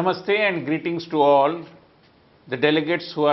Namaste and greetings to all the delegates who are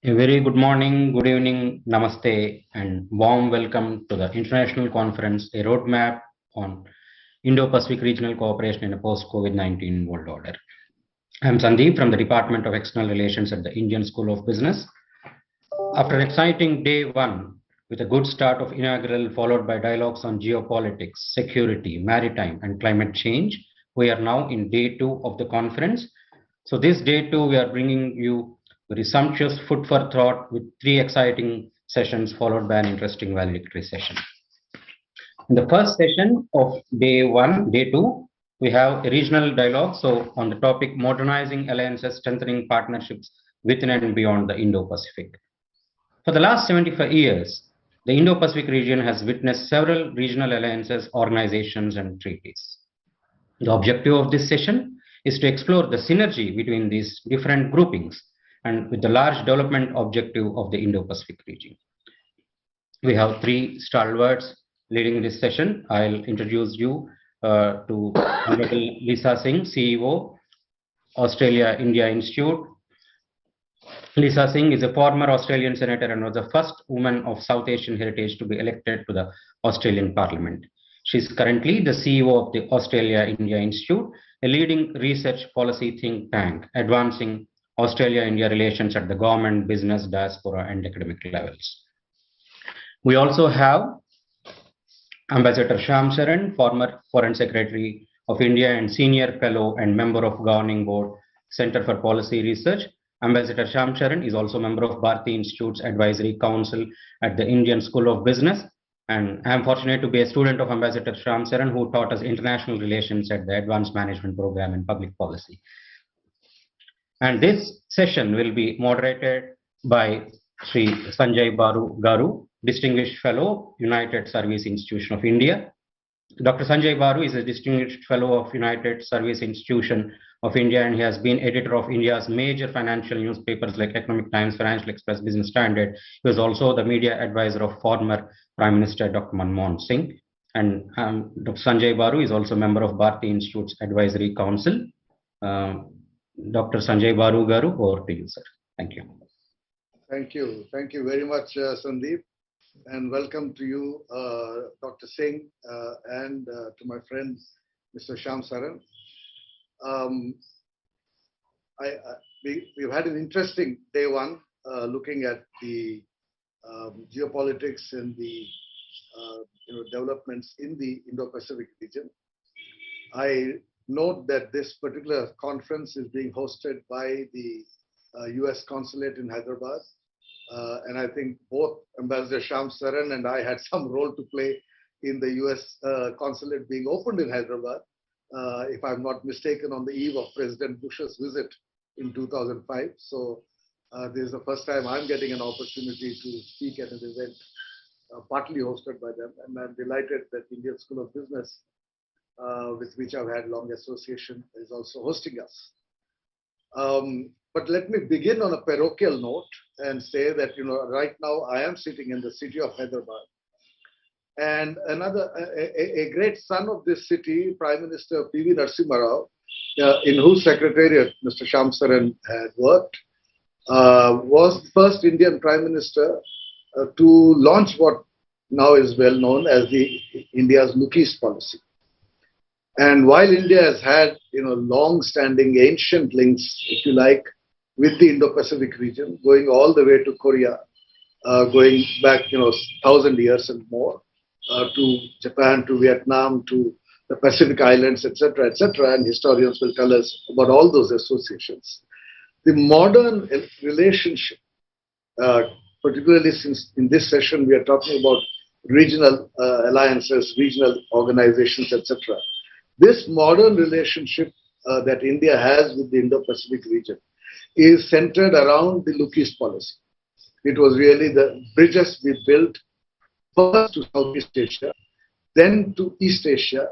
A very good morning, good evening, namaste, and warm welcome to the International Conference, a roadmap on Indo-Pacific Regional Cooperation in a post-COVID-19 world order. I'm Sandeep from the Department of External Relations at the Indian School of Business. After an exciting day one, with a good start of inaugural followed by dialogues on geopolitics, security, maritime, and climate change, we are now in day two of the conference. So this day two, we are bringing you very sumptuous food for thought with three exciting sessions followed by an interesting valedictory session. In the first session of day one, day two, we have a regional dialogue. So on the topic modernizing alliances, strengthening partnerships within and beyond the Indo-Pacific. For the last 75 years, the Indo-Pacific region has witnessed several regional alliances, organizations, and treaties. The objective of this session is to explore the synergy between these different groupings and with the large development objective of the Indo-Pacific region. We have three stalwarts leading this session. I'll introduce you to Honorable Lisa Singh, CEO, Australia-India Institute. Lisa Singh is a former Australian senator and was the first woman of South Asian heritage to be elected to the Australian Parliament. She is currently the CEO of the Australia-India Institute, a leading research policy think tank advancing Australia-India relations at the government, business, diaspora, and academic levels. We also have Ambassador Shankar, former Foreign Secretary of India and Senior Fellow and member of Governing Board, Center for Policy Research. Ambassador Shankar is also a member of Bharati Institute's Advisory Council at the Indian School of Business. And I am fortunate to be a student of Ambassador Shankar, who taught us international relations at the Advanced Management Program in Public Policy. And this session will be moderated by Sri Sanjay Baru Garu, Distinguished Fellow, United Service Institution of India. Dr. Sanjay Baru is a Distinguished Fellow of United Service Institution of India, and he has been editor of India's major financial newspapers like Economic Times, Financial Express, Business Standard. He was also the media advisor of former Prime Minister Dr. Manmohan Singh. And Dr. Sanjay Baru is also a member of Bharati Institute's Advisory Council. Dr. Sanjay Baru Garu, over to you, sir. Thank you. Thank you. Thank you very much, Sandeep. And welcome to you, Dr. Singh, and to my friend, Mr. Shankar. We've had an interesting day one, looking at the geopolitics and the developments in the Indo-Pacific region. I note that this particular conference is being hosted by the US Consulate in Hyderabad. And I think both Ambassador Shankar and I had some role to play in the US Consulate being opened in Hyderabad, if I'm not mistaken, on the eve of President Bush's visit in 2005. So this is the first time I'm getting an opportunity to speak at an event partly hosted by them. And I'm delighted that Indian School of Business, with which I've had long association, is also hosting us. But let me begin on a parochial note and say that, right now I am sitting in the city of Hyderabad. And a great son of this city, Prime Minister P.V. Narasimha Rao, in whose secretariat Mr. Shamsaran had worked, was the first Indian Prime Minister to launch what now is well known as the India's Look East policy. And while India has had, long-standing ancient links, if you like, with the Indo-Pacific region, going all the way to Korea, going back, 1,000 years and more, to Japan, to Vietnam, to the Pacific Islands, etc., and historians will tell us about all those associations. The modern relationship, particularly since in this session we are talking about regional alliances, regional organizations, etc. This modern relationship that India has with the Indo-Pacific region is centered around the Look East policy. It was really the bridges we built first to Southeast Asia, then to East Asia,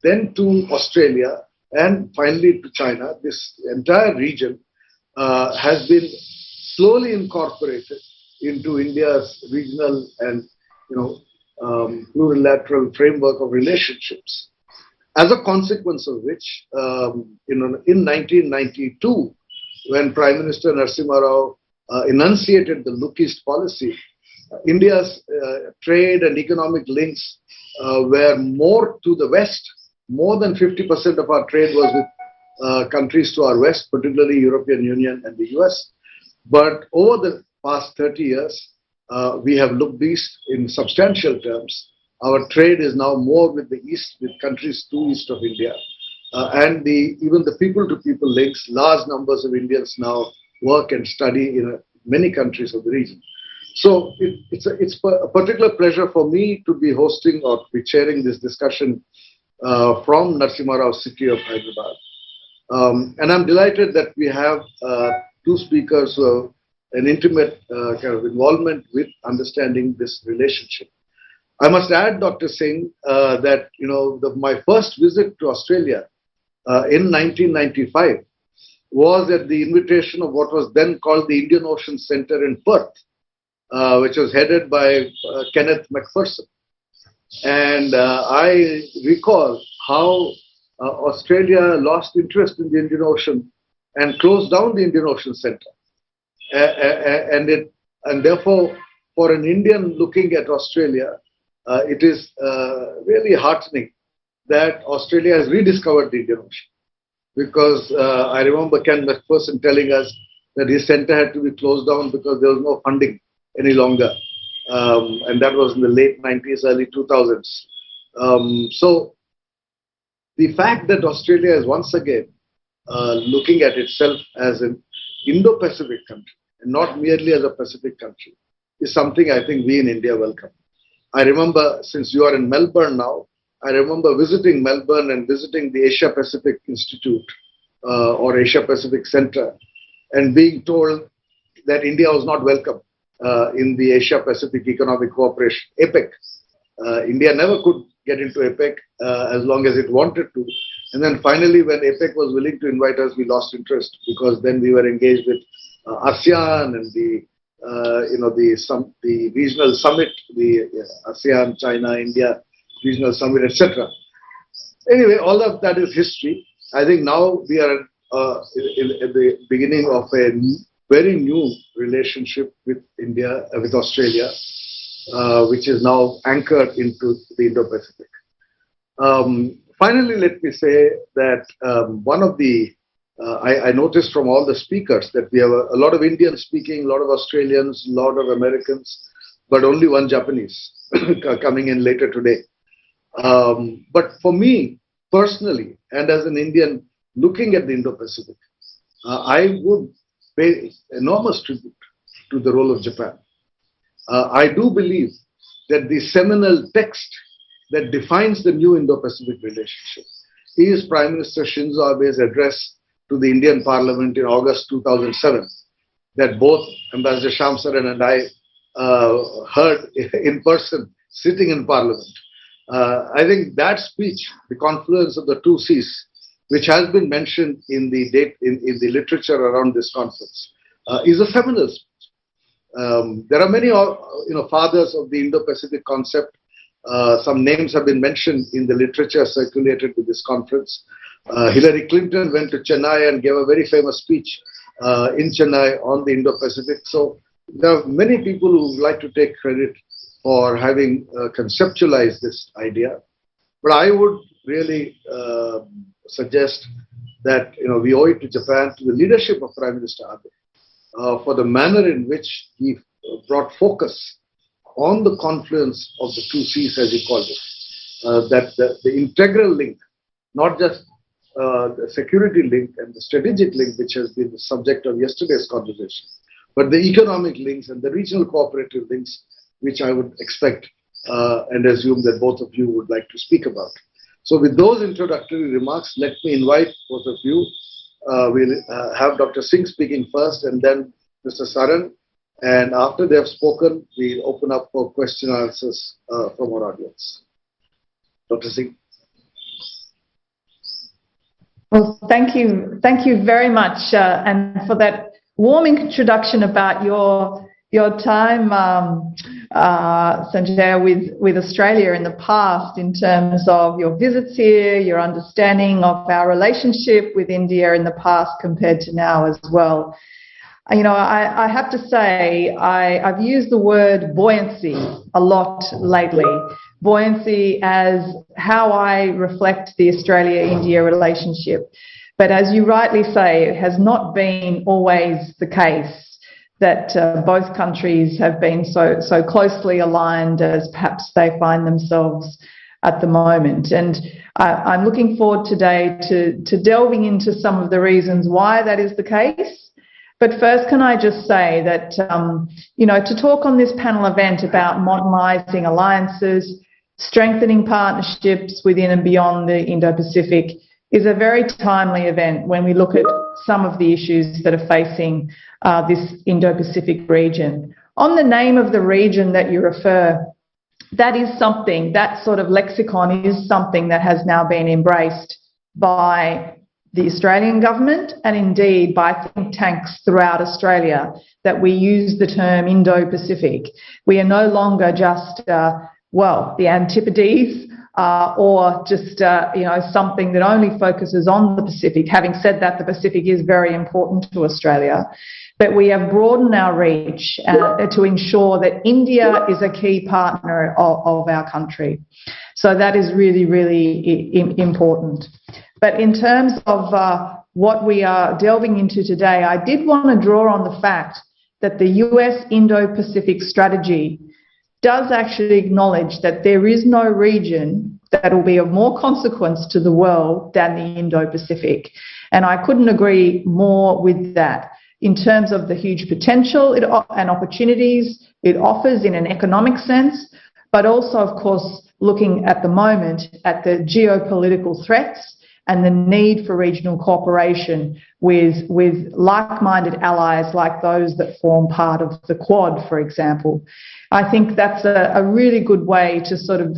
then to Australia, and finally to China. This entire region has been slowly incorporated into India's regional and plurilateral framework of relationships. As a consequence of which, in 1992, when Prime Minister Narasimha Rao enunciated the Look East policy, India's trade and economic links were more to the West. More than 50% of our trade was with countries to our West, particularly European Union and the US. But over the past 30 years, we have looked east in substantial terms. Our trade is now more with the East, with countries to east of India. And even the people-to-people links, large numbers of Indians now work and study in many countries of the region. So it's a particular pleasure for me to be hosting or to be chairing this discussion from Narasimha Rao city of Hyderabad. And I'm delighted that we have two speakers who have an intimate kind of involvement with understanding this relationship. I must add, Dr. Singh, that my first visit to Australia in 1995 was at the invitation of what was then called the Indian Ocean Centre in Perth, which was headed by Kenneth McPherson. And I recall how Australia lost interest in the Indian Ocean and closed down the Indian Ocean Centre. And therefore, for an Indian looking at Australia, it is really heartening that Australia has rediscovered the Indian Ocean. Because I remember Ken McPherson telling us that his centre had to be closed down because there was no funding any longer. And that was in the late 90s, early 2000s. So the fact that Australia is once again looking at itself as an Indo-Pacific country, and not merely as a Pacific country, is something I think we in India welcome. I remember, since you are in Melbourne now, I remember visiting Melbourne and visiting the Asia Pacific Institute or Asia Pacific Center and being told that India was not welcome in the Asia Pacific Economic Cooperation, APEC. India never could get into APEC as long as it wanted to. And then finally, when APEC was willing to invite us, we lost interest because then we were engaged with ASEAN and the regional summit, the ASEAN, China, India regional summit, etc. Anyway, all of that is history. I think now we are at the beginning of a very new relationship with India, with Australia, which is now anchored into the Indo-Pacific. Finally, let me say that one of the I noticed from all the speakers that we have a lot of Indians speaking, a lot of Australians, a lot of Americans, but only one Japanese coming in later today. But for me personally, and as an Indian looking at the Indo-Pacific, I would pay enormous tribute to the role of Japan. I do believe that the seminal text that defines the new Indo-Pacific relationship is Prime Minister Shinzo Abe's address to the Indian Parliament in August 2007, that both Ambassador Shamsaran and I heard in person sitting in Parliament. I think that speech, the confluence of the two C's, which has been mentioned in the literature around this conference, is a seminal speech. There are many fathers of the Indo-Pacific concept. Some names have been mentioned in the literature circulated with this conference. Hillary Clinton went to Chennai and gave a very famous speech in Chennai on the Indo-Pacific. So there are many people who would like to take credit for having conceptualized this idea. But I would really suggest that we owe it to Japan, to the leadership of Prime Minister Abe, for the manner in which he brought focus on the confluence of the two C's, as he called it, that the integral link, not just the security link and the strategic link, which has been the subject of yesterday's conversation, but the economic links and the regional cooperative links, which I would expect and assume that both of you would like to speak about. So with those introductory remarks, let me invite both of you. We'll have Dr. Singh speaking first and then Mr. Saran. And after they have spoken, we'll open up for question and answers from our audience. Dr. Singh. Well, thank you very much, and for that warm introduction about your time, Sanjay, with Australia in the past, in terms of your visits here, your understanding of our relationship with India in the past compared to now as well. I have to say I've used the word buoyancy a lot lately. Buoyancy as how I reflect the Australia-India relationship. But as you rightly say, it has not been always the case that both countries have been so closely aligned as perhaps they find themselves at the moment. And I'm looking forward today to delving into some of the reasons why that is the case. But first, can I just say that, to talk on this panel event about modernising alliances, strengthening partnerships within and beyond the Indo-Pacific is a very timely event when we look at some of the issues that are facing this Indo-Pacific region. On the name of the region that you refer, that is something, that sort of lexicon is something that has now been embraced by the Australian government and indeed by think tanks throughout Australia, that we use the term Indo-Pacific. We are no longer just, the antipodes or just, something that only focuses on the Pacific. Having said that, the Pacific is very important to Australia. But we have broadened our reach to ensure that India is a key partner of our country. So that is really, really important. But in terms of what we are delving into today, I did want to draw on the fact that the US Indo-Pacific strategy does actually acknowledge that there is no region that will be of more consequence to the world than the Indo-Pacific. And I couldn't agree more with that. In terms of the huge potential and opportunities it offers in an economic sense, but also, of course, looking at the moment at the geopolitical threats and the need for regional cooperation with like-minded allies like those that form part of the Quad, for example. I think that's a really good way to sort of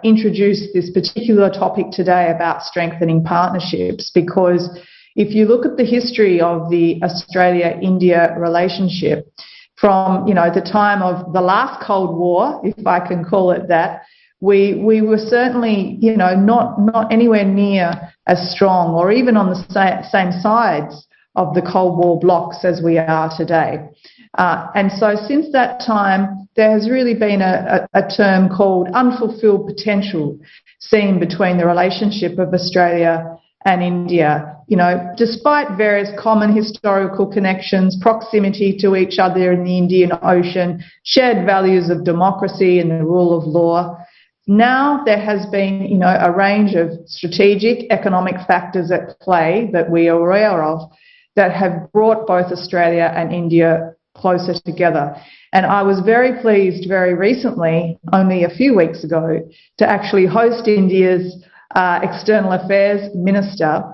introduce this particular topic today about strengthening partnerships, because if you look at the history of the Australia-India relationship from, the time of the last Cold War, if I can call it that, we were certainly, not anywhere near as strong or even on the same sides of the Cold War blocks as we are today. And so since that time, there has really been a term called unfulfilled potential seen between the relationship of Australia and India. Despite various common historical connections, proximity to each other in the Indian Ocean, shared values of democracy and the rule of law, now there has been, a range of strategic economic factors at play that we are aware of that have brought both Australia and India closer together. And I was very pleased very recently, only a few weeks ago, to actually host India's External Affairs Minister,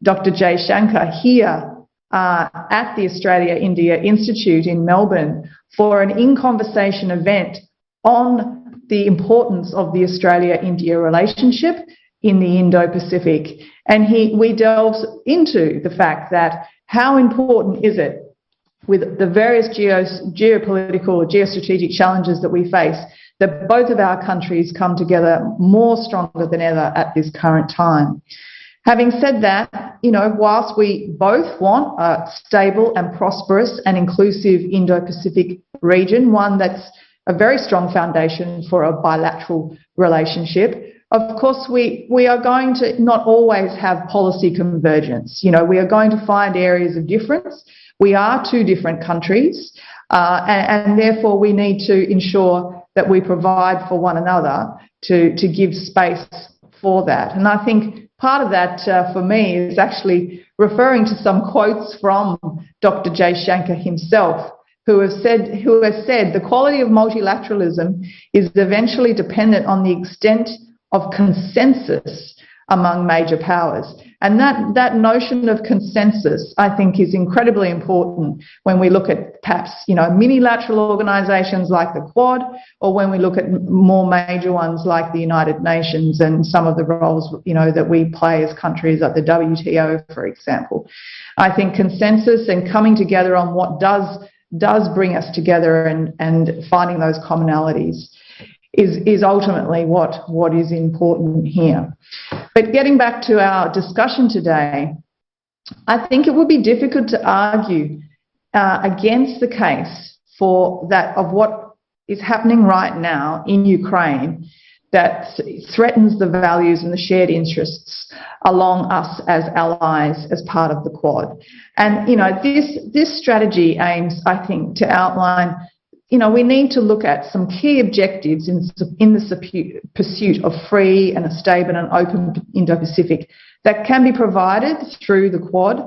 Dr. Shankar, here at the Australia-India Institute in Melbourne for an in-conversation event on the importance of the Australia-India relationship in the Indo-Pacific. And we delved into the fact that how important is it with the various geopolitical or geostrategic challenges that we face, that both of our countries come together more stronger than ever at this current time. Having said that, whilst we both want a stable and prosperous and inclusive Indo-Pacific region, one that's a very strong foundation for a bilateral relationship, of course, we are going to not always have policy convergence. We are going to find areas of difference. We are two different countries, and therefore we need to ensure that we provide for one another to give space for that. And I think part of that for me is actually referring to some quotes from Dr. Shankar himself, who has said the quality of multilateralism is eventually dependent on the extent of consensus among major powers. And that notion of consensus, I think, is incredibly important when we look at perhaps, minilateral organisations like the Quad, or when we look at more major ones like the United Nations and some of the roles, that we play as countries at the WTO, for example. I think consensus and coming together on what does bring us together and finding those commonalities is ultimately what is important here. But getting back to our discussion today, I think it would be difficult to argue against the case for that of what is happening right now in Ukraine that threatens the values and the shared interests along us as allies as part of the Quad. And, this strategy aims, I think, to outline, we need to look at some key objectives in the pursuit of free and a stable and open Indo-Pacific that can be provided through the Quad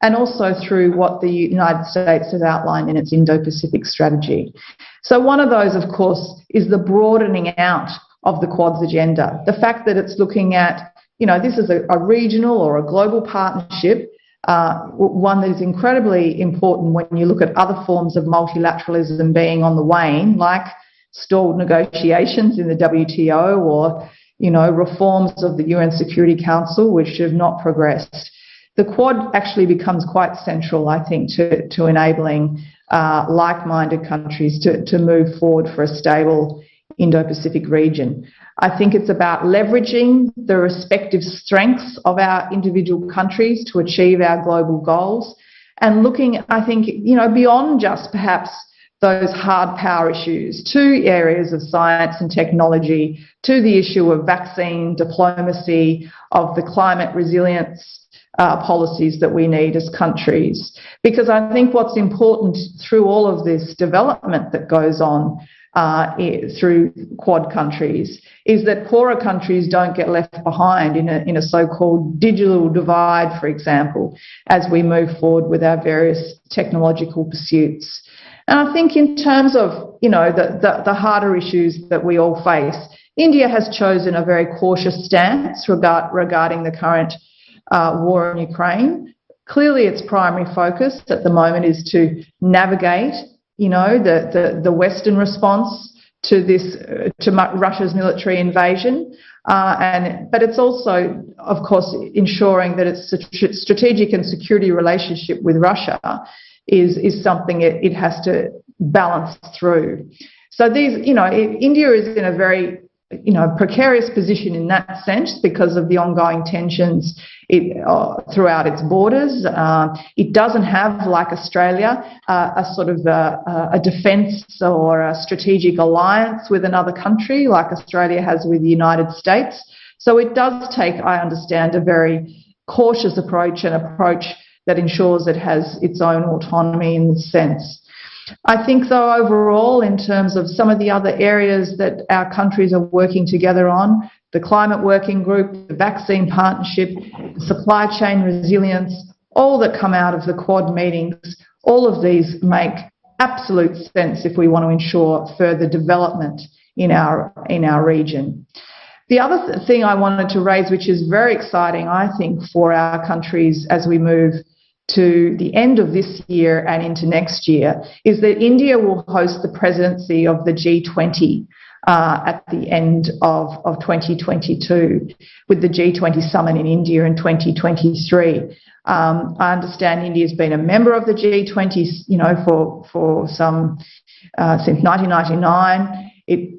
and also through what the United States has outlined in its Indo-Pacific strategy. So one of those, of course, is the broadening out of the Quad's agenda. The fact that it's looking at, this is a regional or a global partnership, one that is incredibly important when you look at other forms of multilateralism being on the wane, like stalled negotiations in the WTO or, reforms of the UN Security Council, which have not progressed. The Quad actually becomes quite central, I think, to enabling like-minded countries to move forward for a stable Indo-Pacific region. I think it's about leveraging the respective strengths of our individual countries to achieve our global goals and looking, I think, beyond just perhaps those hard power issues to areas of science and technology, to the issue of vaccine diplomacy, of the climate resilience policies that we need as countries. Because I think what's important through all of this development that goes on through Quad countries is that poorer countries don't get left behind in a so-called digital divide, for example, as we move forward with our various technological pursuits. And I think in terms of, the harder issues that we all face, India has chosen a very cautious stance regarding the current war in Ukraine. Clearly, its primary focus at the moment is to navigate the Western response to Russia's military invasion, but it's also, of course, ensuring that its strategic and security relationship with Russia is something it has to balance through. So India is in a very precarious position in that sense because of the ongoing tensions throughout its borders. It doesn't have, like Australia, a sort of a defence or a strategic alliance with another country like Australia has with the United States. So it does take, I understand, a very cautious approach, an approach that ensures it has its own autonomy in this sense. I think, though, overall, in terms of some of the other areas that our countries are working together on, the climate working group, the vaccine partnership, supply chain resilience, all that come out of the Quad meetings, all of these make absolute sense if we want to ensure further development in our region. The other thing I wanted to raise, which is very exciting, I think, for our countries as we move to the end of this year and into next year, is that India will host the presidency of the G20 at the end of 2022, with the G20 summit in India in 2023. I understand India's been a member of the G20, for some since 1999.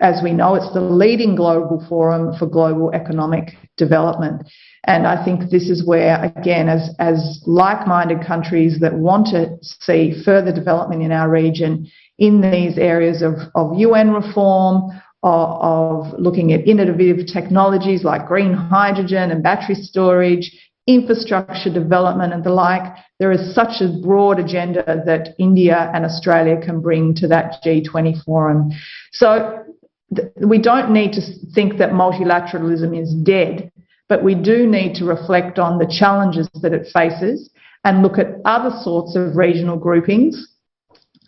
As we know, it's the leading global forum for global economic development. And I think this is where, again, as like-minded countries that want to see further development in our region in these areas of UN reform, of looking at innovative technologies like green hydrogen and battery storage, infrastructure development and the like, there is such a broad agenda that India and Australia can bring to that G20 forum. So we don't need to think that multilateralism is dead, but we do need to reflect on the challenges that it faces and look at other sorts of regional groupings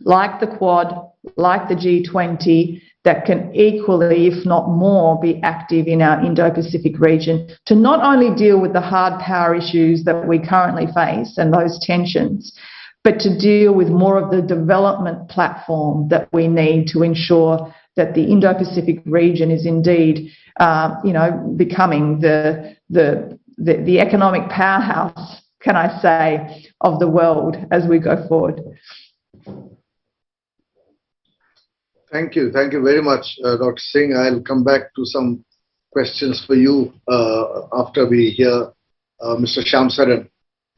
like the Quad, like the G20, that can equally, if not more, be active in our Indo-Pacific region to not only deal with the hard power issues that we currently face and those tensions, but to deal with more of the development platform that we need to ensure that the Indo-Pacific region is indeed, becoming the economic powerhouse, can I say, of the world as we go forward. Thank you. Thank you very much, Dr. Singh. I'll come back to some questions for you after we hear Mr. Shamsaran.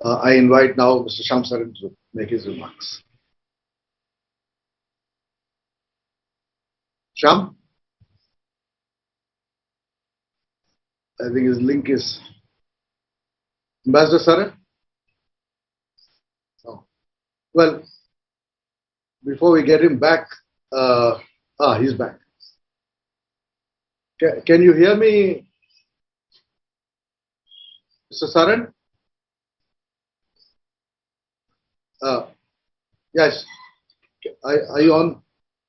I invite now Mr. Shamsaran to make his remarks. Sham? I think his link is Ambassador Saran? Oh. Well, before we get him back, he's back. Can you hear me, Mr. Saran? Yes. Are you on?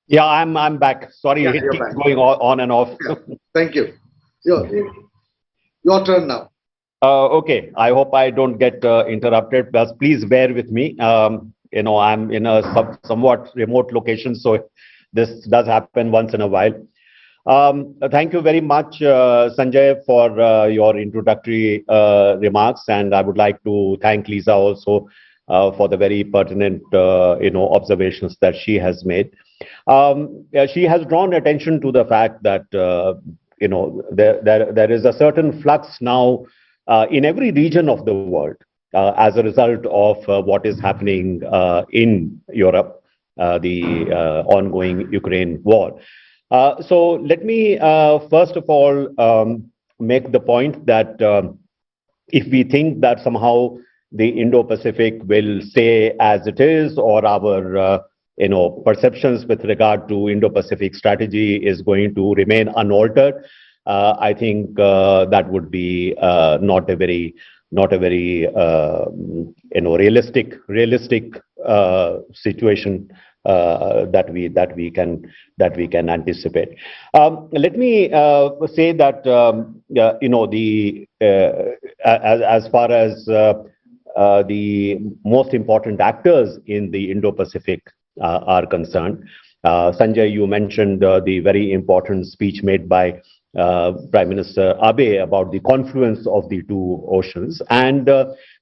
Yeah, I'm back. Sorry, Yeah, it you're keeps back. going on and off. Yeah. Thank you. Your turn now. Okay, I hope I don't get interrupted, but please bear with me. I'm in a somewhat remote location, so this does happen once in a while. Thank you very much, Sanjay, for your introductory remarks, and I would like to thank Lisa also for the very pertinent, observations that she has made. She has drawn attention to the fact that there is a certain flux now in every region of the world as a result of what is happening in Europe, the ongoing Ukraine war. So let me first of all make the point that if we think that somehow the Indo-Pacific will stay as it is, or our perceptions with regard to Indo-Pacific strategy is going to remain unaltered, I think that would be not a very realistic situation that we can anticipate. Let me say that as far as the most important actors in the Indo-Pacific are concerned, Sanjay, you mentioned the very important speech made by Prime Minister Abe about the confluence of the two oceans, and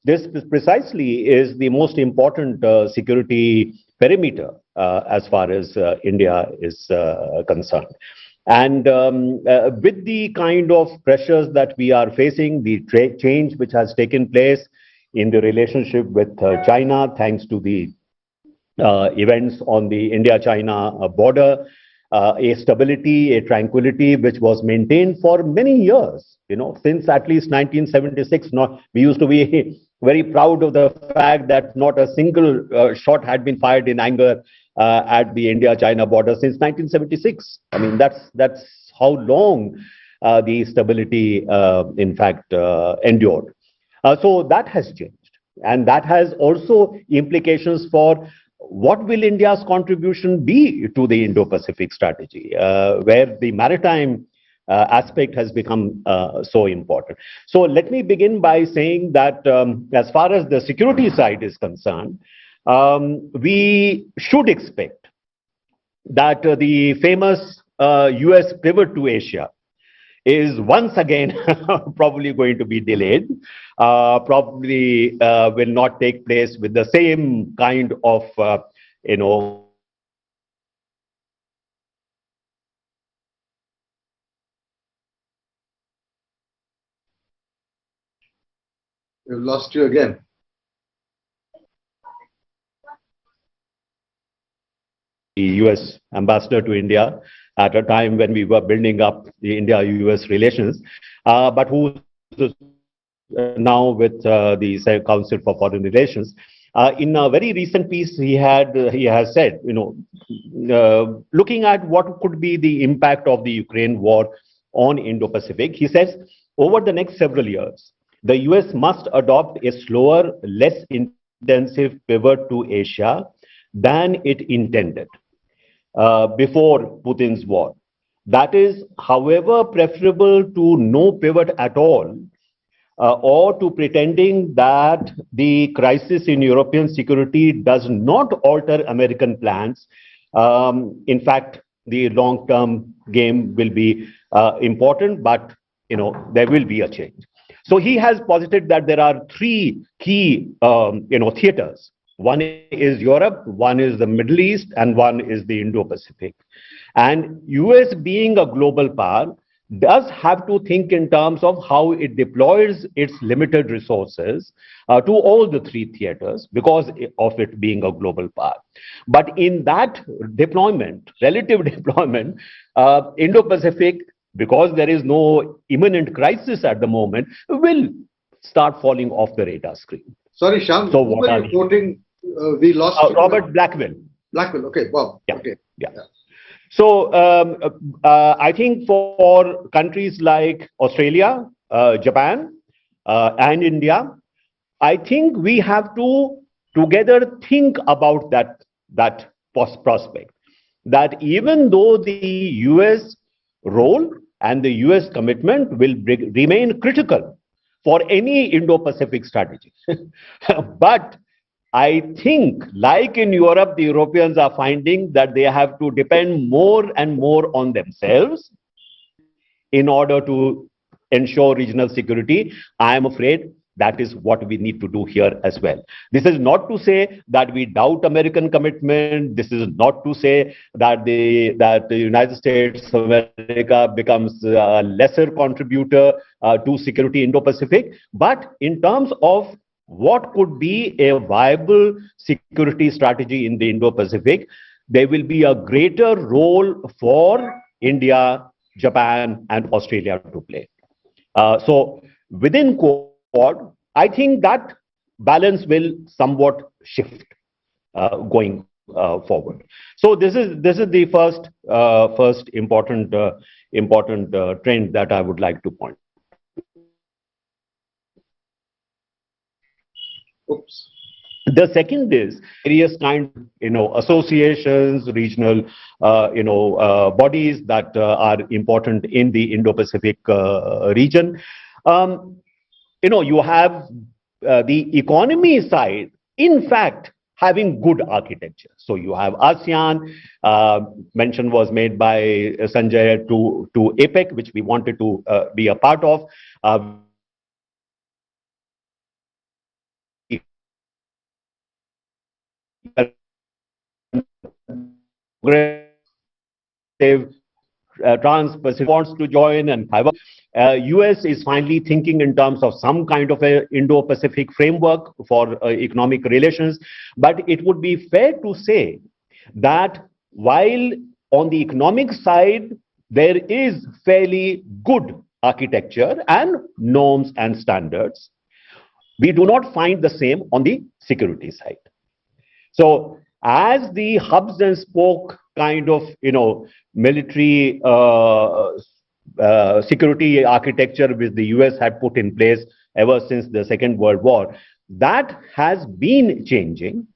this precisely is the most important security perimeter as far as India is concerned. And with the kind of pressures that we are facing, the change which has taken place in the relationship with China, thanks to the events on the India-China border, a stability, a tranquility which was maintained for many years, since at least 1976. We used to be very proud of the fact that not a single shot had been fired in anger at the India-China border since 1976. I mean, that's how long the stability, in fact, endured. So that has changed, and that has also implications for what will India's contribution be to the Indo-Pacific strategy, where the maritime aspect has become so important. So let me begin by saying that as far as the security side is concerned, we should expect that the famous US pivot to Asia is once again probably going to be delayed, probably will not take place with the same kind of, We've lost you again. the US ambassador to India at a time when we were building up the India-US relations, but who is now with the Council for Foreign Relations. In a very recent piece, he has said, looking at what could be the impact of the Ukraine war on Indo-Pacific, he says, over the next several years, the US must adopt a slower, less intensive pivot to Asia than it intended before Putin's war. That is, however, preferable to no pivot at all, or to pretending that the crisis in European security does not alter American plans. In fact, the long-term game will be important, but there will be a change. So he has posited that there are three key theaters. One is Europe, one is the Middle East, and one is the Indo-Pacific. And US being a global power, does have to think in terms of how it deploys its limited resources to all the three theaters because of it being a global power. But in that deployment, relative deployment, Indo-Pacific, because there is no imminent crisis at the moment, will start falling off the radar screen. Sorry, Shyam, So who what were are you quoting? We lost Robert Blackwell. Blackwell. Okay, wow. Yeah. Okay. Yeah. So I think for countries like Australia, Japan, and India, I think we have to together think about that prospect. That even though the US role and the US commitment will remain critical for any Indo-Pacific strategy, but I think, like in Europe, the Europeans are finding that they have to depend more and more on themselves in order to ensure regional security. I am afraid that is what we need to do here as well. This is not to say that we doubt American commitment. This is not to say that the United States of America becomes a lesser contributor to security Indo-Pacific. But in terms of what could be a viable security strategy in the Indo-Pacific, there will be a greater role for India, Japan, and Australia to play. So within Quad, I think that balance will somewhat shift going forward. So this is the first important trend that I would like to point. Oops. The second is various kind, associations, regional, bodies that are important in the Indo-Pacific region. You have the economy side, in fact, having good architecture. So you have ASEAN, mention was made by Sanjay to APEC, which we wanted to be a part of. Trans-Pacific wants to join, and US is finally thinking in terms of some kind of a Indo-Pacific framework for economic relations. But it would be fair to say that while on the economic side, there is fairly good architecture and norms and standards, we do not find the same on the security side. So as the hubs and spoke kind of, military security architecture which the US had put in place ever since the Second World War, that has been changing.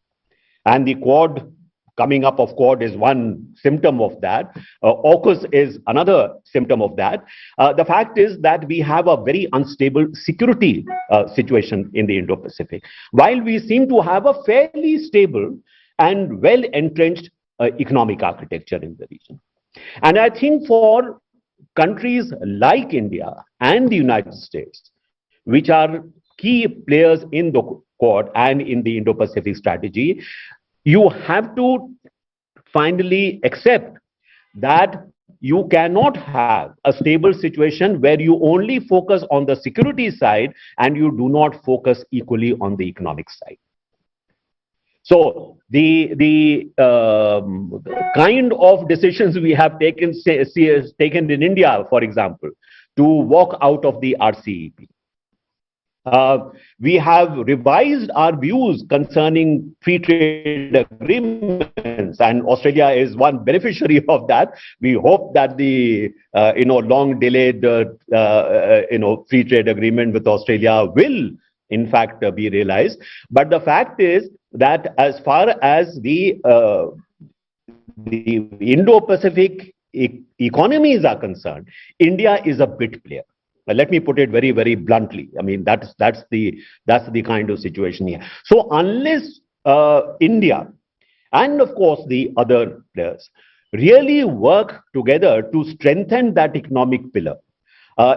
And the Quad, coming up of Quad is one symptom of that. AUKUS is another symptom of that. The fact is that we have a very unstable security situation in the Indo-Pacific, while we seem to have a fairly stable and well-entrenched economic architecture in the region. And I think for countries like India and the United States, which are key players in the Quad and in the Indo-Pacific strategy, you have to finally accept that you cannot have a stable situation where you only focus on the security side and you do not focus equally on the economic side. So the kind of decisions we have taken in India, for example, to walk out of the RCEP. We have revised our views concerning free trade agreements, and Australia is one beneficiary of that. We hope that the long delayed free trade agreement with Australia will in fact be realized. But the fact is that as far as the Indo-Pacific economies are concerned, India is a bit player. Let me put it very, very bluntly. I mean, that's the kind of situation here. So unless India and of course the other players really work together to strengthen that economic pillar,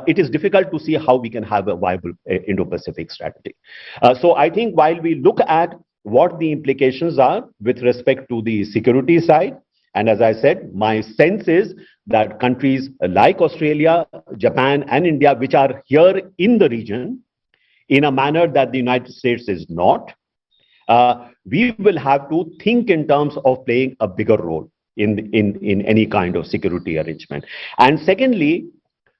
it is difficult to see how we can have a viable Indo-Pacific strategy. So I think while we look at what the implications are with respect to the security side, and as I said, my sense is that countries like Australia, Japan, and India, which are here in the region, in a manner that the United States is not, we will have to think in terms of playing a bigger role in any kind of security arrangement. And secondly,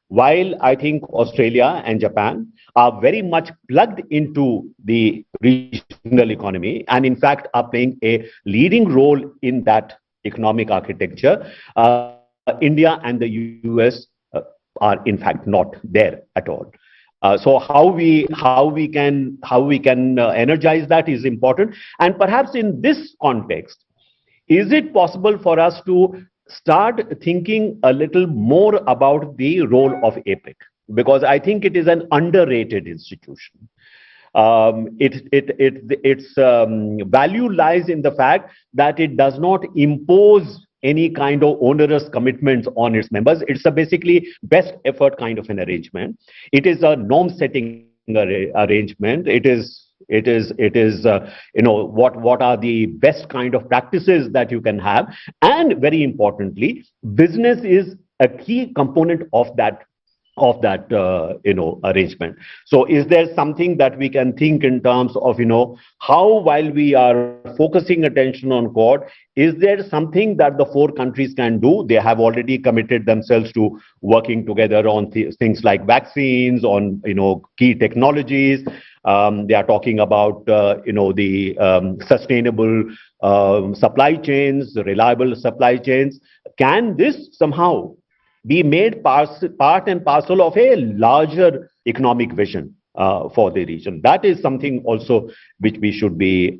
while I think Australia and Japan are very much plugged into the regional economy and in fact are playing a leading role in that economic architecture, India and the US are in fact not there at all. So how we can energize that is important. And perhaps in this context, is it possible for us to start thinking a little more about the role of APEC? Because I think it is an underrated institution. Its value lies in the fact that it does not impose any kind of onerous commitments on its members. It's a basically best effort kind of an arrangement. It is a norm setting arrangement. It is what are the best kind of practices that you can have, and very importantly, business is a key component of that arrangement. So is there something that we can think in terms of how, while we are focusing attention on Quad, is there something that the four countries can do? They have already committed themselves to working together on things like vaccines, on key technologies. They are talking about the sustainable supply chains, reliable supply chains. Can this somehow be made part and parcel of a larger economic vision for the region? That is something also which we should be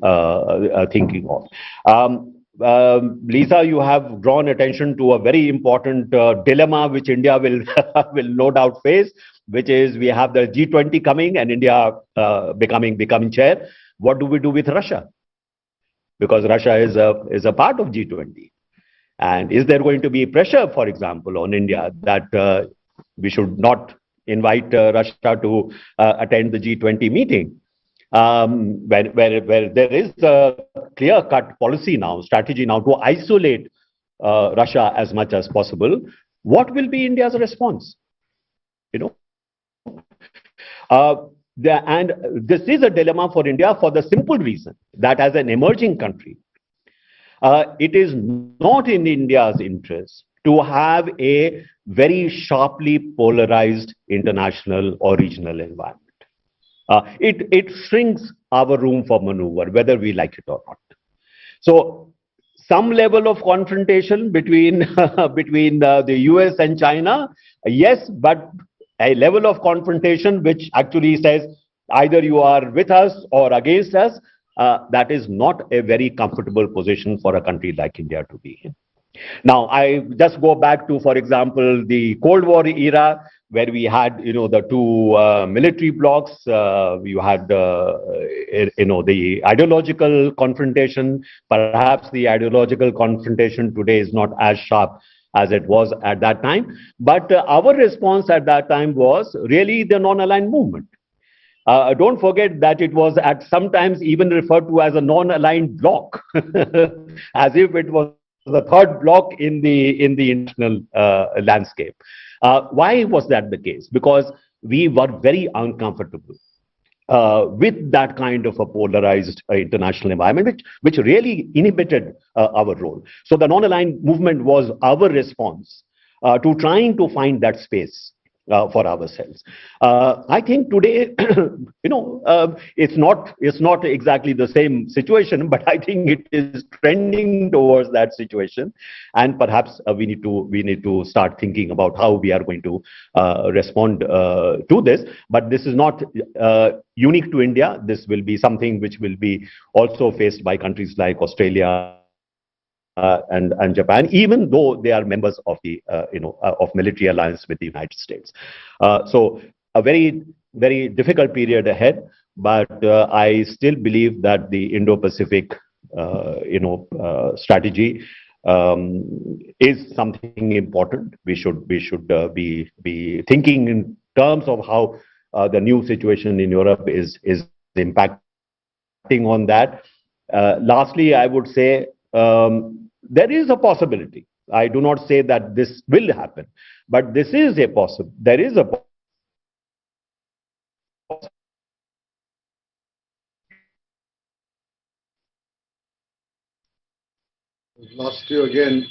thinking of. Lisa, you have drawn attention to a very important dilemma which India will will no doubt face, which is we have the G20 coming and India becoming chair. What do we do with Russia? Because Russia is a part of G20. And is there going to be pressure, for example, on India that we should not invite Russia to attend the G20 meeting? Where there is a clear-cut policy now, strategy now to isolate Russia as much as possible. What will be India's response? And this is a dilemma for India for the simple reason that as an emerging country, it is not in India's interest to have a very sharply polarized international or regional environment. It shrinks our room for maneuver, whether we like it or not. So some level of confrontation between the US and China, yes, but a level of confrontation which actually says either you are with us or against us, that is not a very comfortable position for a country like India to be in. Now, I just go back to, for example, the Cold War era, where we had, the two military blocs. You had, the ideological confrontation. Perhaps the ideological confrontation today is not as sharp as it was at that time. But our response at that time was really the non-aligned movement. Don't forget that it was at sometimes even referred to as a non-aligned bloc, as if it was the third bloc in the international landscape. Why was that the case? Because we were very uncomfortable with that kind of a polarized international environment, which really inhibited our role. So the non-aligned movement was our response to trying to find that space for ourselves. I think today, it's not exactly the same situation, but I think it is trending towards that situation, and perhaps we need to start thinking about how we are going to respond to this. But this is not unique to India. This will be something which will be also faced by countries like Australia and Japan, even though they are members of the of military alliance with the United States. So a very, very difficult period ahead, but I still believe that the Indo-Pacific strategy is something important. We should be thinking in terms of how the new situation in Europe is impacting on that. Lastly, I would say there is a possibility I do not say that this will happen, but this is a possible. There is a Lost you again.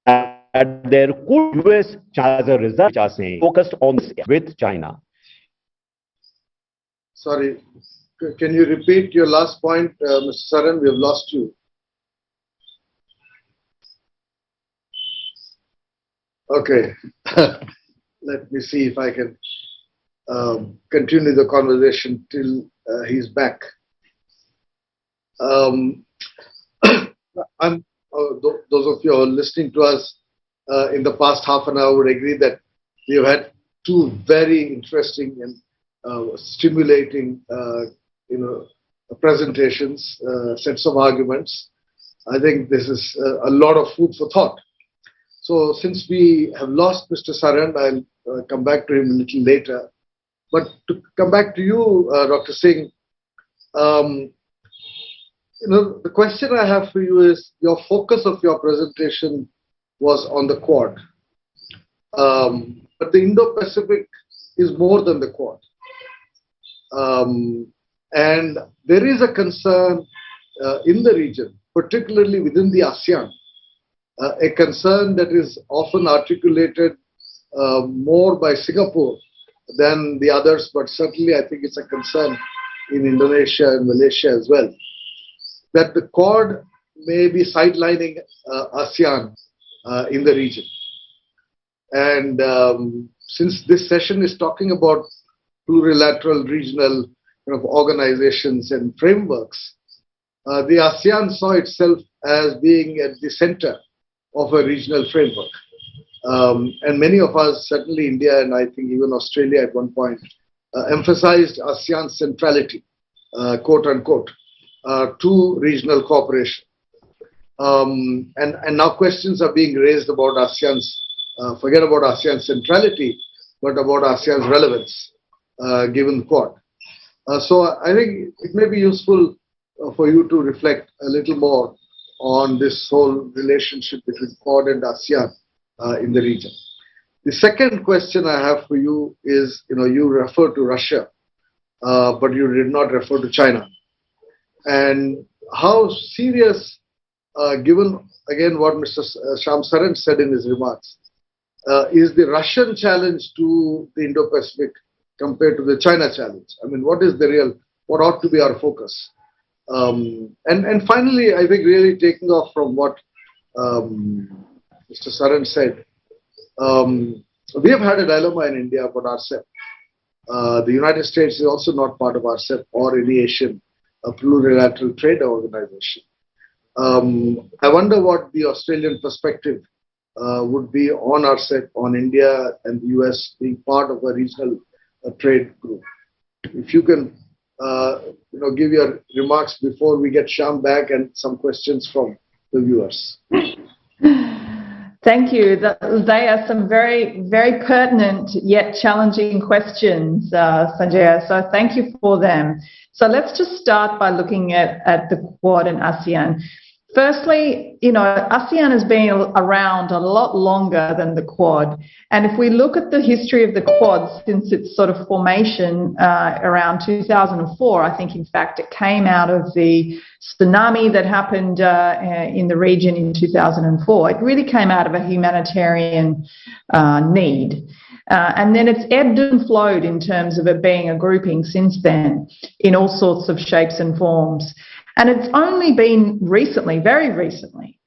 that there could US as a result which are saying focused on this with China. Sorry, can you repeat your last point, Mr. Saran? We have lost you. Okay, let me see if I can continue the conversation till he's back. Those of you who are listening to us in the past half an hour would agree that we have had two very interesting and stimulating, presentations, sets of arguments. I think this is a lot of food for thought. So since we have lost Mr. Saran, I'll come back to him a little later. But to come back to you, Dr. Singh, the question I have for you is, your focus of your presentation was on the Quad. But the Indo-Pacific is more than the Quad. And there is a concern in the region, particularly within the ASEAN, a concern that is often articulated more by Singapore than the others, but certainly I think it's a concern in Indonesia and Malaysia as well, that the Quad may be sidelining ASEAN in the region. And since this session is talking about plurilateral regional organizations and frameworks, the ASEAN saw itself as being at the center of a regional framework. And many of us, certainly India and I think even Australia at one point, emphasized ASEAN centrality, quote unquote, to regional cooperation. And now questions are being raised about ASEAN's, forget about ASEAN centrality, but about ASEAN's relevance, given the Quad. So I think it may be useful for you to reflect a little more on this whole relationship between Quad and ASEAN in the region. The second question I have for you is, you refer to Russia, but you did not refer to China. And how serious, given again what Mr. Shyam Saran said in his remarks, is the Russian challenge to the Indo-Pacific compared to the China challenge? I mean, what ought to be our focus? And finally, I think really taking off from what Mr. Saran said, we have had a dilemma in India about RCEP. The United States is also not part of RCEP or any Asian plurilateral trade organization. I wonder what the Australian perspective would be on RCEP, on India and the US being part of a regional trade group. If you can, give your remarks before we get Shyam back and some questions from the viewers. Thank you. They are some very, very pertinent yet challenging questions, Sanjaya. So thank you for them. So let's just start by looking at the Quad and ASEAN. Firstly, ASEAN has been around a lot longer than the Quad. And if we look at the history of the Quad since its sort of formation around 2004, I think, in fact, it came out of the tsunami that happened in the region in 2004. It really came out of a humanitarian need. And then it's ebbed and flowed in terms of it being a grouping since then in all sorts of shapes and forms. And it's only been recently, very recently,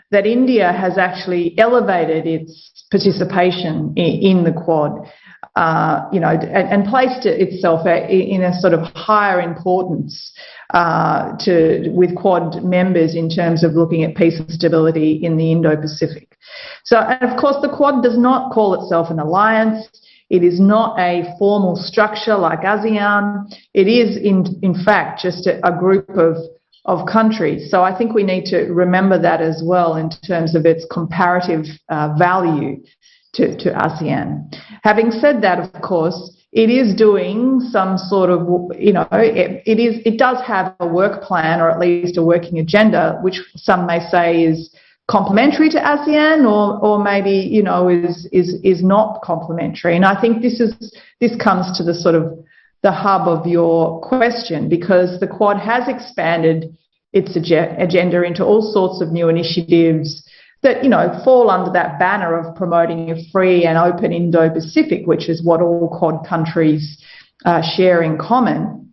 that India has actually elevated its participation in the Quad, and placed itself in a sort of higher importance with Quad members in terms of looking at peace and stability in the Indo-Pacific. So, and of course, the Quad does not call itself an alliance. It is not a formal structure like ASEAN. It is, in fact, just a group of countries. So I think we need to remember that as well in terms of its comparative value to ASEAN. Having said that, of course, it is doing some sort of, it does have a work plan, or at least a working agenda, which some may say is complementary to ASEAN, or maybe, is not complementary. And I think this comes to the sort of the hub of your question, because the Quad has expanded its agenda into all sorts of new initiatives that, fall under that banner of promoting a free and open Indo-Pacific, which is what all Quad countries share in common.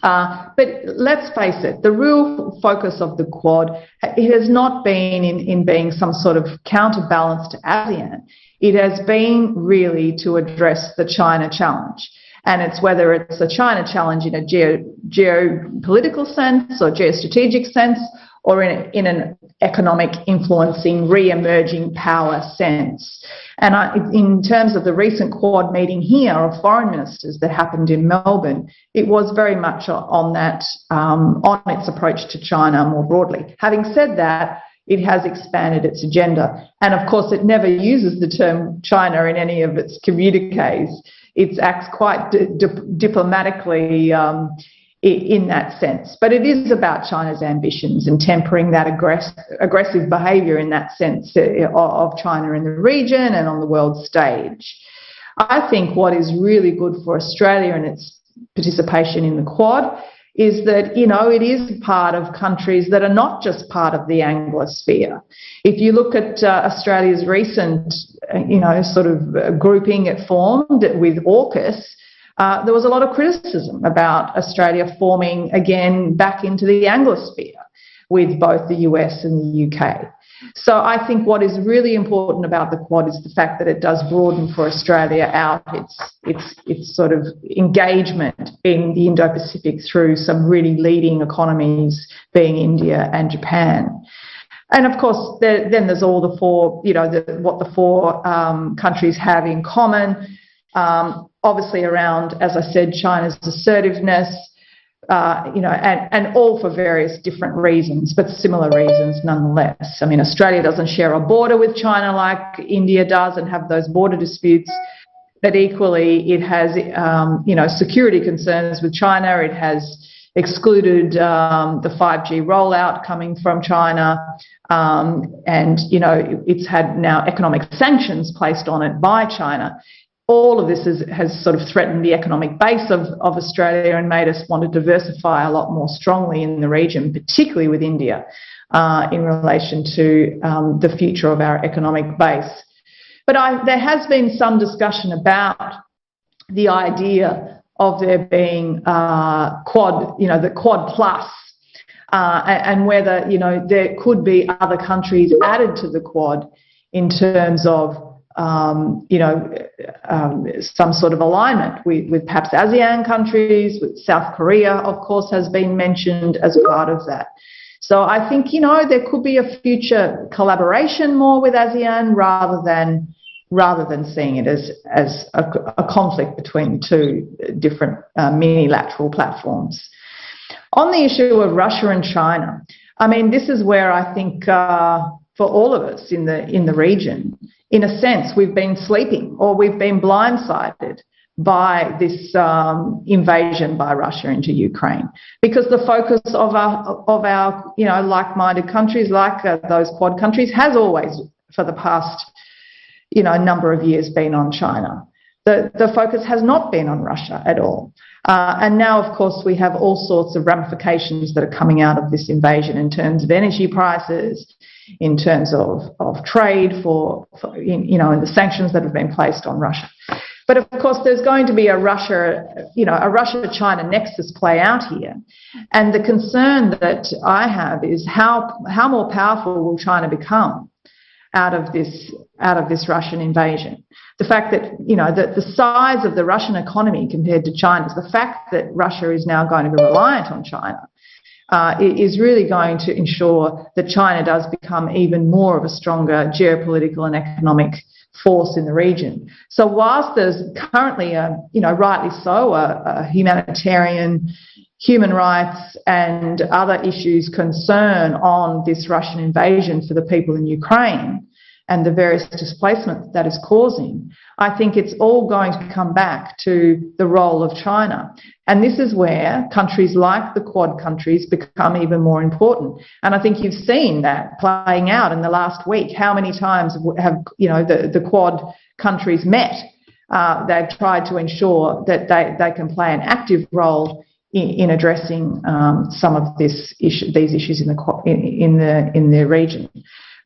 But let's face it, the real focus of the Quad, it has not been in being some sort of counterbalance to ASEAN. It has been really to address the China challenge. And it's whether it's a China challenge in a geopolitical sense or geostrategic sense, or in an economic influencing, re-emerging power sense. And in terms of the recent Quad meeting here of foreign ministers that happened in Melbourne, it was very much on that, on its approach to China more broadly. Having said that, it has expanded its agenda. And of course, it never uses the term China in any of its communiques. It acts quite diplomatically in that sense. But it is about China's ambitions and tempering that aggressive behaviour in that sense of China in the region and on the world stage. I think what is really good for Australia and its participation in the Quad is that, it is part of countries that are not just part of the Anglosphere. If you look at Australia's recent, sort of grouping it formed with AUKUS, there was a lot of criticism about Australia forming again back into the Anglosphere with both the US and the UK. So I think what is really important about the Quad is the fact that it does broaden for Australia out its sort of engagement in the Indo-Pacific through some really leading economies, being India and Japan. And of course, then there's all the four, what the four countries have in common. Obviously around, as I said, China's assertiveness, and all for various different reasons, but similar reasons nonetheless. I mean, Australia doesn't share a border with China like India does and have those border disputes, but equally it has, security concerns with China. It has excluded the 5G rollout coming from China, and, it's had now economic sanctions placed on it by China. All of this has sort of threatened the economic base of Australia and made us want to diversify a lot more strongly in the region, particularly with India, in relation to the future of our economic base. But there has been some discussion about the idea of there being Quad, the Quad Plus, and whether, there could be other countries added to the Quad in terms of some sort of alignment with perhaps ASEAN countries, with South Korea, of course, has been mentioned as part of that. So I think, there could be a future collaboration more with ASEAN rather than seeing it as a conflict between two different mini-lateral platforms. On the issue of Russia and China, I mean, this is where I think for all of us in the region, in a sense, we've been sleeping or we've been blindsided by this invasion by Russia into Ukraine, because the focus of our like-minded countries, like those Quad countries, has always, for the past number of years, been on China. The focus has not been on Russia at all. And now, of course, we have all sorts of ramifications that are coming out of this invasion in terms of energy prices, in terms of trade and the sanctions that have been placed on Russia. But of course, there's going to be a Russia-China nexus play out here. And the concern that I have is how more powerful will China become out of this Russian invasion? The fact that, the size of the Russian economy compared to China's, the fact that Russia is now going to be reliant on China, is really going to ensure that China does become even more of a stronger geopolitical and economic force in the region. So whilst there's currently rightly so, a humanitarian, human rights and other issues concern on this Russian invasion for the people in Ukraine, and the various displacement that is causing, I think it's all going to come back to the role of China. And this is where countries like the Quad countries become even more important. And I think you've seen that playing out in the last week. How many times have the Quad countries met? They've tried to ensure that they can play an active role in addressing some of these issues in the region.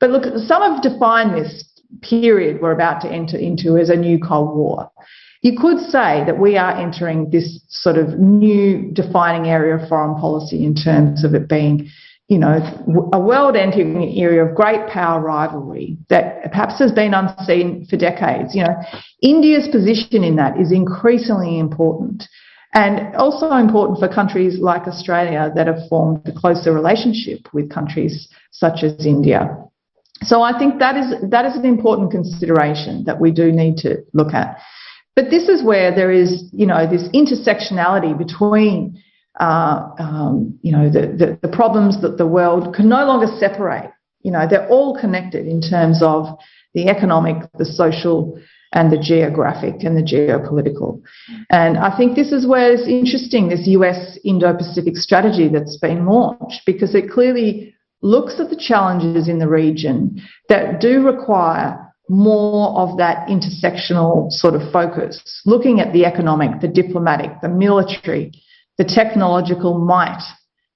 But look, some have defined this period we're about to enter into as a new Cold War. You could say that we are entering this sort of new defining area of foreign policy in terms of it being, a world-ending area of great power rivalry that perhaps has been unseen for decades. India's position in that is increasingly important, and also important for countries like Australia that have formed a closer relationship with countries such as India. So I think that is an important consideration that we do need to look at. But this is where there is, this intersectionality between, the problems that the world can no longer separate. They're all connected in terms of the economic, the social, and the geographic and the geopolitical. And I think this is where it's interesting, this US Indo-Pacific strategy that's been launched, because it clearly looks at the challenges in the region that do require more of that intersectional sort of focus, looking at the economic, the diplomatic, the military, the technological might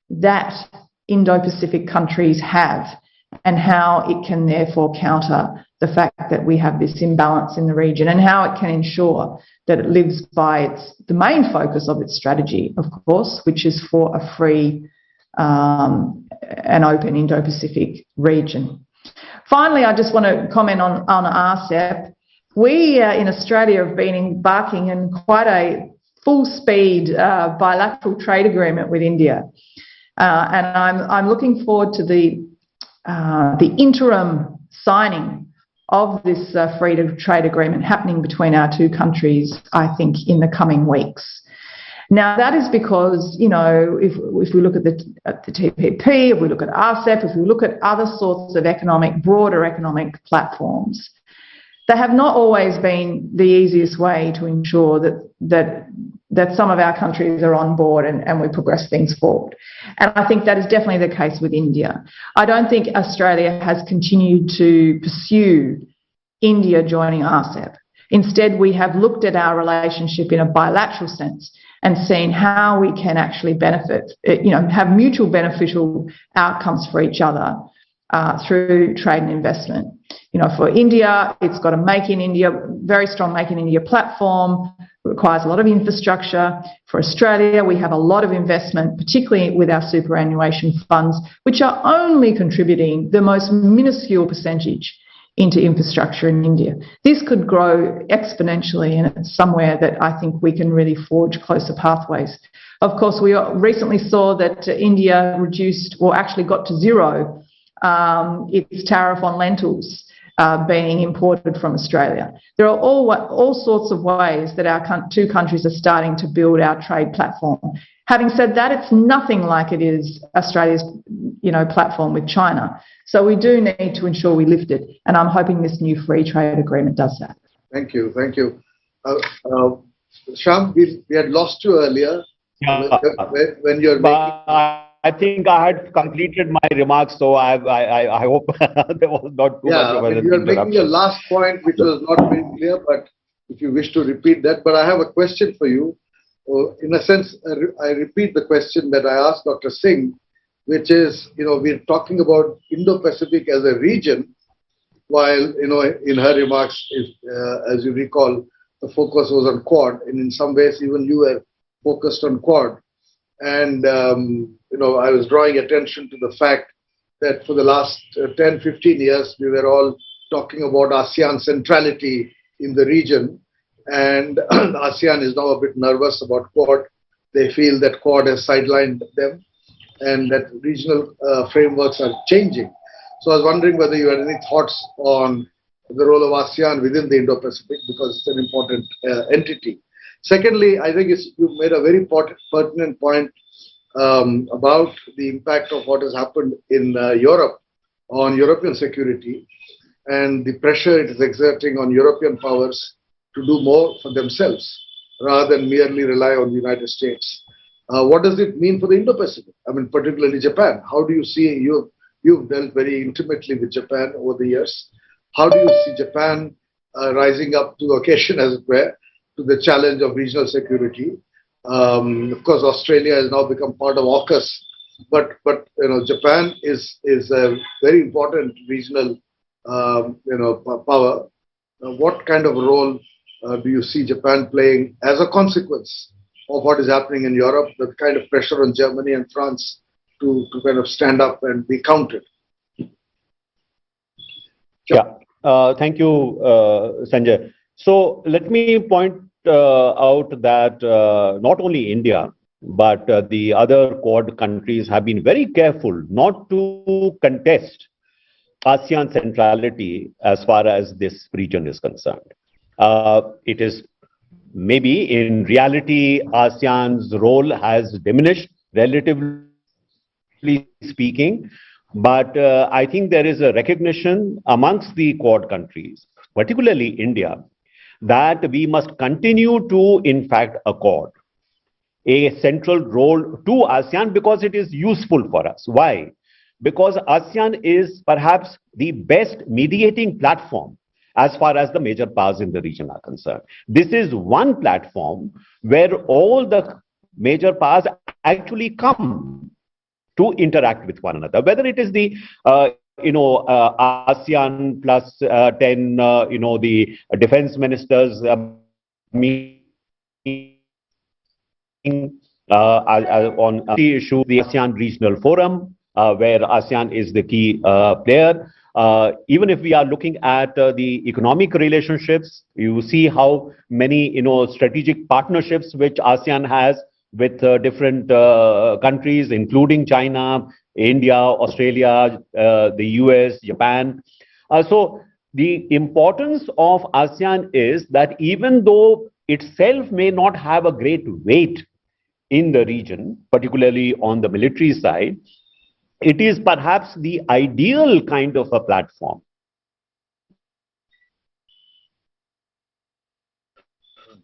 that Indo-Pacific countries have, and how it can therefore counter the fact that we have this imbalance in the region, and how it can ensure that it lives by the main focus of its strategy, of course, which is for a free and open Indo-Pacific region. Finally, I just want to comment on RCEP. We in Australia have been embarking in quite a full-speed bilateral trade agreement with India, and I'm looking forward to the interim signing of this free trade agreement happening between our two countries, I think, in the coming weeks. Now, that is because, if we look at the TPP, if we look at RCEP, if we look at other sorts of broader economic platforms, they have not always been the easiest way to ensure that some of our countries are on board and we progress things forward. And I think that is definitely the case with India. I don't think Australia has continued to pursue India joining RCEP. Instead, we have looked at our relationship in a bilateral sense and seen how we can actually benefit, have mutual beneficial outcomes for each other through trade and investment. For India, it's got a Make in India, very strong Make in India platform. It requires a lot of infrastructure. For Australia, we have a lot of investment, particularly with our superannuation funds, which are only contributing the most minuscule percentage into infrastructure in India. This could grow exponentially, and it's somewhere that I think we can really forge closer pathways. Of course, we recently saw that India reduced, or actually got to zero, its tariff on lentils being imported from Australia. There are all sorts of ways that our two countries are starting to build our trade platform. Having said that, it's nothing like it is Australia's, platform with China. So we do need to ensure we lift it, and I'm hoping this new free trade agreement does that. Thank you. Sham, we had lost you earlier. Yeah. When you're making... I think I had completed my remarks, so I hope there was not too much of an interruption. You were making your last point, which was not very clear, but if you wish to repeat that. But I have a question for you. In a sense, I repeat the question that I asked Dr. Singh, which is, we're talking about Indo-Pacific as a region, while, in her remarks, as you recall, the focus was on Quad, and in some ways, even you were focused on Quad. And, I was drawing attention to the fact that for the last 10, 15 years, we were all talking about ASEAN centrality in the region. And ASEAN is now a bit nervous about Quad. They feel that Quad has sidelined them and that regional frameworks are changing. So I was wondering whether you had any thoughts on the role of ASEAN within the Indo-Pacific, because it's an important entity. Secondly, I think you made a very pertinent point about the impact of what has happened in Europe on European security. and the pressure it is exerting on European powers to do more for themselves rather than merely rely on the United States. What does it mean for the Indo-Pacific? I mean, particularly Japan. How do you see, you've dealt very intimately with Japan over the years. How do you see Japan rising up to the occasion, as it were, to the challenge of regional security? Of course, Australia has now become part of AUKUS, but Japan is a very important regional power. What kind of role do you see Japan playing as a consequence of what is happening in Europe, the kind of pressure on Germany and France to kind of stand up and be counted? Yeah, thank you, Sanjay. So let me point out that not only India, but the other Quad countries have been very careful not to contest ASEAN centrality as far as this region is concerned. It is maybe in reality, ASEAN's role has diminished, relatively speaking, but I think there is a recognition amongst the Quad countries, particularly India, that we must continue to, in fact, accord a central role to ASEAN because it is useful for us. Why? Because ASEAN is perhaps the best mediating platform as far as the major powers in the region are concerned. This is one platform where all the major powers actually come to interact with one another, whether it is the ASEAN plus 10, the defense ministers meeting on the issue, the ASEAN Regional Forum, where ASEAN is the key player. Even if we are looking at the economic relationships, you see how many strategic partnerships which ASEAN has with different countries, including China, India, Australia, the US, Japan. So the importance of ASEAN is that even though itself may not have a great weight in the region, particularly on the military side, it is perhaps the ideal kind of a platform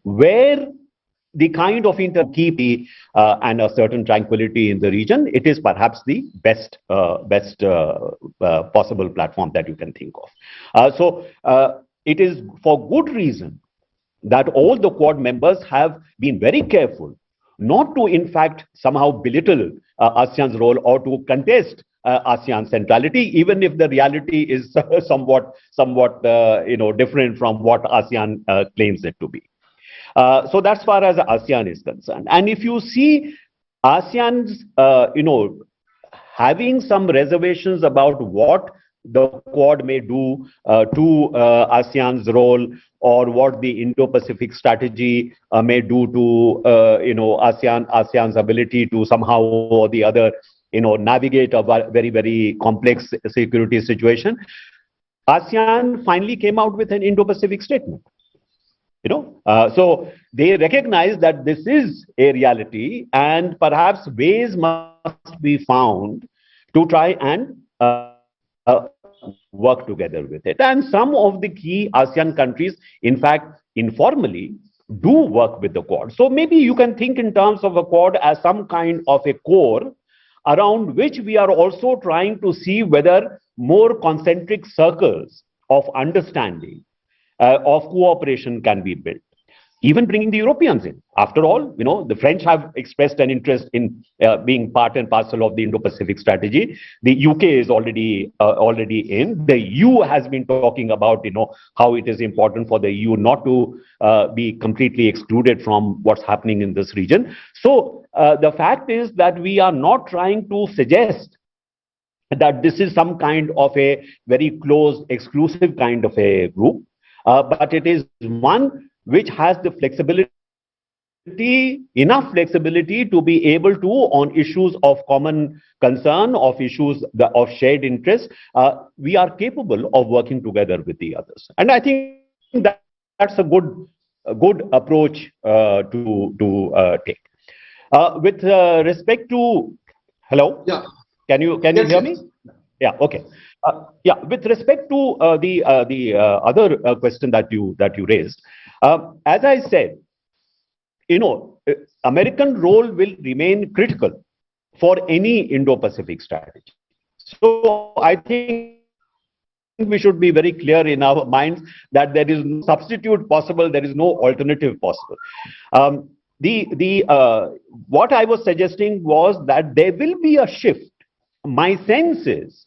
where the kind of keep and a certain tranquility in the region, it is perhaps the best possible platform that you can think of. So it is for good reason that all the Quad members have been very careful not to, in fact, somehow belittle ASEAN's role or to contest ASEAN centrality, even if the reality is somewhat different from what ASEAN claims it to be. So that's far as ASEAN is concerned. And if you see ASEAN's, having some reservations about what the Quad may do to ASEAN's role, or what the Indo-Pacific strategy may do to ASEAN's ability to somehow or the other navigate a very, very complex security situation. ASEAN finally came out with an Indo-Pacific statement. So they recognize that this is a reality, and perhaps ways must be found to try and work together with it. And some of the key ASEAN countries, in fact, informally do work with the Quad. So maybe you can think in terms of a Quad as some kind of a core around which we are also trying to see whether more concentric circles of understanding, of cooperation can be built. Even bringing the Europeans in. After all, the French have expressed an interest in being part and parcel of the Indo-Pacific strategy. The UK is already in. The EU has been talking about, how it is important for the EU not to be completely excluded from what's happening in this region. So the fact is that we are not trying to suggest that this is some kind of a very close, exclusive kind of a group, but it is one which has the flexibility, enough flexibility to be able to, on issues of common concern, of issues of shared interest, we are capable of working together with the others. And I think that's a good approach to take. With respect to, hello? Yeah. Can you hear me? Yeah, okay. Yeah, with respect to the other question that you raised, as I said, American role will remain critical for any Indo-Pacific strategy. So I think we should be very clear in our minds that there is no substitute possible, there is no alternative possible. What I was suggesting was that there will be a shift. My sense is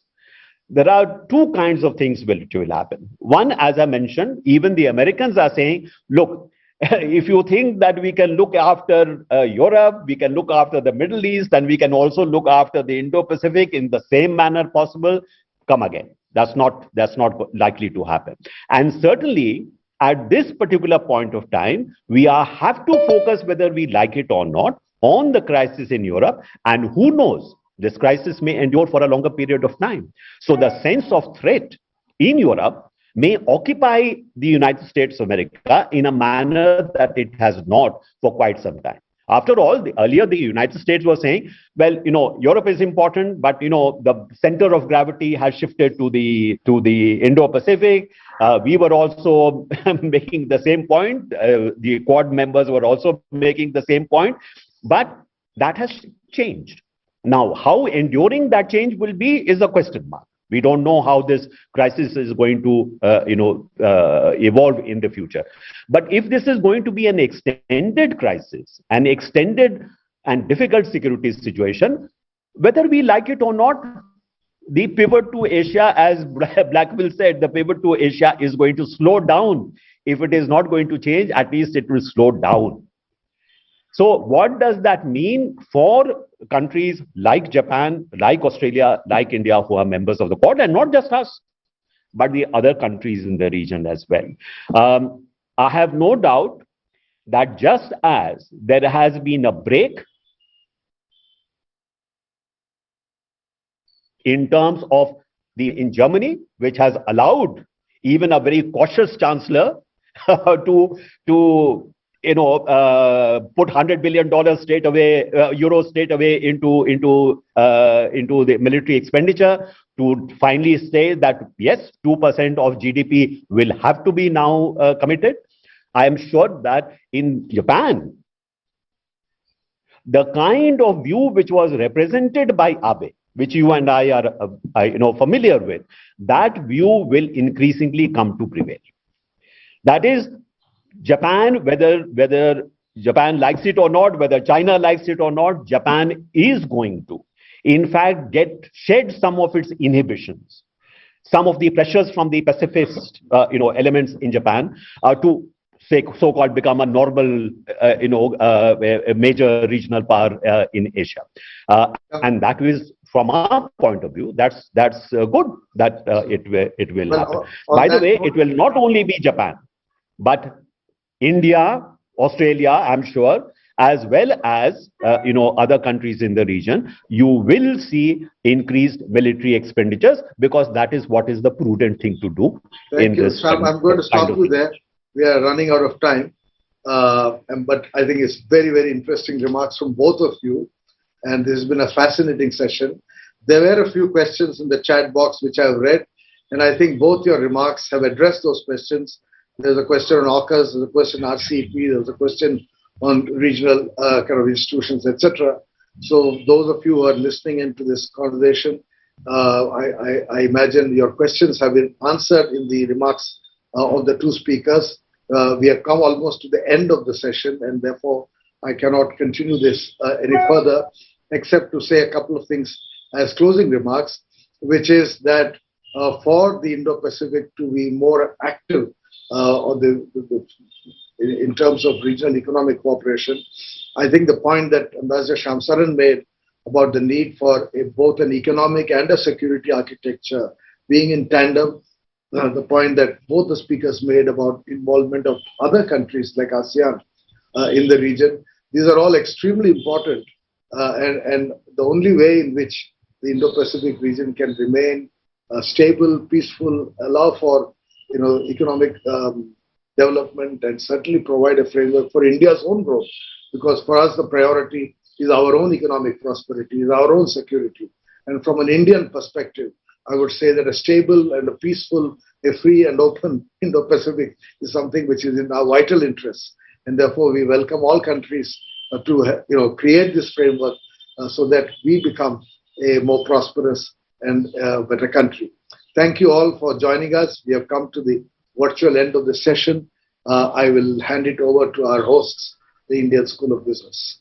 there are two kinds of things which will happen. One, as I mentioned, even the Americans are saying, look, if you think that we can look after Europe, we can look after the Middle East, and we can also look after the Indo-Pacific in the same manner possible, come again. That's not likely to happen. And certainly, at this particular point of time, we have to focus, whether we like it or not, on the crisis in Europe. And who knows, this crisis may endure for a longer period of time. So the sense of threat in Europe may occupy the United States of America in a manner that it has not for quite some time. After all, earlier the United States was saying, well, Europe is important, but the center of gravity has shifted to the Indo-Pacific. We were also making the same point. The Quad members were also making the same point, but that has changed. Now, how enduring that change will be is a question mark. We don't know how this crisis is going to, evolve in the future. But if this is going to be an extended crisis, an extended and difficult security situation, whether we like it or not, the pivot to Asia, as Blackwell said, the pivot to Asia is going to slow down. If it is not going to change, at least it will slow down. So what does that mean for countries like Japan, like Australia, like India, who are members of the Quad, and not just us, but the other countries in the region as well? I have no doubt that just as there has been a break in terms of in Germany, which has allowed even a very cautious chancellor to put $100 billion straight away, euros straight away into the military expenditure, to finally say that yes, 2% of GDP will have to be now committed. I am sure that in Japan, the kind of view which was represented by Abe, which you and I are familiar with, that view will increasingly come to prevail. That is, Japan, whether Japan likes it or not, whether China likes it or not, Japan is going to, in fact, shed some of its inhibitions, some of the pressures from the pacifist, elements in Japan, to say so-called become a normal, a major regional power in Asia, and that is, from our point of view, that's good that it will happen. By the way, it will not only be Japan, but India, Australia, I'm sure, as well as other countries in the region. You will see increased military expenditures, because that is what is the prudent thing to do. Thank you, Sam. I'm going to stop you there. We are running out of time, but I think it's very, very interesting remarks from both of you, and this has been a fascinating session. There were a few questions in the chat box which I've read, and I think both your remarks have addressed those questions. There's a question on AUKUS, there's a question on RCEP, there's a question on regional kind of institutions, etc. So those of you who are listening into this conversation, I imagine your questions have been answered in the remarks of the two speakers. We have come almost to the end of the session, and therefore I cannot continue this any further, except to say a couple of things as closing remarks, which is that for the Indo-Pacific to be more active in terms of regional economic cooperation, I think the point that Ambassador Shamsaran made about the need for both an economic and a security architecture being in tandem, the point that both the speakers made about involvement of other countries like ASEAN in the region, these are all extremely important, and the only way in which the Indo-Pacific region can remain stable, peaceful, allow for economic development, and certainly provide a framework for India's own growth, because for us the priority is our own economic prosperity, is our own security. And from an Indian perspective, I would say that a stable and a peaceful, a free and open Indo-Pacific is something which is in our vital interest. And therefore, we welcome all countries to create this framework so that we become a more prosperous and better country. Thank you all for joining us. We have come to the virtual end of the session. I will hand it over to our hosts, the Indian School of Business.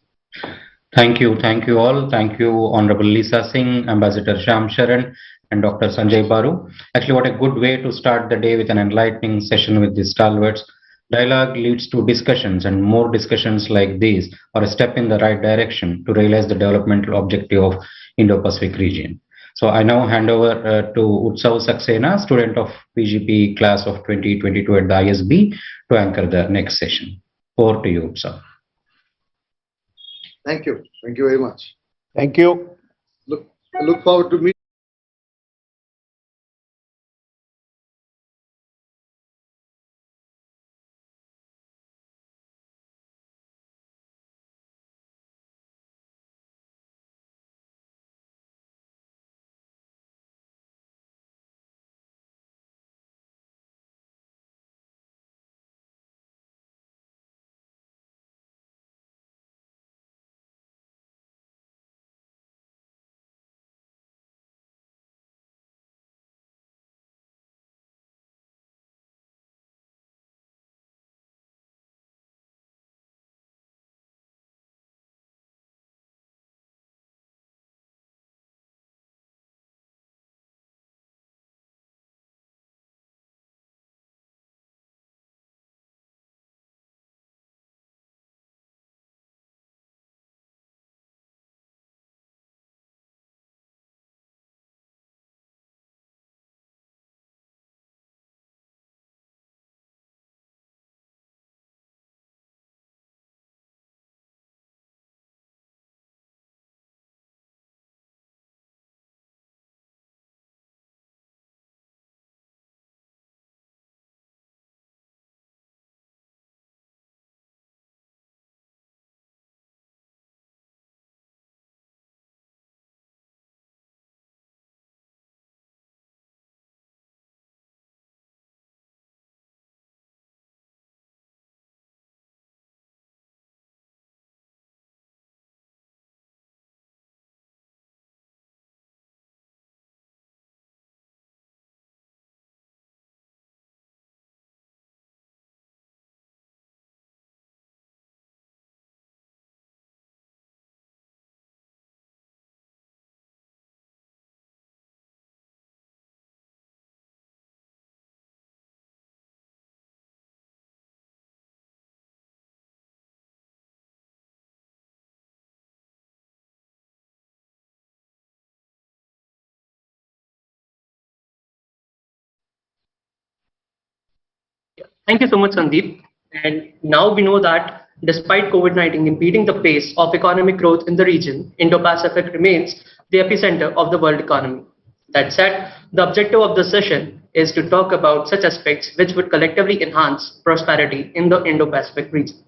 Thank you all. Thank you, Honorable Lisa Singh, Ambassador Shyam Sharan, and Dr. Sanjay Baru. Actually, what a good way to start the day with an enlightening session with these stalwarts. Dialogue leads to discussions, and more discussions like these are a step in the right direction to realize the developmental objective of Indo-Pacific region. So I now hand over to Utsav Saxena, student of PGP class of 2022 at the ISB, to anchor the next session. Over to you, Utsav. Thank you. Thank you very much. Thank you. I look forward to meeting. Thank you so much, Sandeep. And now we know that despite COVID-19 impeding the pace of economic growth in the region, Indo-Pacific remains the epicenter of the world economy. That said, the objective of this session is to talk about such aspects which would collectively enhance prosperity in the Indo-Pacific region.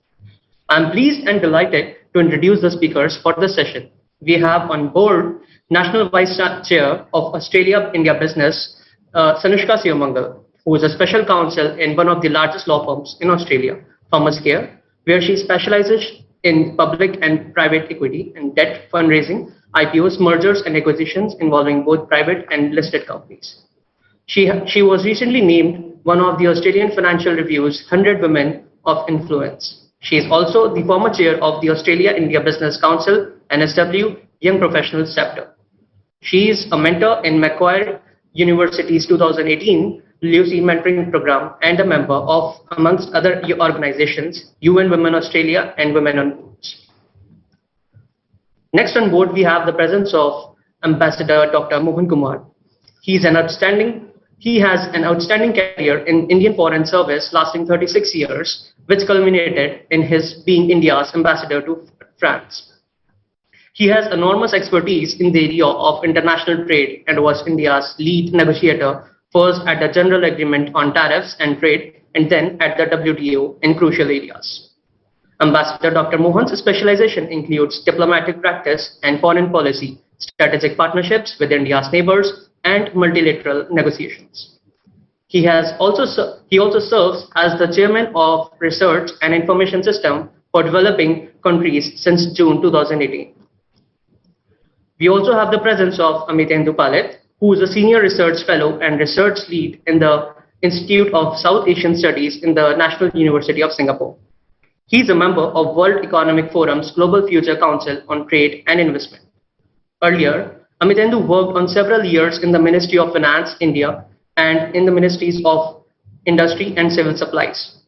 I'm pleased and delighted to introduce the speakers for this session. We have on board National Vice Chair of Australia-India Business, Sanushka Sivamangal, who is a special counsel in one of the largest law firms in Australia, Thomas Care, where she specializes in public and private equity and debt fundraising, IPOs, mergers and acquisitions involving both private and listed companies. She was recently named one of the Australian Financial Review's 100 Women of Influence. She is also the former chair of the Australia-India Business Council, NSW Young Professionals Chapter. She is a mentor in Macquarie University's 2018 Lucy Mentoring Program and a member of, amongst other organizations, UN Women Australia and Women on Boards. Next on board, we have the presence of Ambassador Dr. Mohan Kumar. He has an outstanding career in Indian Foreign Service lasting 36 years, which culminated in his being India's ambassador to France. He has enormous expertise in the area of international trade and was India's lead negotiator, first at the General Agreement on Tariffs and Trade, and then at the WTO in crucial areas. Ambassador Dr. Mohan's specialization includes diplomatic practice and foreign policy, strategic partnerships with India's neighbors, and multilateral negotiations. He also serves as the chairman of Research and Information System for developing countries since June 2018. We also have the presence of Amitendu Palit, who is a senior research fellow and research lead in the Institute of South Asian Studies in the National University of Singapore. He is a member of World Economic Forum's Global Future Council on Trade and Investment. Earlier, Amitendu worked on several years in the Ministry of Finance, India, and in the Ministries of Industry and Civil Supplies.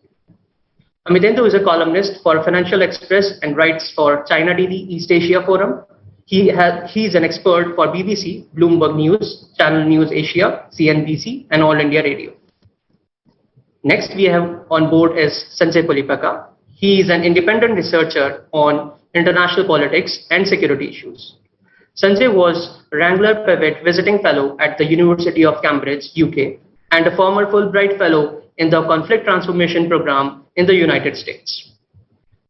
Amitendu is a columnist for Financial Express and writes for China Daily East Asia Forum. He is an expert for BBC, Bloomberg News, Channel News Asia, CNBC, and All India Radio. Next we have on board is Sanjay Pulipaka. He is an independent researcher on international politics and security issues. Sanjay was Wrangler Pivot Visiting Fellow at the University of Cambridge, UK, and a former Fulbright Fellow in the Conflict Transformation Program in the United States.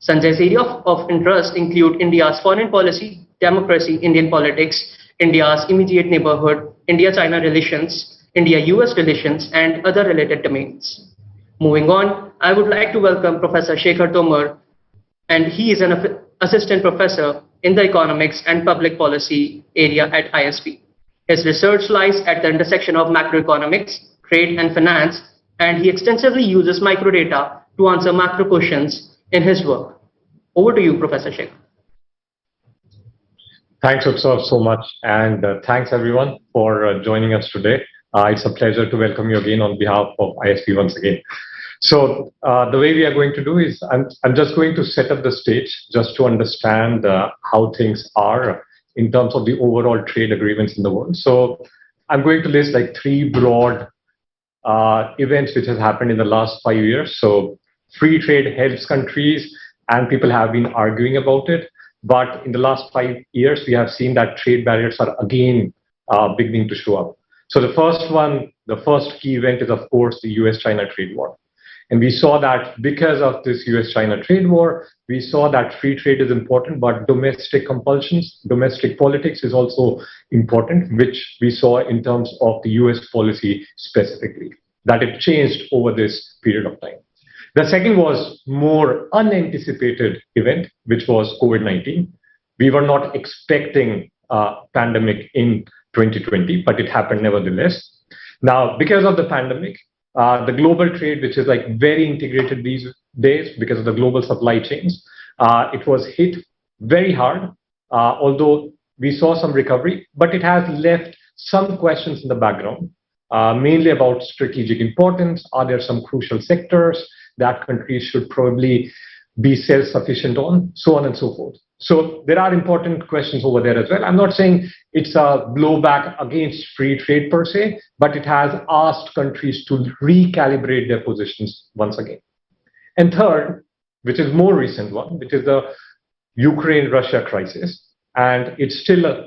Sanjay's area of interest include India's foreign policy, democracy, Indian politics, India's immediate neighborhood, India-China relations, India-US relations, and other related domains. Moving on, I would like to welcome Professor Shankar Tomar, and he is an assistant professor in the economics and public policy area at ISB. His research lies at the intersection of macroeconomics, trade, and finance, and he extensively uses microdata to answer macro questions in his work. Over to you, Professor Shankar. Thanks, Utsav, so much, and thanks everyone for joining us today. It's a pleasure to welcome you again on behalf of ISP once again. So the way we are going to do is I'm just going to set up the stage just to understand how things are in terms of the overall trade agreements in the world. So I'm going to list like three broad events which has happened in the last 5 years. So free trade helps countries and people have been arguing about it. But in the last 5 years, we have seen that trade barriers are again beginning to show up. So the first one, the first key event is, of course, the US-China trade war. And we saw that because of this US-China trade war, we saw that free trade is important, but domestic compulsions, domestic politics is also important, which we saw in terms of the US policy specifically, that it changed over this period of time. The second was more unanticipated event, which was COVID-19. We were not expecting a pandemic in 2020, but it happened nevertheless. Now, because of the pandemic, the global trade, which is like very integrated these days because of the global supply chains, it was hit very hard, although we saw some recovery, but it has left some questions in the background, mainly about strategic importance. Are there some crucial sectors that countries should probably be self-sufficient on, so on and so forth. So there are important questions over there as well. I'm not saying it's a blowback against free trade per se, but it has asked countries to recalibrate their positions once again. And third, which is more recent one, which is the Ukraine-Russia crisis. And it's still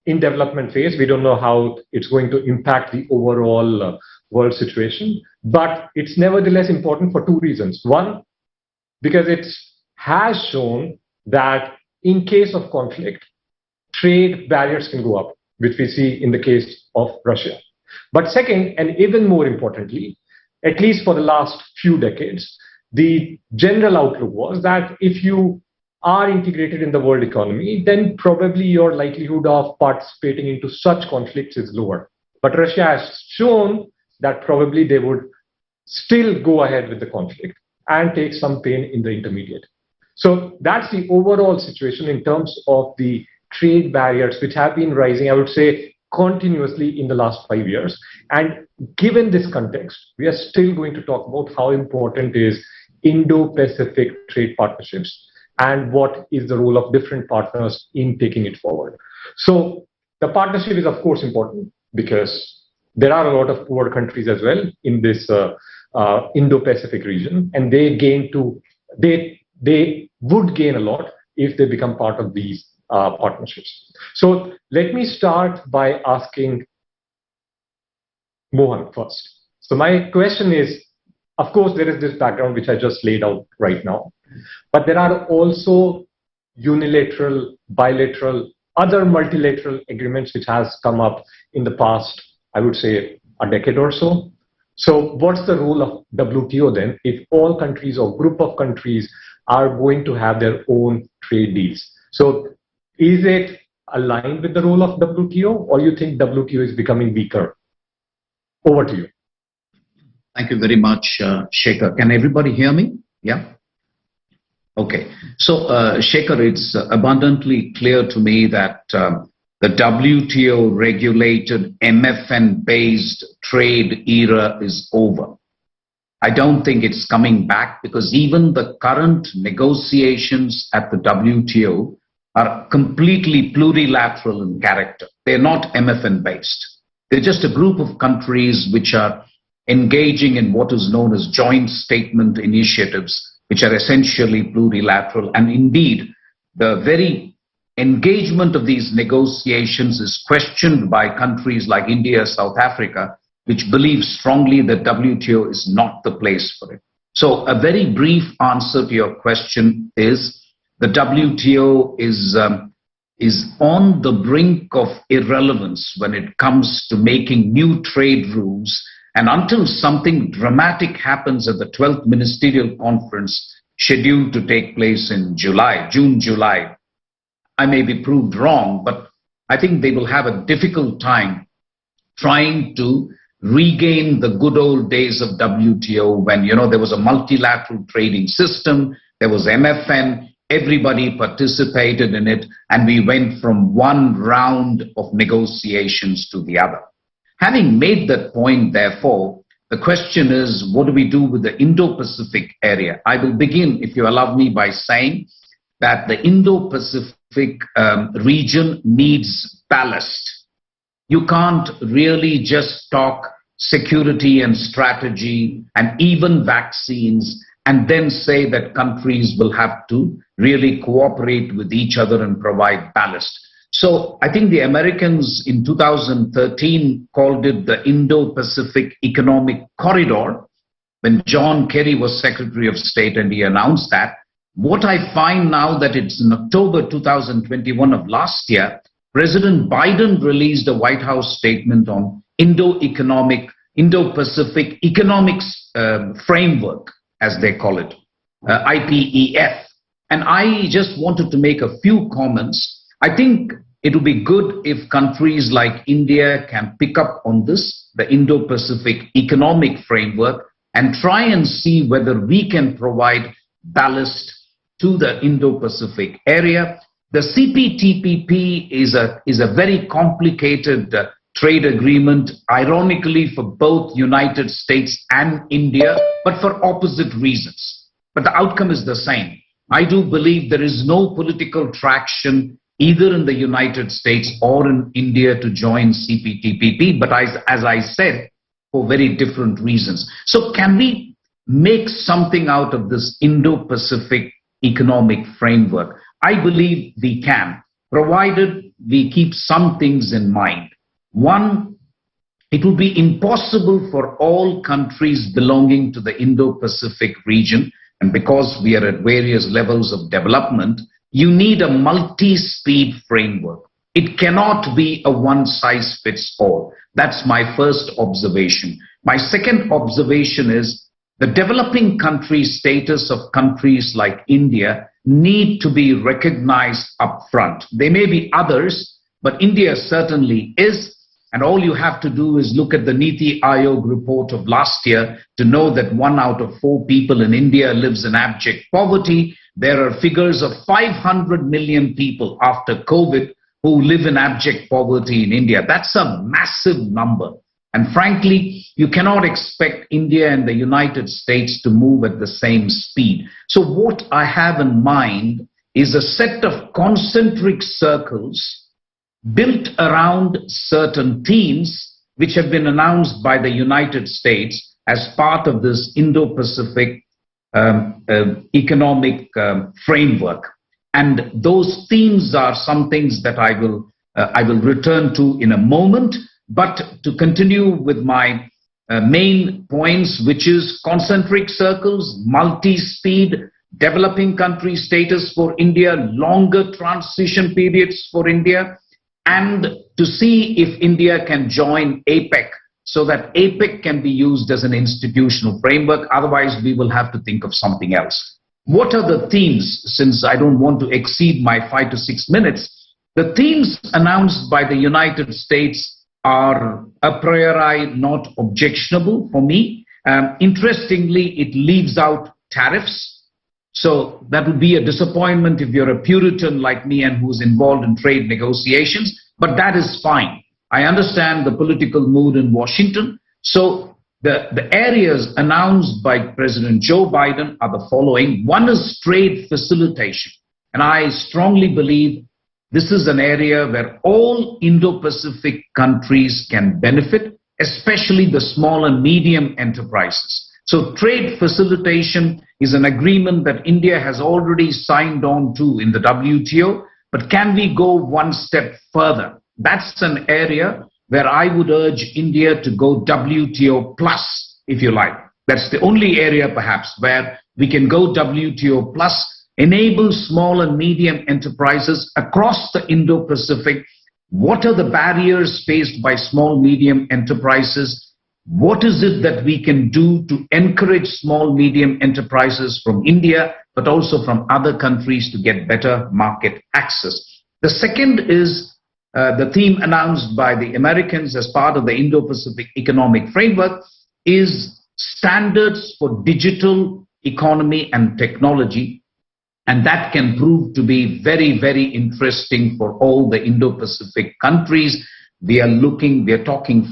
in development phase. We don't know how it's going to impact the overall world situation, but it's nevertheless important for two reasons. One, because it has shown that in case of conflict, trade barriers can go up, which we see in the case of Russia. But second, and even more importantly, at least for the last few decades, the general outlook was that if you are integrated in the world economy, then probably your likelihood of participating into such conflicts is lower. But Russia has shown that probably they would still go ahead with the conflict and take some pain in the intermediate. So that's the overall situation in terms of the trade barriers, which have been rising, I would say, continuously in the last 5 years. And given this context, we are still going to talk about how important is Indo-Pacific trade partnerships and what is the role of different partners in taking it forward. So the partnership is, of course, important because there are a lot of poor countries as well in this Indo-Pacific region, and they would gain a lot if they become part of these partnerships. So let me start by asking Mohan first. So my question is, of course, there is this background which I just laid out right now, but there are also unilateral, bilateral other multilateral agreements which has come up in the past, I would say, a decade or so. So what's the role of WTO then if all countries or group of countries are going to have their own trade deals? So is it aligned with the role of WTO, or you think WTO is becoming weaker? Over to you. Thank you very much, Shankar. Can everybody hear me? Yeah? Okay. So, Shankar, it's abundantly clear to me that the WTO regulated MFN-based trade era is over. I don't think it's coming back, because even the current negotiations at the WTO are completely plurilateral in character. They're not MFN-based. They're just a group of countries which are engaging in what is known as joint statement initiatives, which are essentially plurilateral. And indeed, the very engagement of these negotiations is questioned by countries like India, South Africa, which believe strongly that WTO is not the place for it. So a very brief answer to your question is the WTO is on the brink of irrelevance when it comes to making new trade rules. And until something dramatic happens at the 12th Ministerial Conference scheduled to take place in June, July, I may be proved wrong, but I think they will have a difficult time trying to regain the good old days of WTO when, there was a multilateral trading system, there was MFN, everybody participated in it, and we went from one round of negotiations to the other. Having made that point, therefore, the question is, what do we do with the Indo-Pacific area? I will begin, if you allow me, by saying that the Indo-Pacific region needs ballast. You can't really just talk security and strategy and even vaccines and then say that countries will have to really cooperate with each other and provide ballast. So I think the Americans in 2013 called it the Indo-Pacific Economic Corridor when John Kerry was Secretary of State and he announced that. What I find now that it's in October 2021 of last year, President Biden released a White House statement on Indo-Pacific Economics Framework, as they call it, IPEF. And I just wanted to make a few comments. I think it would be good if countries like India can pick up on this, the Indo-Pacific Economic Framework, and try and see whether we can provide ballast to the Indo-Pacific area. The CPTPP is a very complicated trade agreement, ironically for both United States and India, but for opposite reasons. But the outcome is the same. I do believe there is no political traction either in the United States or in India to join CPTPP, but as I said, for very different reasons. So can we make something out of this Indo-Pacific economic framework? I believe we can, provided we keep some things in mind. One, it will be impossible for all countries belonging to the Indo-Pacific region, and because we are at various levels of development, you need a multi-speed framework. It cannot be a one-size-fits-all. That's my first observation. My second observation is the developing country status of countries like India need to be recognized upfront. There may be others, but India certainly is. And all you have to do is look at the Niti Aayog report of last year to know that 1 out of 4 people in India lives in abject poverty. There are figures of 500 million people after COVID who live in abject poverty in India. That's a massive number. And frankly, you cannot expect India and the United States to move at the same speed. So what I have in mind is a set of concentric circles built around certain themes which have been announced by the United States as part of this Indo-Pacific economic framework. And those themes are some things that I will return to in a moment. But to continue with my main points, which is concentric circles, multi-speed, developing country status for India, longer transition periods for India, and to see if India can join APEC so that APEC can be used as an institutional framework. Otherwise, we will have to think of something else. What are the themes? Since I don't want to exceed my 5 to 6 minutes, the themes announced by the United States are a priori not objectionable for me. Interestingly, it leaves out tariffs. So that would be a disappointment if you're a Puritan like me and who's involved in trade negotiations, but that is fine. I understand the political mood in Washington. So the areas announced by President Joe Biden are the following. One is trade facilitation. And I strongly believe this is an area where all Indo-Pacific countries can benefit, especially the small and medium enterprises. So trade facilitation is an agreement that India has already signed on to in the WTO, but can we go one step further? That's an area where I would urge India to go WTO plus, if you like. That's the only area perhaps where we can go WTO plus, enable small and medium enterprises across the Indo-Pacific. What are the barriers faced by small, medium enterprises? What is it that we can do to encourage small, medium enterprises from India, but also from other countries to get better market access? The second is the theme announced by the Americans as part of the Indo-Pacific Economic Framework is standards for digital economy and technology. And that can prove to be very, very interesting for all the Indo-Pacific countries. We are talking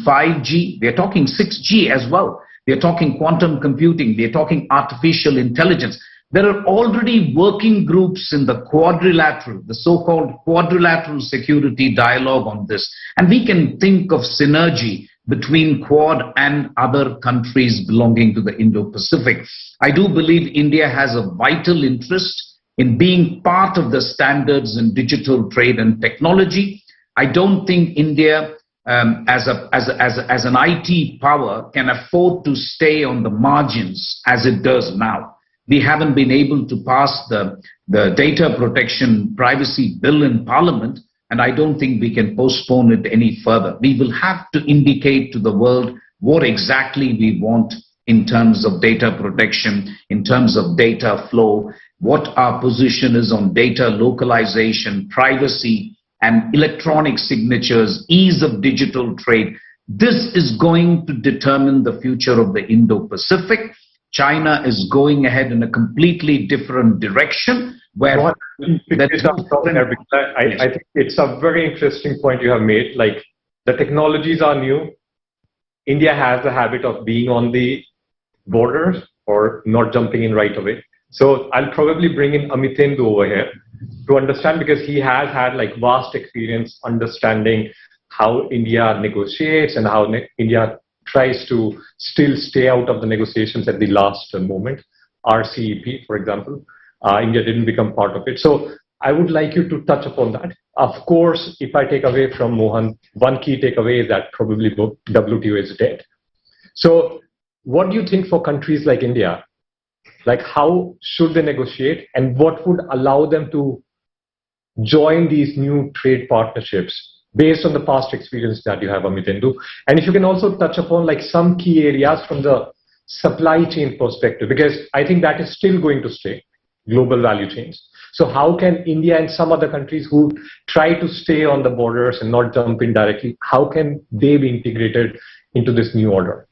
5G, we are talking 6G as well. We are talking quantum computing, we are talking artificial intelligence. There are already working groups in the quadrilateral, the so-called quadrilateral security dialogue on this. And we can think of synergy between Quad and other countries belonging to the Indo-Pacific. I do believe India has a vital interest in being part of the standards in digital trade and technology. I don't think India, as an IT power, can afford to stay on the margins as it does now. We haven't been able to pass the data protection privacy bill in Parliament, and I don't think we can postpone it any further. We will have to indicate to the world what exactly we want in terms of data protection, in terms of data flow, what our position is on data localization, privacy, and electronic signatures, ease of digital trade. This is going to determine the future of the Indo-Pacific. China is going ahead in a completely different direction. Where I think it's a very interesting point you have made. Like, the technologies are new. India has a habit of being on the borders or not jumping in right away. So I'll probably bring in Amitindu over here to understand, because he has had like vast experience understanding how India negotiates and how India tries to still stay out of the negotiations at the last moment. RCEP, for example, India didn't become part of it. So I would like you to touch upon that. Of course, if I take away from Mohan, one key takeaway is that probably WTO is dead. So what do you think for countries like India? Like, how should they negotiate, and what would allow them to join these new trade partnerships based on the past experience that you have, Amitindu? And if you can also touch upon like some key areas from the supply chain perspective, because I think that is still going to stay, global value chains. So how can India and some other countries who try to stay on the borders and not jump in directly, how can they be integrated into this new order?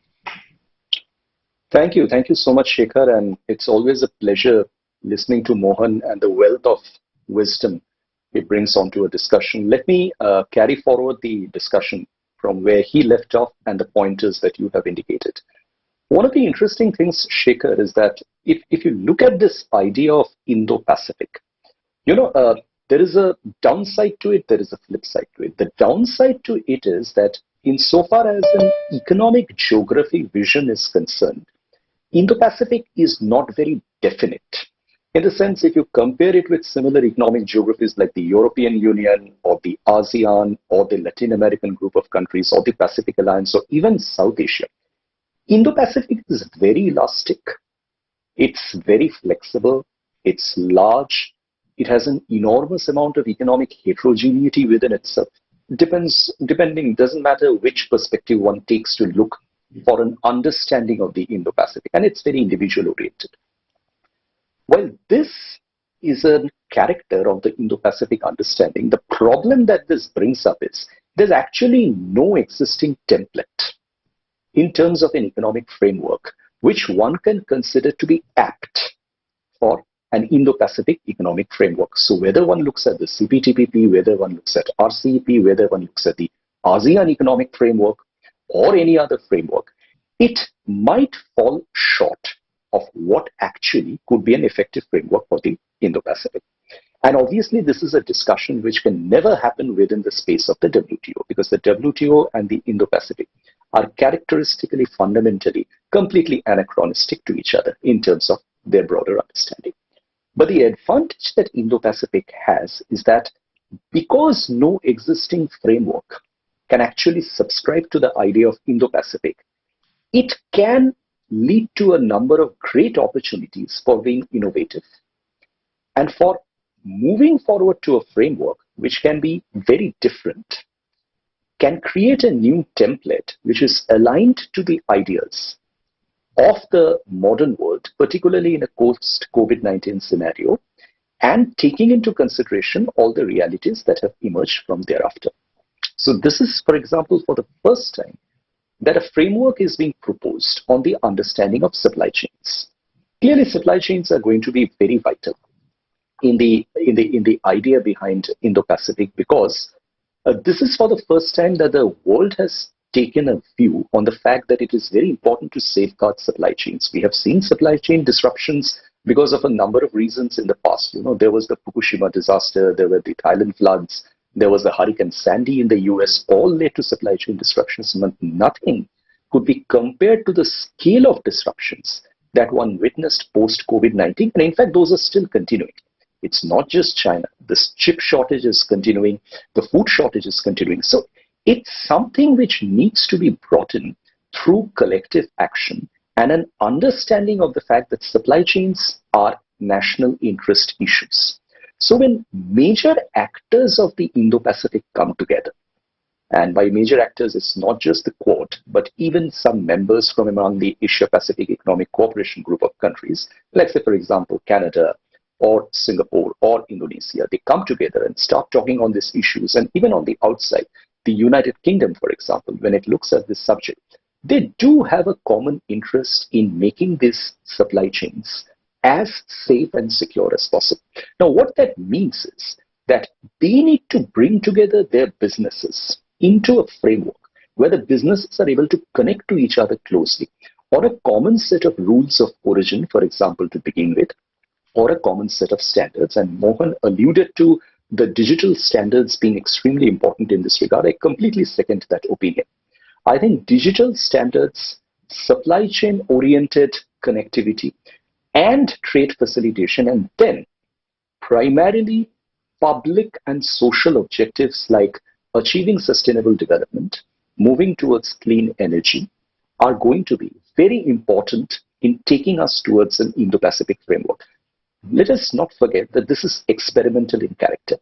Thank you. Thank you so much, Shankar. And it's always a pleasure listening to Mohan and the wealth of wisdom it brings onto a discussion. Let me carry forward the discussion from where he left off and the pointers that you have indicated. One of the interesting things, Shankar, is that if you look at this idea of Indo-Pacific, there is a downside to it, there is a flip side to it. The downside to it is that insofar as an economic geography vision is concerned, Indo-Pacific is not very definite. In the sense, if you compare it with similar economic geographies like the European Union or the ASEAN or the Latin American group of countries or the Pacific Alliance or even South Asia, Indo-Pacific is very elastic. It's very flexible. it's large, it has an enormous amount of economic heterogeneity within itself. Doesn't matter which perspective one takes to look for an understanding of the Indo-Pacific, and it's very individual oriented. Well, this is a character of the Indo-Pacific understanding. The problem that this brings up is there's actually no existing template in terms of an economic framework which one can consider to be apt for an Indo-Pacific economic framework. So whether one looks at the CPTPP, whether one looks at RCEP, whether one looks at the ASEAN economic framework or any other framework, it might fall short of what actually could be an effective framework for the Indo-Pacific. And obviously, this is a discussion which can never happen within the space of the WTO, because the WTO and the Indo-Pacific are characteristically, fundamentally, completely anachronistic to each other in terms of their broader understanding. But the advantage that Indo-Pacific has is that because no existing framework can actually subscribe to the idea of Indo-Pacific, it can lead to a number of great opportunities for being innovative and for moving forward to a framework which can be very different, can create a new template which is aligned to the ideas of the modern world, particularly in a post-COVID-19 scenario, and taking into consideration all the realities that have emerged from thereafter. So this is, for example, for the first time that a framework is being proposed on the understanding of supply chains. Clearly, supply chains are going to be very vital in the idea behind Indo-Pacific, because this is for the first time that the world has taken a view on the fact that it is very important to safeguard supply chains. We have seen supply chain disruptions because of a number of reasons in the past. There was the Fukushima disaster, there were the Thailand floods, there was the Hurricane Sandy in the US, all led to supply chain disruptions, but nothing could be compared to the scale of disruptions that one witnessed post-COVID-19. And in fact, those are still continuing. It's not just China. The chip shortage is continuing, the food shortage is continuing. So it's something which needs to be brought in through collective action and an understanding of the fact that supply chains are national interest issues. So when major actors of the Indo-Pacific come together, and by major actors, it's not just the Quad, but even some members from among the Asia-Pacific Economic Cooperation group of countries, let's say, for example, Canada or Singapore or Indonesia, they come together and start talking on these issues. And even on the outside, the United Kingdom, for example, when it looks at this subject, they do have a common interest in making these supply chains as safe and secure as possible. Now, what that means is that they need to bring together their businesses into a framework where the businesses are able to connect to each other closely, or a common set of rules of origin, for example, to begin with, or a common set of standards. And Mohan alluded to the digital standards being extremely important in this regard. I completely second that opinion. I think digital standards, supply chain oriented connectivity, and trade facilitation, and then primarily public and social objectives like achieving sustainable development, moving towards clean energy, are going to be very important in taking us towards an Indo-Pacific framework. Let us not forget that this is experimental in character.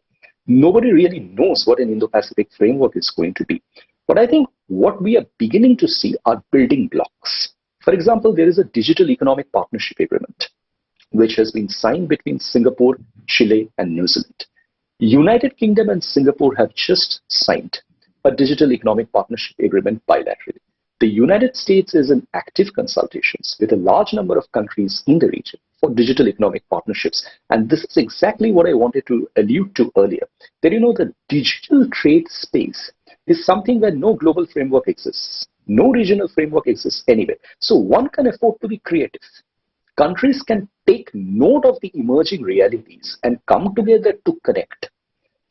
Nobody really knows what an Indo-Pacific framework is going to be. But I think what we are beginning to see are building blocks. For example, there is a digital economic partnership agreement, which has been signed between Singapore, Chile, and New Zealand. United Kingdom and Singapore have just signed a digital economic partnership agreement bilaterally. The United States is in active consultations with a large number of countries in the region for digital economic partnerships. And this is exactly what I wanted to allude to earlier. That, the digital trade space is something where no global framework exists. No regional framework exists anywhere. So one can afford to be creative. Countries can take note of the emerging realities and come together to connect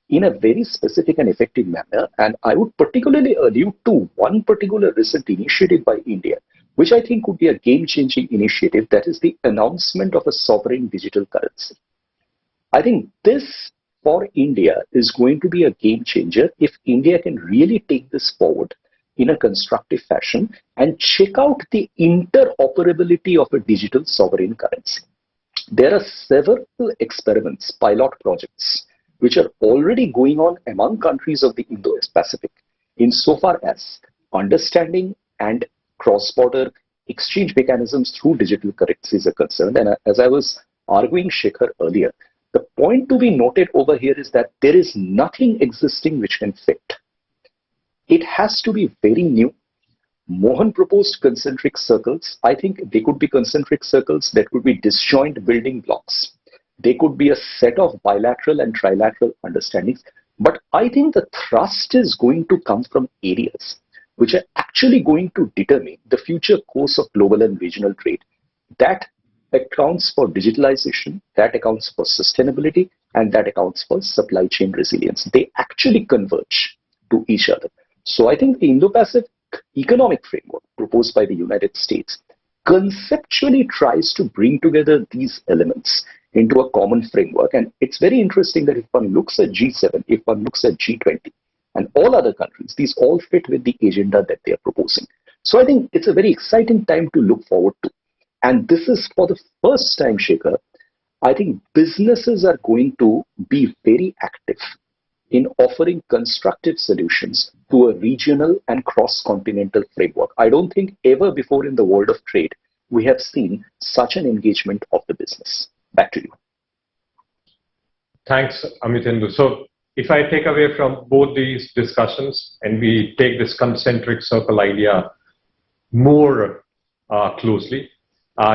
in a very specific and effective manner. And I would particularly allude to one particular recent initiative by India, which I think would be a game-changing initiative, that is the announcement of a sovereign digital currency. I think this, for India, is going to be a game changer if India can really take this forward in a constructive fashion and check out the interoperability of a digital sovereign currency. there are several experiments, pilot projects, which are already going on among countries of the Indo-Pacific insofar as understanding and cross-border exchange mechanisms through digital currencies are concerned. And as I was arguing, Shankar, earlier, the point to be noted over here is that there is nothing existing which can fit. It has to be very new. Mohan proposed concentric circles. I think they could be concentric circles that could be disjoint building blocks. They could be a set of bilateral and trilateral understandings. But I think the thrust is going to come from areas which are actually going to determine the future course of global and regional trade. That accounts for digitalization, that accounts for sustainability, and that accounts for supply chain resilience. They actually converge to each other. So I think the Indo-Pacific economic framework proposed by the United States conceptually tries to bring together these elements into a common framework. And it's very interesting that if one looks at G7, if one looks at G20, and all other countries, these all fit with the agenda that they are proposing. So I think it's a very exciting time to look forward to. And this is for the first time, Shankar, I think businesses are going to be very active in offering constructive solutions to a regional and cross-continental framework. I don't think ever before in the world of trade, we have seen such an engagement of the business. Back to you. Thanks, Amitendu. So if I take away from both these discussions and we take this concentric circle idea more closely,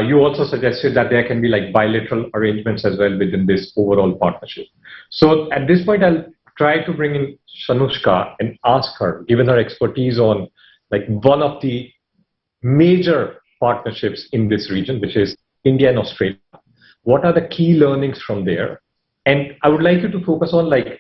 you also suggested that there can be like bilateral arrangements as well within this overall partnership. So at this point, I'll try to bring in Shanushka and ask her, given her expertise on like one of the major partnerships in this region, which is India and Australia. What are the key learnings from there? And I would like you to focus on like,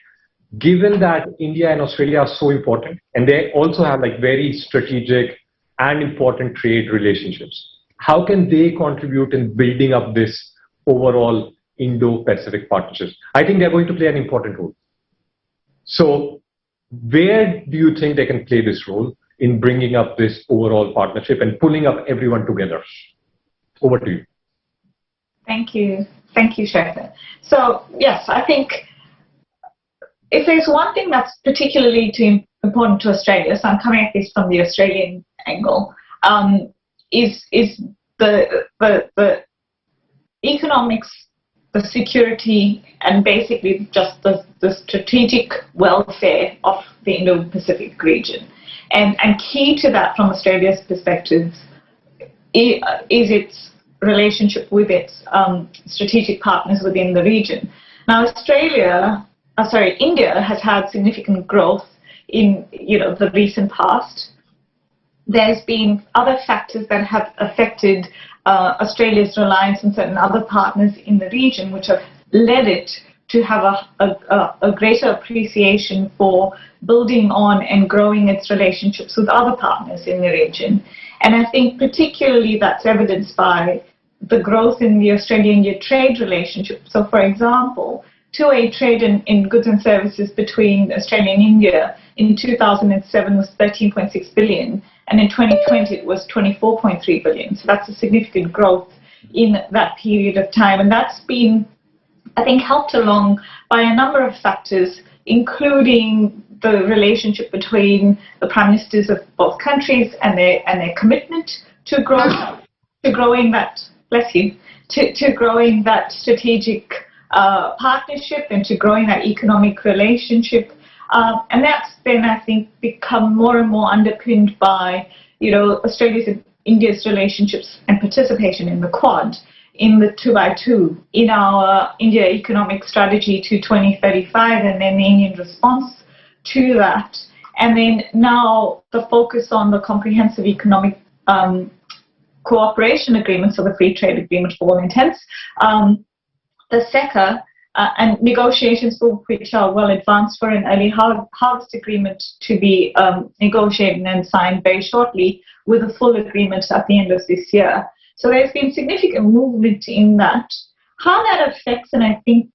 given that India and Australia are so important, and they also have like very strategic and important trade relationships, how can they contribute in building up this overall Indo-Pacific partnership? I think they're going to play an important role. So where do you think they can play this role in bringing up this overall partnership and pulling up everyone together? Over to you. Thank you. Thank you, Shankar. So yes, I think if there's one thing that's particularly important to Australia, so I'm coming at this from the Australian angle, is the economics, the security, and basically just the strategic welfare of the Indo-Pacific region. And key to that from Australia's perspective is its relationship with its strategic partners within the region. Now, India has had significant growth in the recent past. There's been other factors that have affected Australia's reliance on certain other partners in the region, which have led it to have a greater appreciation for building on and growing its relationships with other partners in the region. And I think particularly that's evidenced by the growth in the Australia-India trade relationship. So, for example, two-way trade in goods and services between Australia and India in 2007 was 13.6 billion, and in 2020 it was 24.3 billion. So that's a significant growth in that period of time, and that's been, I think, helped along by a number of factors, including the relationship between the prime ministers of both countries and their commitment to growing that strategic partnership and to growing that economic relationship. And that's then, I think, become more and more underpinned by, Australia's and India's relationships and participation in the Quad, in the 2x2, in our India economic strategy to 2035, and then the Indian response to that. And then now the focus on the comprehensive economic cooperation agreement, so the free trade agreement for all intents, the SECA, and negotiations for which are well advanced for an early harvest agreement to be negotiated and signed very shortly, with a full agreement at the end of this year. So there's been significant movement in that. How that affects, and I think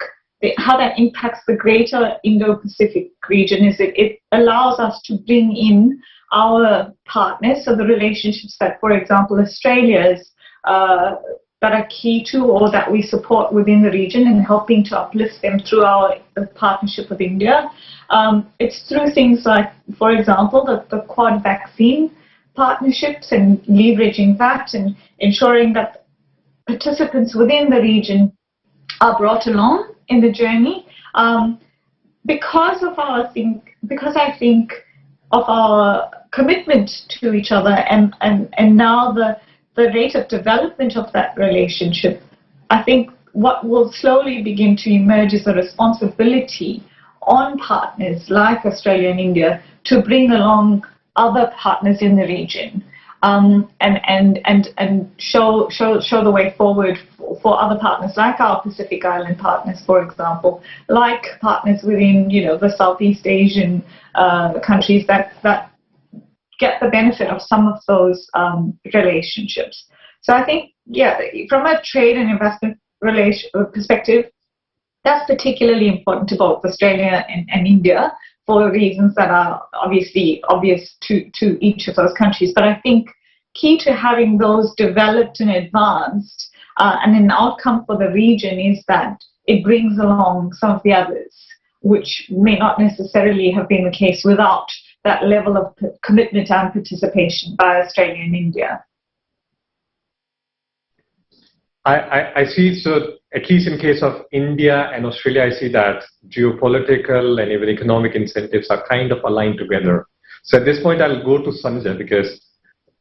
how that impacts the greater Indo-Pacific region, is it allows us to bring in our partners, so the relationships that, for example, Australia's that are key to or that we support within the region and helping to uplift them through our partnership with India. It's through things like, for example, the Quad vaccine partnerships and leveraging that and ensuring that participants within the region are brought along in the journey. Because I think of our commitment to each other and now the rate of development of that relationship, I think what will slowly begin to emerge is a responsibility on partners like Australia and India to bring along other partners in the region and show the way forward for other partners like our Pacific Island partners, for example, like partners within the Southeast Asian countries that get the benefit of some of those relationships. So I think, from a trade and investment perspective, that's particularly important to both Australia and India for reasons that are obviously obvious to each of those countries. But I think key to having those developed and advanced and an outcome for the region is that it brings along some of the others, which may not necessarily have been the case without that level of commitment and participation by Australia and India. I see, so at least in case of India and Australia, I see that geopolitical and even economic incentives are kind of aligned together. So at this point, I'll go to Sanjay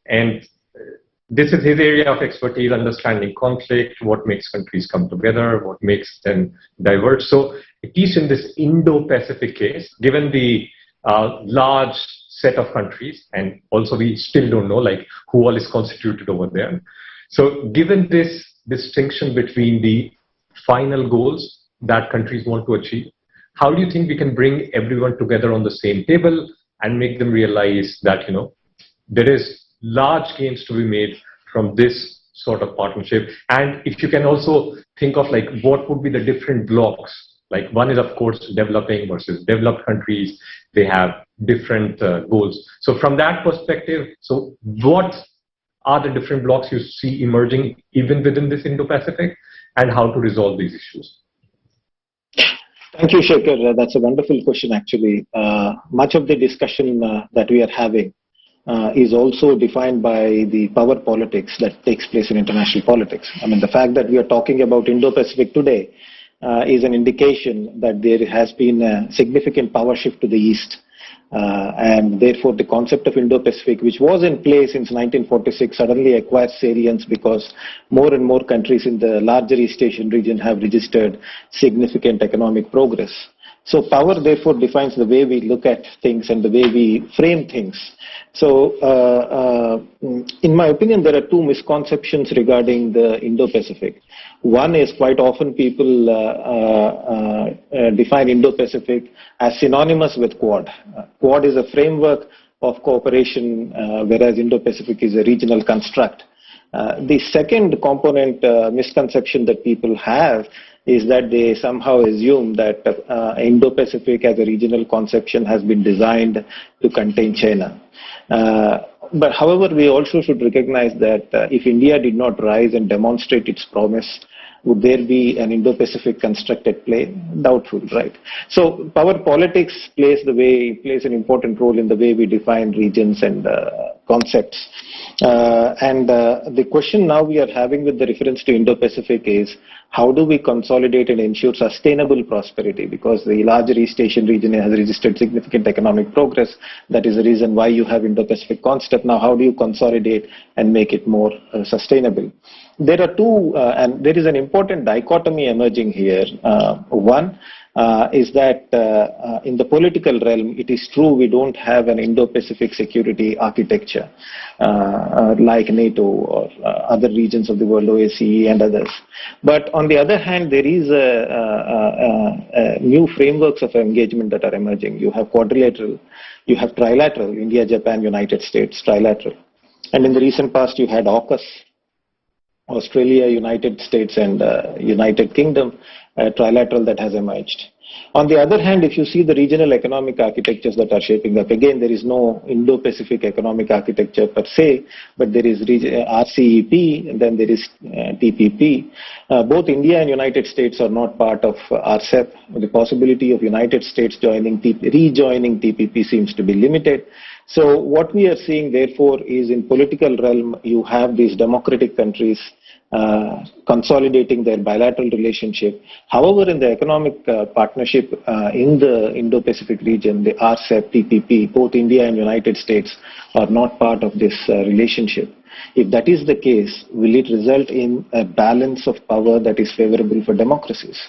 and this is his area of expertise, understanding conflict, what makes countries come together, what makes them diverge. So at least in this Indo-Pacific case, given the large set of countries, and also we still don't know who all is constituted over there. So given this distinction between the final goals that countries want to achieve, how do you think we can bring everyone together on the same table and make them realize that, there is large gains to be made from this sort of partnership? And if you can also think of what would be the different blocks, one is of course developing versus developed countries, they have different goals. So from that perspective, so what are the different blocks you see emerging even within this Indo-Pacific, and how to resolve these issues? Thank you, Shankar. That's a wonderful question, actually. Much of the discussion that we are having is also defined by the power politics that takes place in international politics. I mean, the fact that we are talking about Indo-Pacific today is an indication that there has been a significant power shift to the east. And therefore, the concept of Indo-Pacific, which was in place since 1946, suddenly acquires salience because more and more countries in the larger East Asian region have registered significant economic progress. So power, therefore, defines the way we look at things and the way we frame things. So, in my opinion, there are two misconceptions regarding the Indo-Pacific. One is quite often people define Indo-Pacific as synonymous with Quad. Quad is a framework of cooperation, whereas Indo-Pacific is a regional construct. The second component misconception that people have is that they somehow assume that Indo-Pacific as a regional conception has been designed to contain China. But however, we also should recognize that if India did not rise and demonstrate its promise, would there be an Indo-Pacific construct at play? Doubtful, right? So power politics plays an important role in the way we define regions and concepts. The question now we are having with the reference to Indo-Pacific is, how do we consolidate and ensure sustainable prosperity? Because the larger East Asian region has registered significant economic progress. That is the reason why you have Indo-Pacific concept. Now, how do you consolidate and make it more sustainable? There are two, and there is an important dichotomy emerging here. One is that in the political realm, it is true we don't have an Indo-Pacific security architecture like NATO or other regions of the world, OSCE and others. But on the other hand, there is new frameworks of engagement that are emerging. You have quadrilateral, you have trilateral, India, Japan, United States, trilateral. And in the recent past, you had AUKUS, Australia, United States and United Kingdom, trilateral that has emerged. On the other hand, if you see the regional economic architectures that are shaping up, again, there is no Indo-Pacific economic architecture per se, but there is RCEP, and then there is TPP. Both India and United States are not part of RCEP. The possibility of United States rejoining TPP seems to be limited. So what we are seeing, therefore, is in political realm, you have these democratic countries consolidating their bilateral relationship. However, in the economic partnership in the Indo-Pacific region, the RCEP, TPP, both India and United States are not part of this relationship. If that is the case, will it result in a balance of power that is favorable for democracies?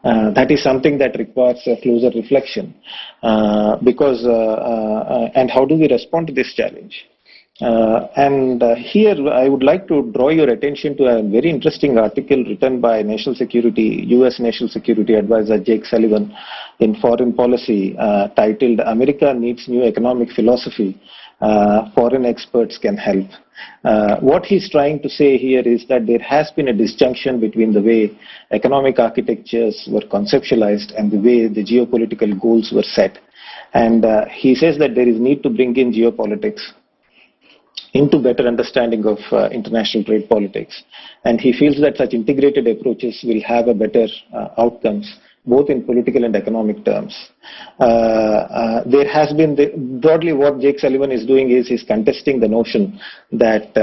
That is something that requires a closer reflection and how do we respond to this challenge? Here I would like to draw your attention to a very interesting article written by U.S. National Security Advisor Jake Sullivan in Foreign Policy titled "America Needs New Economic Philosophy. Foreign Experts Can Help." What he's trying to say here is that there has been a disjunction between the way economic architectures were conceptualized and the way the geopolitical goals were set. And he says that there is need to bring in geopolitics into better understanding of international trade politics. And he feels that such integrated approaches will have a better outcomes, both in political and economic terms. There has been, broadly what Jake Sullivan is doing is he's contesting the notion that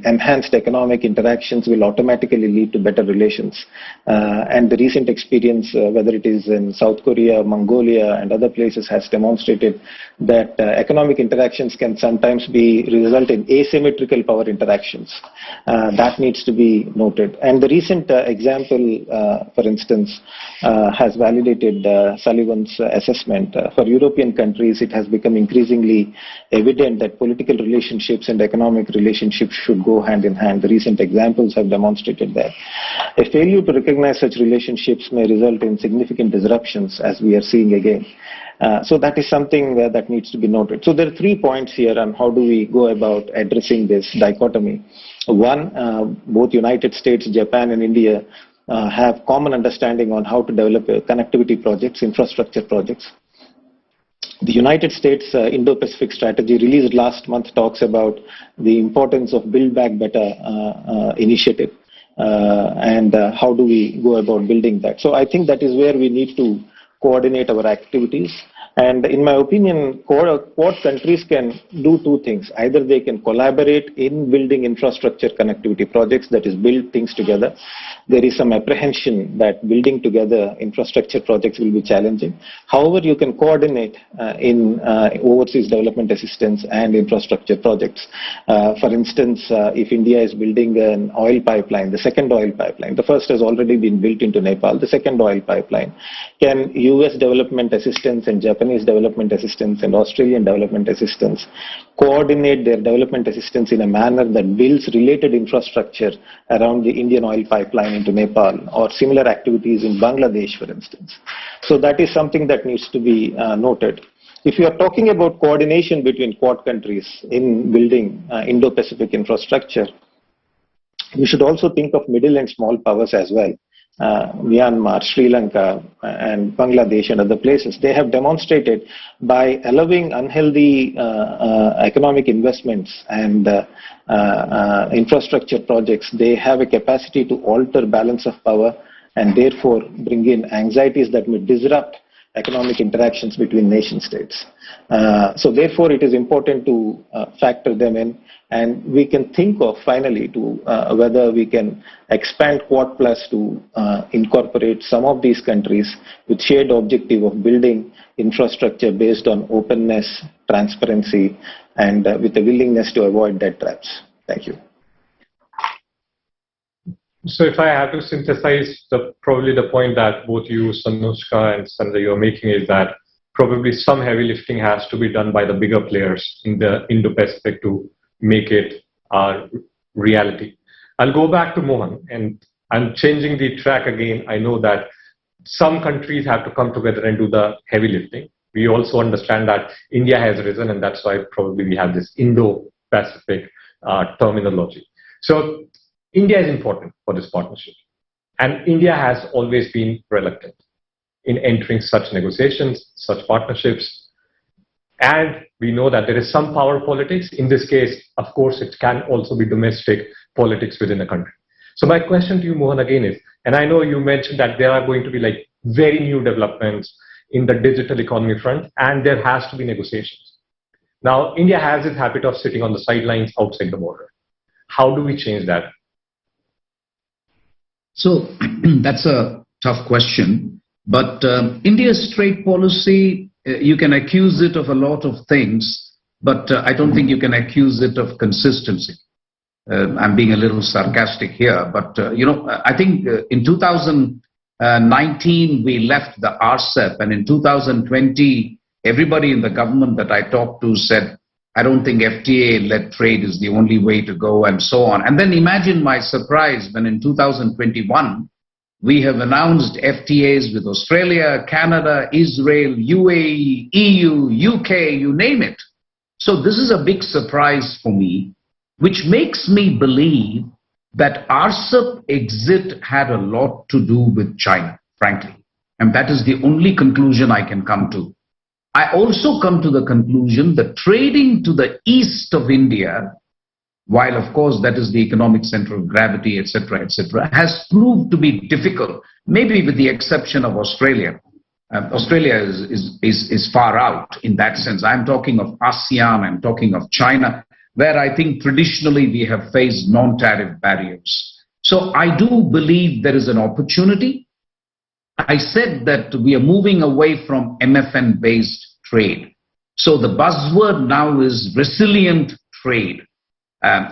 enhanced economic interactions will automatically lead to better relations. And the recent experience, whether it is in South Korea, Mongolia, and other places, has demonstrated that economic interactions can sometimes result in asymmetrical power interactions. That needs to be noted. And the recent example, for instance, has validated Sullivan's assessment. For European countries, it has become increasingly evident that political relationships and economic relationships should go hand in hand. The recent examples have demonstrated that. A failure to recognize such relationships may result in significant disruptions, as we are seeing again. So that is something that needs to be noted. So there are 3 points here on how do we go about addressing this dichotomy. One, both United States, Japan, and India have common understanding on how to develop connectivity projects, infrastructure projects. The United States Indo-Pacific strategy released last month talks about the importance of Build Back Better initiative and how do we go about building that. So I think that is where we need to coordinate our activities. And in my opinion, Quad countries can do 2 things. Either they can collaborate in building infrastructure connectivity projects, that is, build things together. There is some apprehension that building together infrastructure projects will be challenging. However, you can coordinate in overseas development assistance and infrastructure projects. For instance, if India is building an oil pipeline, the second oil pipeline, the first has already been built into Nepal, the second oil pipeline, can US development assistance and Japanese development assistance and Australian development assistance coordinate their development assistance in a manner that builds related infrastructure around the Indian oil pipeline into Nepal, or similar activities in Bangladesh, for instance. So that is something that needs to be noted. If you are talking about coordination between Quad countries in building Indo-Pacific infrastructure, we should also think of middle and small powers as well. Myanmar, Sri Lanka, and Bangladesh and other places, they have demonstrated by allowing unhealthy economic investments and infrastructure projects, they have a capacity to alter balance of power and therefore bring in anxieties that may disrupt economic interactions between nation states. So therefore it is important to factor them in, and we can think of finally to whether we can expand Quad Plus to incorporate some of these countries with shared objective of building infrastructure based on openness, transparency, and with a willingness to avoid debt traps. Thank you. So if I have to synthesize probably the point that both you, Sanushka and Sanjay, you are making is that probably some heavy lifting has to be done by the bigger players in the Indo-Pacific to make it a reality. I'll go back to Mohan, and I'm changing the track again. I know that some countries have to come together and do the heavy lifting. We also understand that India has risen, and that's why probably we have this Indo-Pacific terminology. So India is important for this partnership, and India has always been reluctant. in entering such negotiations, such partnerships. And we know that there is some power politics. In this case, of course, it can also be domestic politics within a country. So my question to you, Mohan, again is, and I know you mentioned that there are going to be like very new developments in the digital economy front, and there has to be negotiations. Now, India has its habit of sitting on the sidelines outside the border. How do we change that? So that's a tough question. But India's trade policy, you can accuse it of a lot of things, but I don't think you can accuse it of consistency. I'm being a little sarcastic here, but I think in 2019 we left the RCEP, and in 2020 everybody in the government that I talked to said, I don't think FTA-led trade is the only way to go, and so on. And then imagine my surprise when in 2021 we have announced FTAs with Australia, Canada, Israel, UAE, EU, UK, you name it. So this is a big surprise for me, which makes me believe that RCEP exit had a lot to do with China, frankly. And that is the only conclusion I can come to. I also come to the conclusion that trading to the east of India, while of course that is the economic center of gravity, etc., has proved to be difficult, maybe with the exception of Australia. Australia is far out in that sense. I'm talking of ASEAN, I'm talking of China, where I think traditionally we have faced non-tariff barriers. So I do believe there is an opportunity. I said that we are moving away from MFN-based trade. So the buzzword now is resilient trade.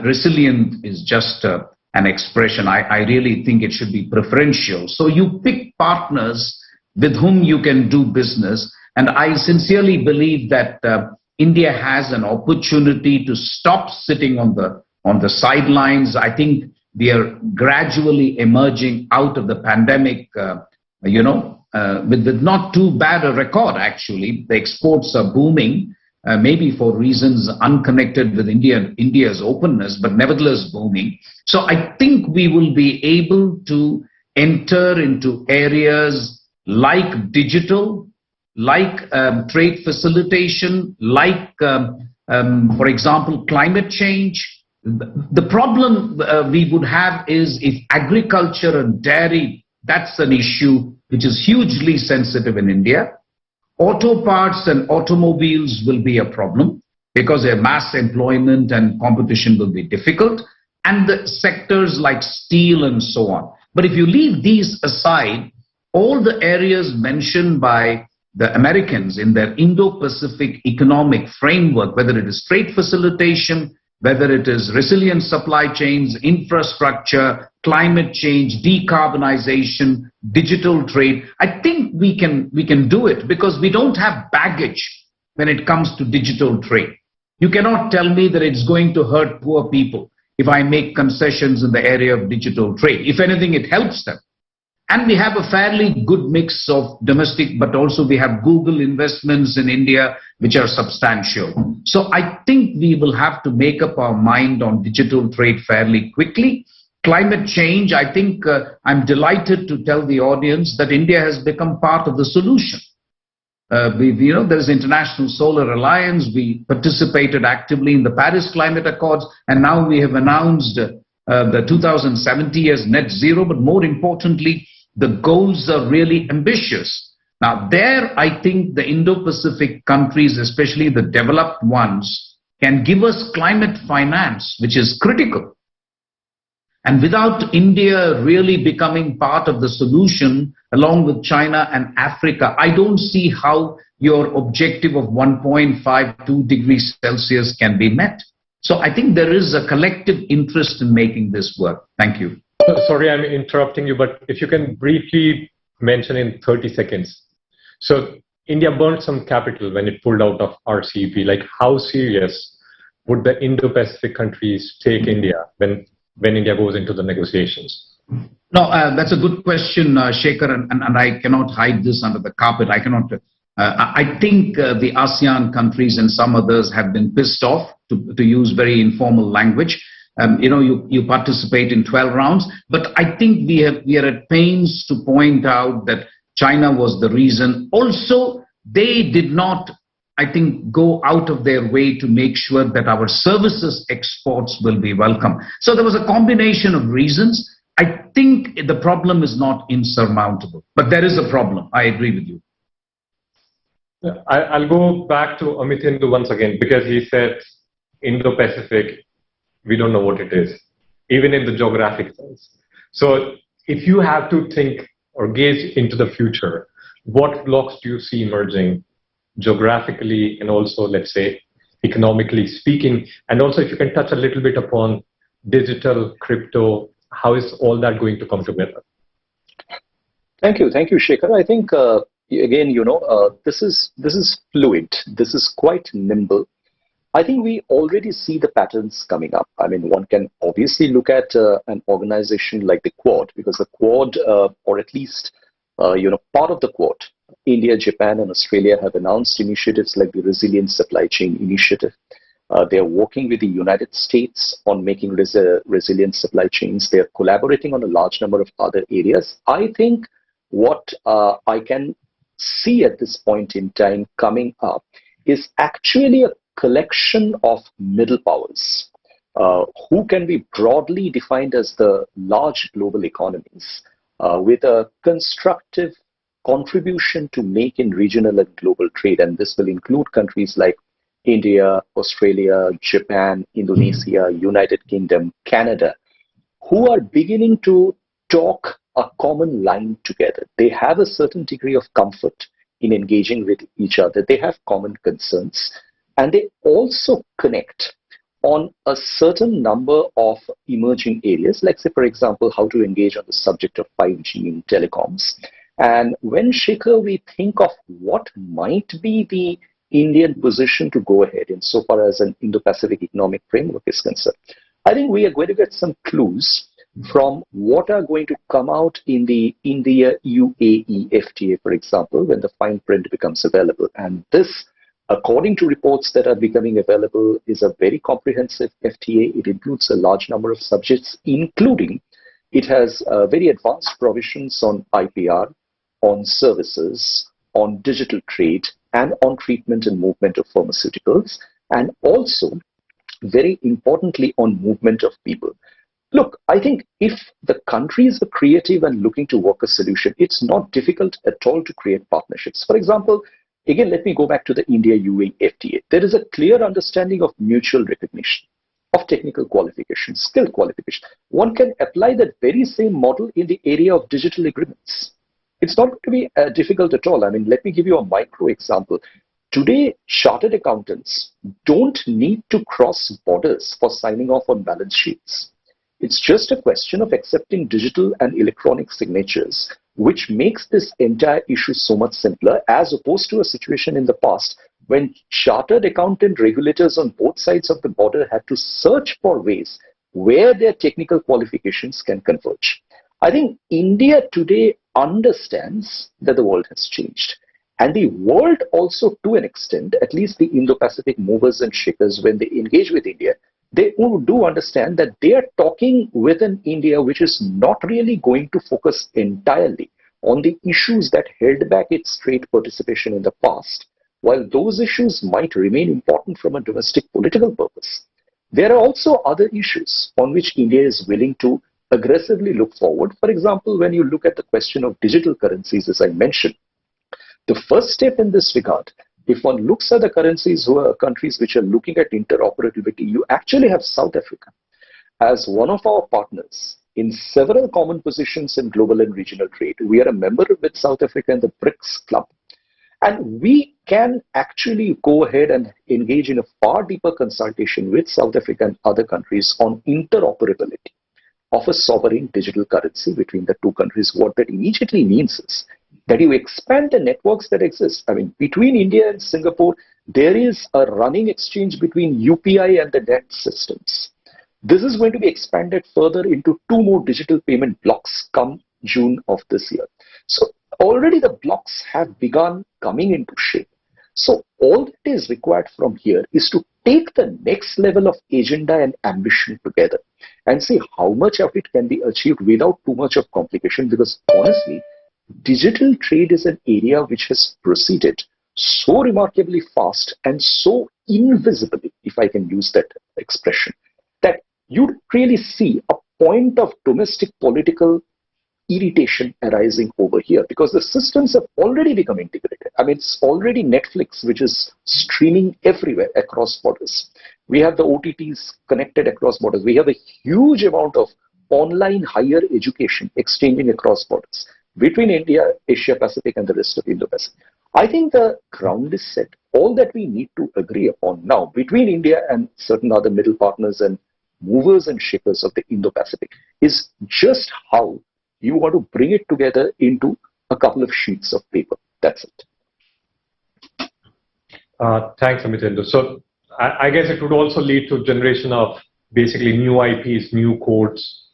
Resilient is just an expression. I really think it should be preferential. So you pick partners with whom you can do business. And I sincerely believe that India has an opportunity to stop sitting on the sidelines. I think we are gradually emerging out of the pandemic, with not too bad a record, actually. The exports are booming, maybe for reasons unconnected with India's openness, but nevertheless booming. So I think we will be able to enter into areas like digital, like trade facilitation, like, for example, climate change. The problem we would have is if agriculture and dairy, that's an issue which is hugely sensitive in India. Auto parts and automobiles will be a problem because their mass employment and competition will be difficult, and the sectors like steel and so on. But if you leave these aside, all the areas mentioned by the Americans in their Indo-Pacific economic framework, whether it is trade facilitation, whether it is resilient supply chains, infrastructure, climate change, decarbonization, digital trade, I think we can do it because we don't have baggage when it comes to digital trade. You cannot tell me that it's going to hurt poor people if I make concessions in the area of digital trade. If anything, it helps them. And we have a fairly good mix of domestic, but also we have Google investments in India, which are substantial. So I think we will have to make up our mind on digital trade fairly quickly. Climate change, I think I'm delighted to tell the audience that India has become part of the solution. There's International Solar Alliance. We participated actively in the Paris Climate Accords, and now we have announced the 2070 as net zero, but more importantly, the goals are really ambitious. Now there, I think the Indo-Pacific countries, especially the developed ones, can give us climate finance, which is critical. And without India really becoming part of the solution, along with China and Africa, I don't see how your objective of 1.52 degrees Celsius can be met. So I think there is a collective interest in making this work. Thank you. Sorry, I'm interrupting you, but if you can briefly mention in 30 seconds. So India burned some capital when it pulled out of RCEP. Like, how serious would the Indo-Pacific countries take India when India goes into the negotiations? No, that's a good question, Shankar, and I cannot hide this under the carpet. I cannot. I think the ASEAN countries and some others have been pissed off, to use very informal language. You participate in 12 rounds, but I think we are at pains to point out that China was the reason. Also, they did not, I think, go out of their way to make sure that our services exports will be welcome. So there was a combination of reasons. I think the problem is not insurmountable, but there is a problem. I agree with you. I'll go back to Amit Hindu once again, because he said Indo-Pacific, we don't know what it is, even in the geographic sense. So if you have to think or gaze into the future, what blocks do you see emerging geographically and also, let's say, economically speaking? And also, if you can touch a little bit upon digital, crypto, how is all that going to come together? Thank you, Shankar. I think again, this is fluid. This is quite nimble. I think we already see the patterns coming up. I mean, one can obviously look at an organization like the Quad, because the Quad, or at least part of the Quad, India, Japan, and Australia have announced initiatives like the Resilient Supply Chain Initiative. They are working with the United States on making resilient supply chains. They are collaborating on a large number of other areas. I think what I can see at this point in time coming up is actually a collection of middle powers who can be broadly defined as the large global economies with a constructive contribution to make in regional and global trade. And this will include countries like India, Australia, Japan, Indonesia, United Kingdom, Canada, who are beginning to talk a common line together. They have a certain degree of comfort in engaging with each other. They have common concerns, and they also connect on a certain number of emerging areas, like, say, for example, how to engage on the subject of 5G in telecoms. And when, Shankar, we think of what might be the Indian position to go ahead insofar as an Indo-Pacific economic framework is concerned, I think we are going to get some clues from what are going to come out in the India-UAE FTA, for example, when the fine print becomes available. And this, according to reports that are becoming available, is a very comprehensive FTA. It includes a large number of subjects, including it has very advanced provisions on IPR, on services, on digital trade, and on treatment and movement of pharmaceuticals, and also, very importantly, on movement of people. Look, I think if the countries are creative and looking to work a solution, it's not difficult at all to create partnerships. For example, again, let me go back to the India-UAE FTA. There is a clear understanding of mutual recognition of technical qualifications, skill qualification. One can apply that very same model in the area of digital agreements. It's not going to be difficult at all. I mean, let me give you a micro example. Today, chartered accountants don't need to cross borders for signing off on balance sheets. It's just a question of accepting digital and electronic signatures, which makes this entire issue so much simpler, as opposed to a situation in the past when chartered accountant regulators on both sides of the border had to search for ways where their technical qualifications can converge. I think India today understands that the world has changed. And the world also, to an extent, at least the Indo-Pacific movers and shakers, when they engage with India, they do understand that they are talking with an India which is not really going to focus entirely on the issues that held back its trade participation in the past. While those issues might remain important from a domestic political purpose, there are also other issues on which India is willing to aggressively look forward. For example, when you look at the question of digital currencies, as I mentioned, the first step in this regard, if one looks at the countries which are looking at interoperability, you actually have South Africa as one of our partners in several common positions in global and regional trade. We are a member with South Africa in the BRICS club. And we can actually go ahead and engage in a far deeper consultation with South Africa and other countries on interoperability of a sovereign digital currency between the two countries. What that immediately means is that you expand the networks that exist. I mean, between India and Singapore, there is a running exchange between UPI and the net systems. This is going to be expanded further into 2 more digital payment blocks come June of this year. So already the blocks have begun coming into shape. So all that is required from here is to take the next level of agenda and ambition together and see how much of it can be achieved without too much of complication, because honestly, digital trade is an area which has proceeded so remarkably fast and so invisibly, if I can use that expression, that you'd really see a point of domestic political irritation arising over here, because the systems have already become integrated. I mean, it's already Netflix, which is streaming everywhere across borders. We have the OTTs connected across borders. We have a huge amount of online higher education exchanging across borders between India, Asia Pacific, and the rest of Indo-Pacific. I think the ground is set. All that we need to agree upon now between India and certain other middle partners and movers and shakers of the Indo-Pacific is just how you want to bring it together into a couple of sheets of paper. That's it. Thanks, Amitendo. So I guess it would also lead to generation of basically new IPs, new codes,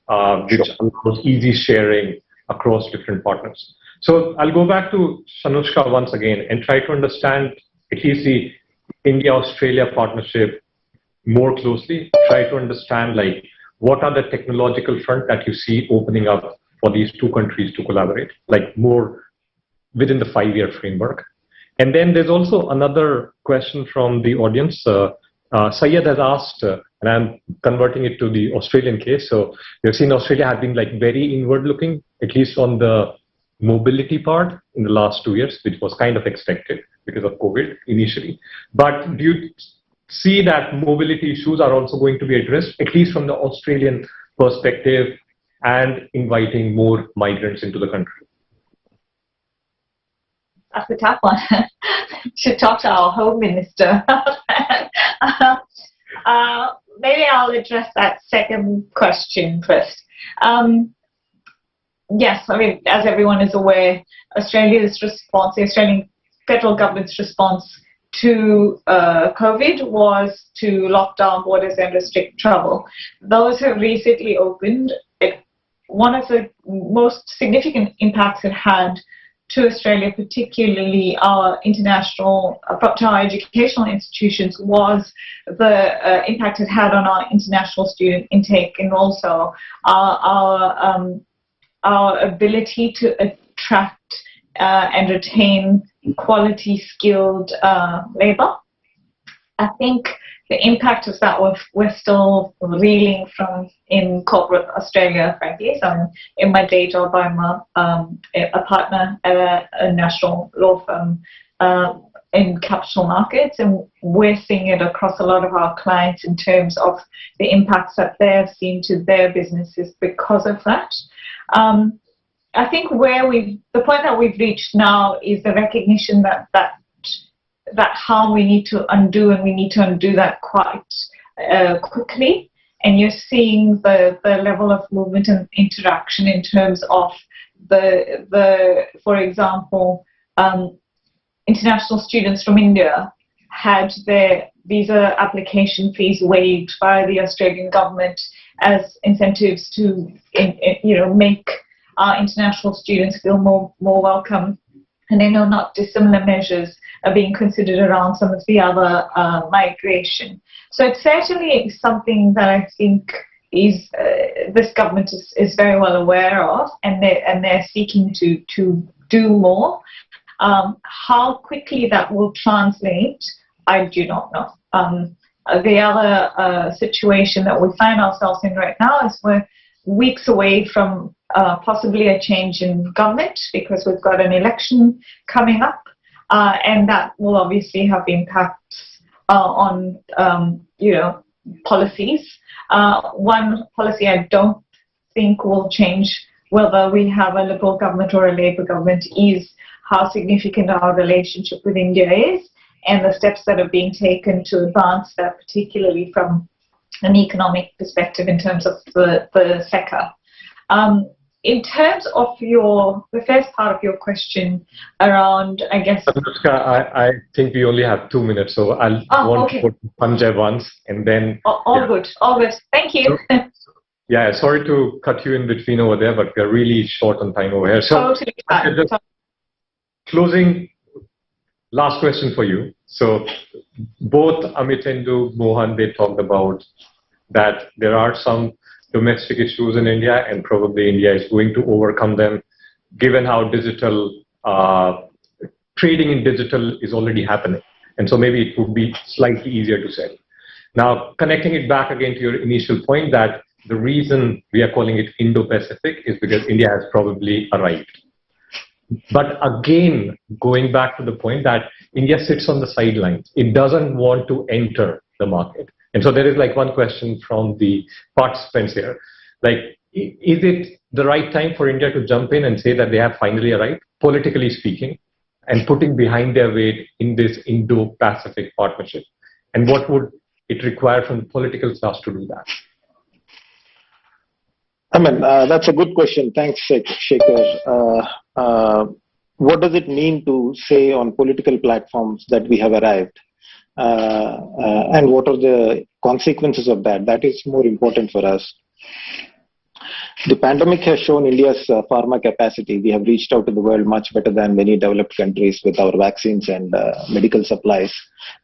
which allows easy sharing across different partners. So I'll go back to Shanushka once again and try to understand at least the India-Australia partnership more closely, try to understand like what are the technological front that you see opening up for these two countries to collaborate, like more within the 5-year framework. And then there's also another question from the audience. Syed has asked, and I'm converting it to the Australian case. So we've seen Australia has been like very inward looking, at least on the mobility part in the last 2 years, which was kind of expected because of COVID initially. But do you see that mobility issues are also going to be addressed, at least from the Australian perspective, and inviting more migrants into the country? That's a tough one. Should talk to our Home Minister. Maybe I'll address that second question first. Yes, I mean, as everyone is aware, Australia's response, the Australian federal government's response to COVID was to lock down borders and restrict travel. Those have recently opened. One of the most significant impacts it had to Australia, particularly our international, to our educational institutions, was the impact it had on our international student intake, and also our ability to attract and retain quality skilled labor. I think the impact of that we're still reeling from in corporate Australia, frankly. So in my day job, I'm a partner at a national law firm in capital markets, and we're seeing it across a lot of our clients in terms of the impacts that they've seen to their businesses because of that. I think the point that we've reached now is the recognition that harm we need to undo, and we need to undo that quite quickly. And you're seeing the level of movement and interaction in terms of for example, international students from India had their visa application fees waived by the Australian government as incentives to make our international students feel more welcome. And I know not dissimilar measures are being considered around some of the other migration. So it's certainly something that I think is this government is very well aware of, and they're seeking to do more. How quickly that will translate, I do not know. The other situation that we find ourselves in right now is we're weeks away from possibly a change in government, because we've got an election coming up, and that will obviously have impacts on policies. One policy I don't think will change whether we have a Liberal government or a Labour government is how significant our relationship with India is, and the steps that are being taken to advance that, particularly from an economic perspective in terms of the sector. In terms of the first part of your question around, I guess... I think we only have 2 minutes, so I'll to put Sanjay once, and then... All good. Thank you. Yeah, sorry to cut you in between over there, but we're really short on time over here. So totally fine. Just closing, last question for you. So both Amit and Mohan, they talked about that there are some domestic issues in India, and probably India is going to overcome them given how digital trading in digital is already happening. And so maybe it would be slightly easier to sell. Now, connecting it back again to your initial point that the reason we are calling it Indo-Pacific is because India has probably arrived. But again, going back to the point that India sits on the sidelines, it doesn't want to enter the market. And so there is like one question from the participants here, like, is it the right time for India to jump in and say that they have finally arrived, politically speaking, and putting behind their weight in this Indo-Pacific partnership? And what would it require from the political class to do that? I mean, that's a good question. Thanks, Shankar. What does it mean to say on political platforms that we have arrived? And what are the consequences of that? That is more important for us. The pandemic has shown India's pharma capacity. We have reached out to the world much better than many developed countries with our vaccines and medical supplies,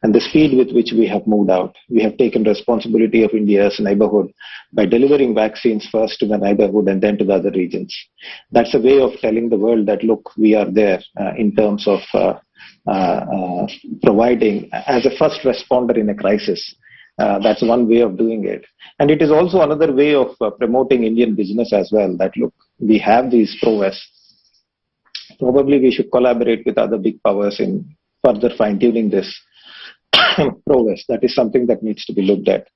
and the speed with which we have moved out. We have taken responsibility of India's neighborhood by delivering vaccines first to the neighborhood and then to the other regions. That's a way of telling the world that, look, we are there in terms of providing as a first responder in a crisis. That's one way of doing it. And it is also another way of promoting Indian business as well, that look, we have these prowess. Probably we should collaborate with other big powers in further fine-tuning this prowess. That is something that needs to be looked at.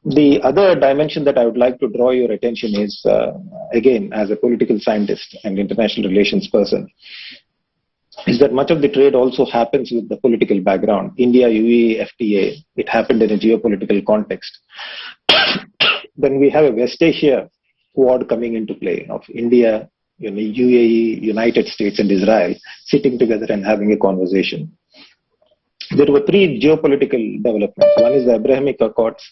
The other dimension that I would like to draw your attention is, again, as a political scientist and international relations person, is that much of the trade also happens with the political background. India, UAE, FTA, it happened in a geopolitical context. Then we have a West Asia quad coming into play of India, UAE, United States and Israel sitting together and having a conversation. There were three geopolitical developments. One is the Abrahamic Accords,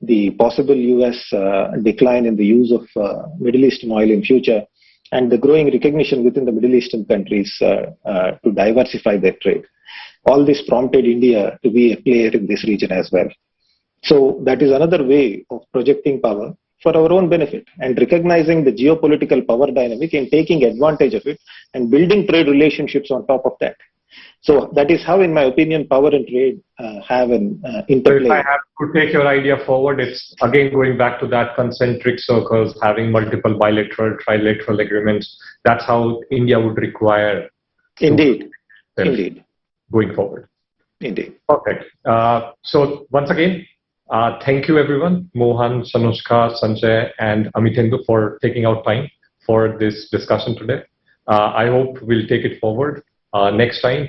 the possible US decline in the use of Middle Eastern oil in future, and the growing recognition within the Middle Eastern countries to diversify their trade. All this prompted India to be a player in this region as well. So that is another way of projecting power for our own benefit and recognizing the geopolitical power dynamic and taking advantage of it and building trade relationships on top of that. So that is how, in my opinion, power and trade have an interplay. So if I have to take your idea forward, it's again going back to that concentric circles, having multiple bilateral, trilateral agreements. That's how India would require. Indeed. Going forward. Indeed. Perfect. So once again, thank you everyone, Mohan, Sanushka, Sanjay, and Amitendu for taking out time for this discussion today. I hope we'll take it forward next time.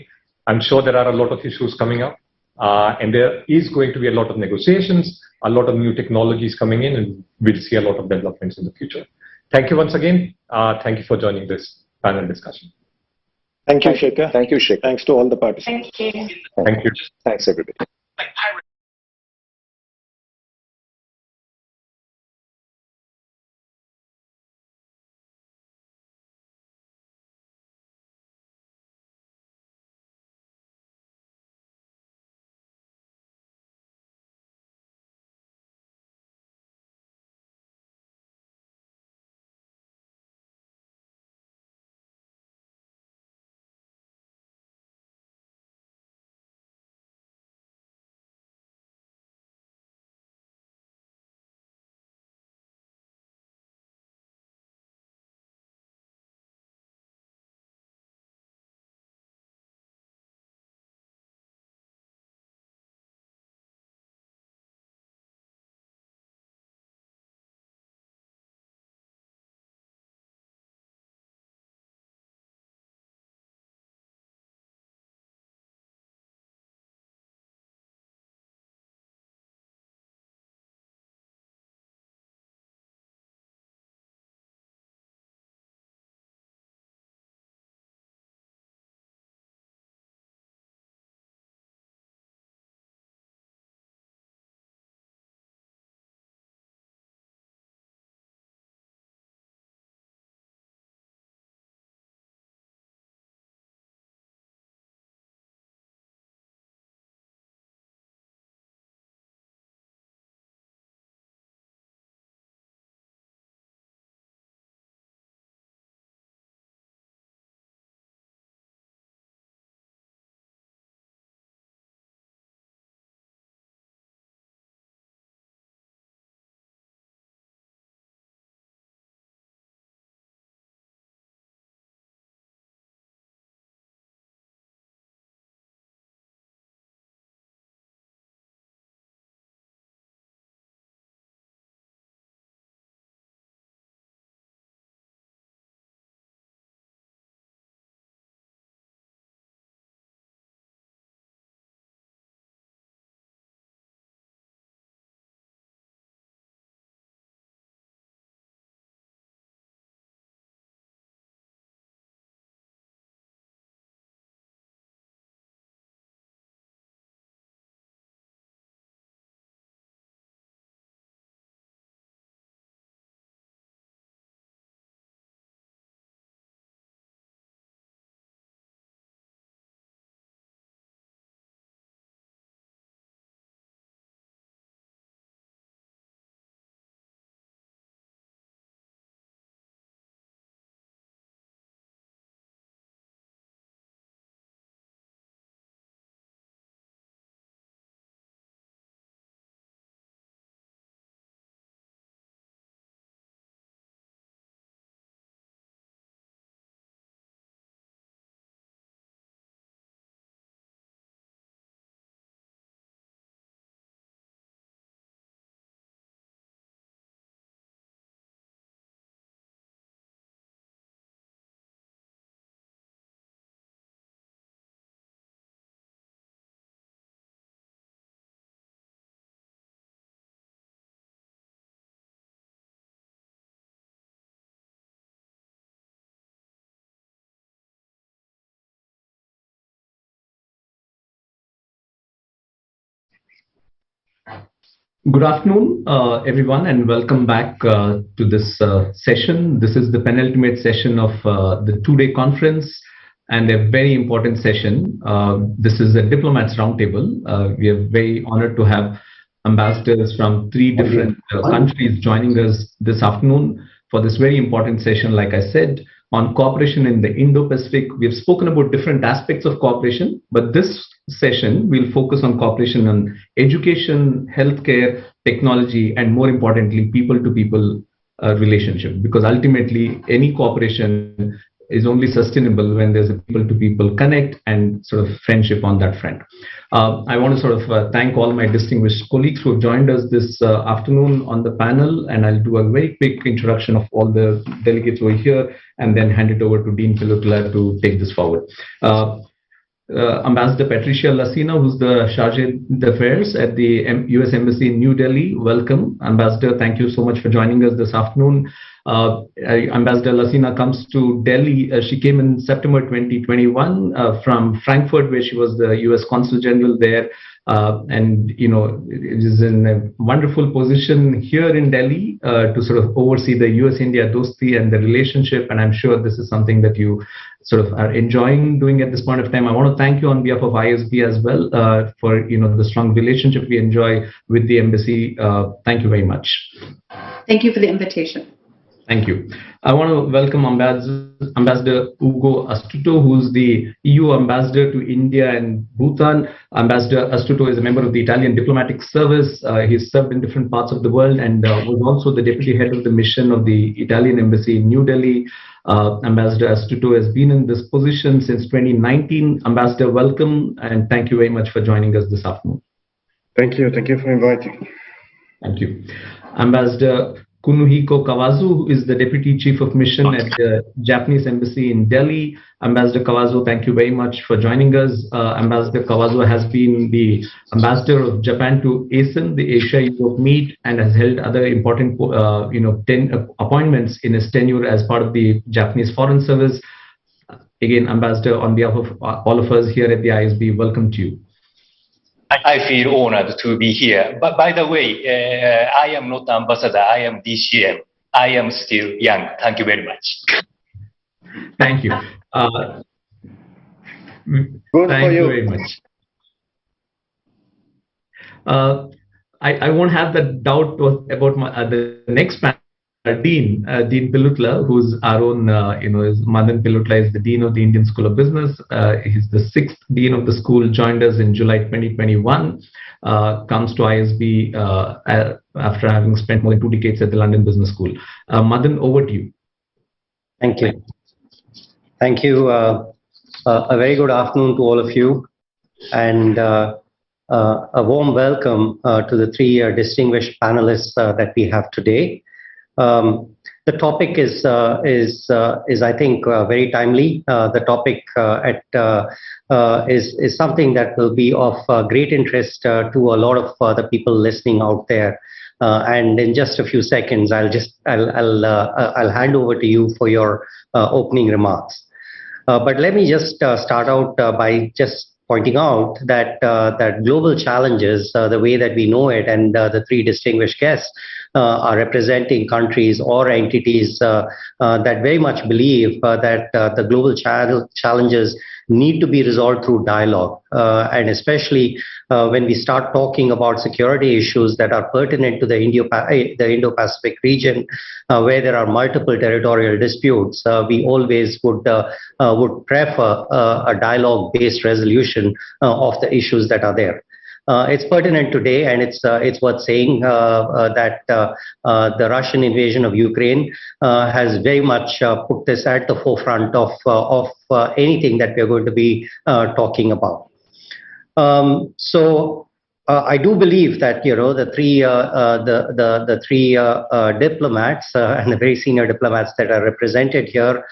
I'm sure there are a lot of issues coming up, and there is going to be a lot of negotiations, a lot of new technologies coming in, and we'll see a lot of developments in the future. Thank you once again. Thank you for joining this panel discussion. Thank you, Shankar. Thank you, Shankar. Thanks to all the participants. Thank you. Thank you. Thanks, everybody. Good afternoon, everyone, and welcome back to this session. This is the penultimate session of the two-day conference and a very important session. This is a diplomats roundtable. We are very honored to have ambassadors from 3 different countries joining us this afternoon for this very important session, like I said, on cooperation in the Indo-Pacific. We have spoken about different aspects of cooperation, but this session will focus on cooperation on education, healthcare, technology, and more importantly, people-to-people relationship. Because ultimately, any cooperation is only sustainable when there's a people-to-people connect and sort of friendship on that front. I want to sort of thank all my distinguished colleagues who have joined us this afternoon on the panel, and I'll do a very quick introduction of all the delegates over here and then hand it over to Dean Pilutla to take this forward. Ambassador Patricia Lassina, who's the Chargé d'Affaires at the US Embassy in New Delhi. Welcome, Ambassador. Thank you so much for joining us this afternoon. Ambassador Lassina comes to Delhi. She came in September 2021 from Frankfurt, where she was the US Consul General there. And, you know, it is in a wonderful position here in Delhi to sort of oversee the US-India Dosti and the relationship. And I'm sure this is something that you sort of are enjoying doing at this point of time. I want to thank you on behalf of ISB as well for, you know, the strong relationship we enjoy with the embassy. Thank you very much. Thank you for the invitation. Thank you. I want to welcome Ambassador Ugo Astuto, who's the EU Ambassador to India and Bhutan. Ambassador Astuto is a member of the Italian Diplomatic Service. He's served in different parts of the world and was also the deputy head of the mission of the Italian Embassy in New Delhi. Ambassador Astuto has been in this position since 2019. Ambassador, welcome, and thank you very much for joining us this afternoon. Thank you. Thank you for inviting. Thank you. Ambassador Kunuhiko Kawazu, who is the Deputy Chief of Mission at the Japanese Embassy in Delhi. Ambassador Kawazu, thank you very much for joining us. Ambassador Kawazu has been the Ambassador of Japan to ASEAN, the Asia-Europe Meet, and has held other important 10 appointments in his tenure as part of the Japanese Foreign Service. Again, Ambassador, on behalf of all of us here at the ISB, welcome to you. I feel honored to be here. But by the way, I am not ambassador. I am DCM. I am still young. Thank you very much. Thank you. Thank you very much. I won't have the doubt about the next panel. Dean Pilutla, who's our own, is Madan Pilutla is the Dean of the Indian School of Business. He's the 6th Dean of the school, joined us in July 2021, comes to ISB after having spent more than 2 decades at the London Business School. Madan, over to you. Thank you. Thank you. A very good afternoon to all of you, and a warm welcome to the 3 distinguished panelists that we have today. The topic is I think very timely. The topic is something that will be of great interest to a lot of the people listening out there. And in just a few seconds, I'll hand over to you for your opening remarks. But let me just start out by just pointing out that that global challenges, the way that we know it, and the 3 distinguished guests are representing countries or entities that very much believe that the global challenges need to be resolved through dialogue, and especially when we start talking about security issues that are pertinent to the Indo-Pacific region, where there are multiple territorial disputes, we always would prefer a dialogue-based resolution of the issues that are there. It's pertinent today, and it's worth saying that the Russian invasion of Ukraine has very much put this at the forefront of anything that we're going to be talking about. So I do believe that the three diplomats and the very senior diplomats that are represented here,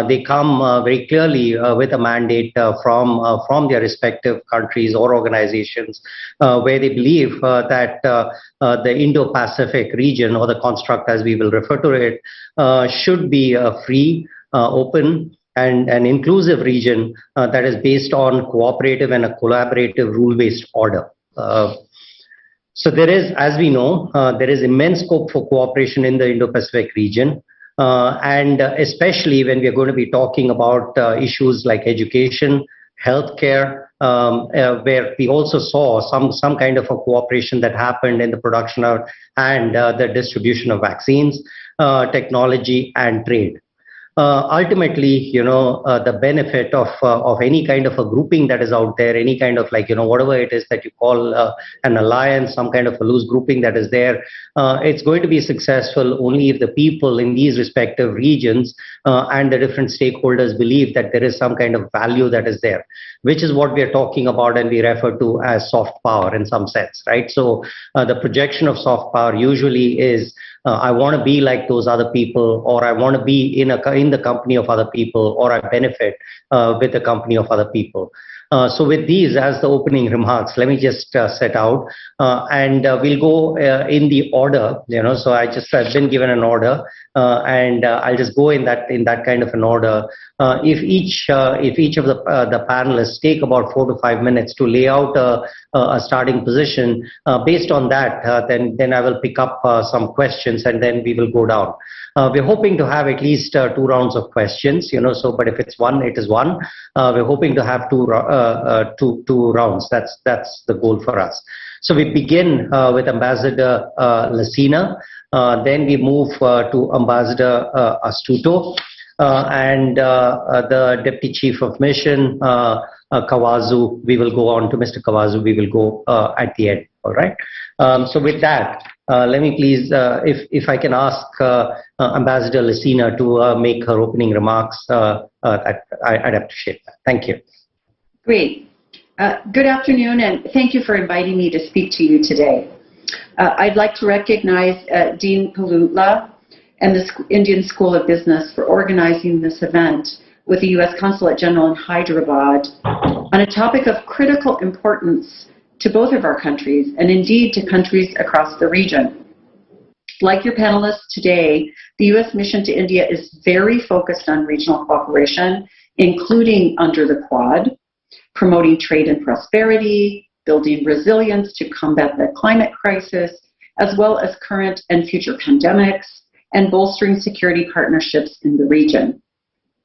they come very clearly with a mandate from their respective countries or organizations, where they believe that the Indo-Pacific region, or the construct as we will refer to it, should be free, open, and an inclusive region that is based on cooperative and a collaborative rule-based order. So there is, as we know, there is immense scope for cooperation in the Indo-Pacific region. And especially when we are going to be talking about issues like education, healthcare, where we also saw some kind of a cooperation that happened in the production of and the distribution of vaccines, technology, and trade. Ultimately, the benefit of any kind of a grouping that is out there, any kind of whatever it is that you call an alliance, some kind of a loose grouping that is there, it's going to be successful only if the people in these respective regions and the different stakeholders believe that there is some kind of value that is there, which is what we are talking about and we refer to as soft power in some sense, right? So the projection of soft power usually is I want to be like those other people, or I want to be in the company of other people, or I benefit with the company of other people. So with these as the opening remarks, let me just set out and we'll go in the order, so I've been given an order and I'll just go in that kind of an order. If each of the panelists take about 4 to 5 minutes to lay out a starting position, based on that, then I will pick up some questions and then we will go down. We're hoping to have at least 2 rounds of questions, but if it's one, it is one. We're hoping to have two rounds. That's the goal for us. So we begin with Ambassador Lassina, then we move to Ambassador Astuto, and the Deputy Chief of Mission, Kawazu. We will go on to Mr. Kawazu. We will go at the end. All right. So with that, let me please, if I can ask Ambassador Lassina to make her opening remarks, I'd appreciate that. Thank you. Great. Good afternoon, and thank you for inviting me to speak to you today. I'd like to recognize Dean Palutla and the Indian School of Business for organizing this event with the U.S. Consulate General in Hyderabad on a topic of critical importance to both of our countries and indeed to countries across the region. Like your panelists today, the U.S. mission to India is very focused on regional cooperation, including under the Quad, promoting trade and prosperity, building resilience to combat the climate crisis, as well as current and future pandemics, and bolstering security partnerships in the region.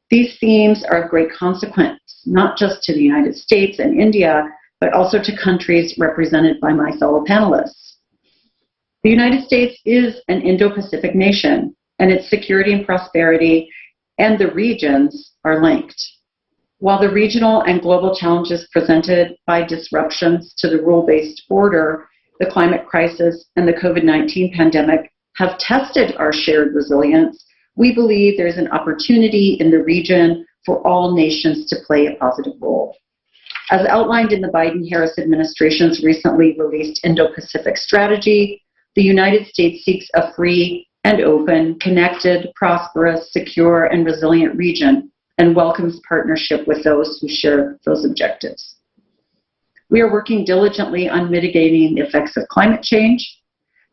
These themes are of great consequence, not just to the United States and India, but also to countries represented by my fellow panelists. The United States is an Indo-Pacific nation, and its security and prosperity and the regions are linked. While the regional and global challenges presented by disruptions to the rule-based order, the climate crisis, and the COVID-19 pandemic have tested our shared resilience, we believe there's an opportunity in the region for all nations to play a positive role. As outlined in the Biden-Harris administration's recently released Indo-Pacific strategy, the United States seeks a free and open, connected, prosperous, secure, and resilient region, and welcomes partnership with those who share those objectives. We are working diligently on mitigating the effects of climate change.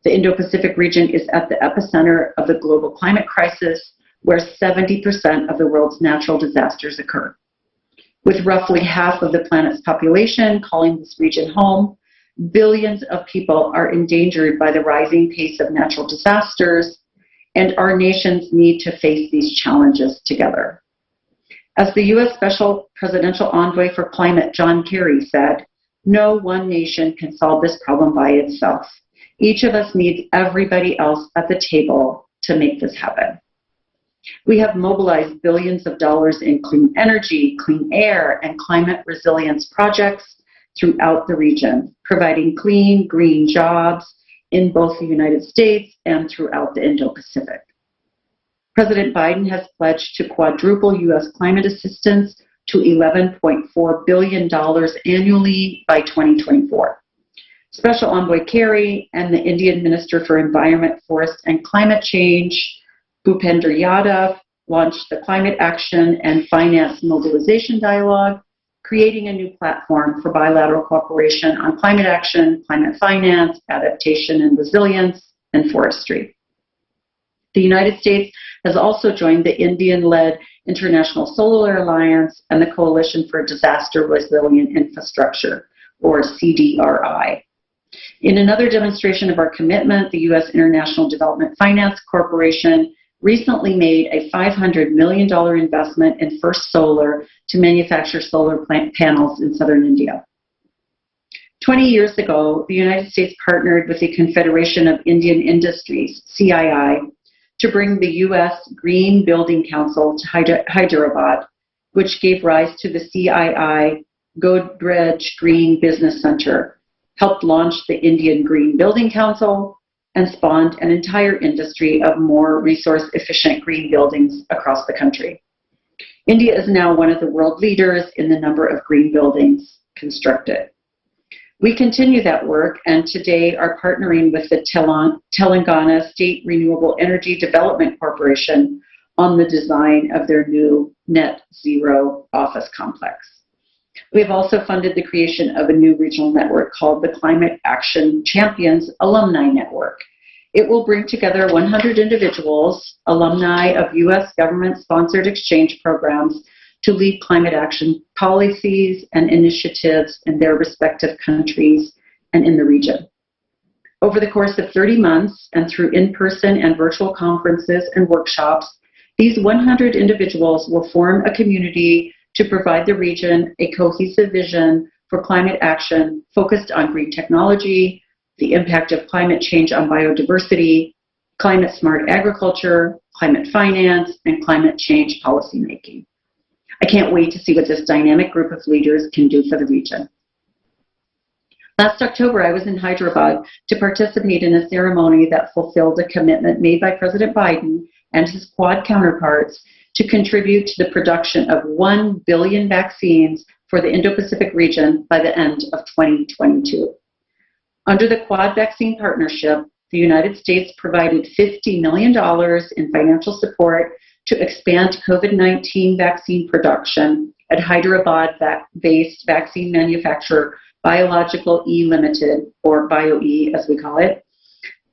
The Indo-Pacific region is at the epicenter of the global climate crisis, where 70% of the world's natural disasters occur. With roughly half of the planet's population calling this region home, billions of people are endangered by the rising pace of natural disasters, and our nations need to face these challenges together. As the U.S. Special Presidential Envoy for Climate, John Kerry, said, "No one nation can solve this problem by itself. Each of us needs everybody else at the table to make this happen." We have mobilized billions of dollars in clean energy, clean air, and climate resilience projects throughout the region, providing clean, green jobs in both the United States and throughout the Indo-Pacific. President Biden has pledged to quadruple U.S. climate assistance to $11.4 billion annually by 2024. Special Envoy Kerry and the Indian Minister for Environment, Forest, and Climate Change, Bhupender Yadav, launched the Climate Action and Finance Mobilization Dialogue, creating a new platform for bilateral cooperation on climate action, climate finance, adaptation and resilience, and forestry. The United States has also joined the Indian-led International Solar Alliance and the Coalition for Disaster Resilient Infrastructure, or CDRI. In another demonstration of our commitment, the U.S. International Development Finance Corporation recently made a $500 million investment in First Solar to manufacture solar panels in southern India. 20 years ago, the United States partnered with the Confederation of Indian Industries, CII, to bring the U.S. Green Building Council to Hyderabad, which gave rise to the CII Godrej Green Business Center, helped launch the Indian Green Building Council, and spawned an entire industry of more resource-efficient green buildings across the country. India is now one of the world leaders in the number of green buildings constructed. We continue that work and today are partnering with the Telangana State Renewable Energy Development Corporation on the design of their new net zero office complex. We have also funded the creation of a new regional network called the Climate Action Champions Alumni Network. It will bring together 100 individuals, alumni of U.S. government-sponsored exchange programs, to lead climate action policies and initiatives in their respective countries and in the region. Over the course of 30 months and through in-person and virtual conferences and workshops, these 100 individuals will form a community to provide the region a cohesive vision for climate action focused on green technology, the impact of climate change on biodiversity, climate-smart agriculture, climate finance, and climate change policymaking. I can't wait to see what this dynamic group of leaders can do for the region. Last October, I was in Hyderabad to participate in a ceremony that fulfilled a commitment made by President Biden and his Quad counterparts to contribute to the production of 1 billion vaccines for the Indo-Pacific region by the end of 2022. Under the Quad Vaccine Partnership, the United States provided $50 million in financial support to expand COVID-19 vaccine production at Hyderabad-based vaccine manufacturer Biological E Limited, or BioE as we call it.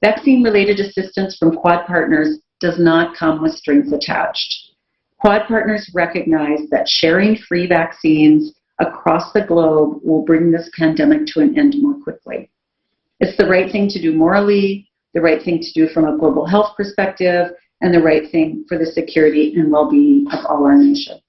Vaccine-related assistance from Quad partners does not come with strings attached. Quad partners recognize that sharing free vaccines across the globe will bring this pandemic to an end more quickly. It's the right thing to do morally, the right thing to do from a global health perspective, and the right thing for the security and well-being of all our nations.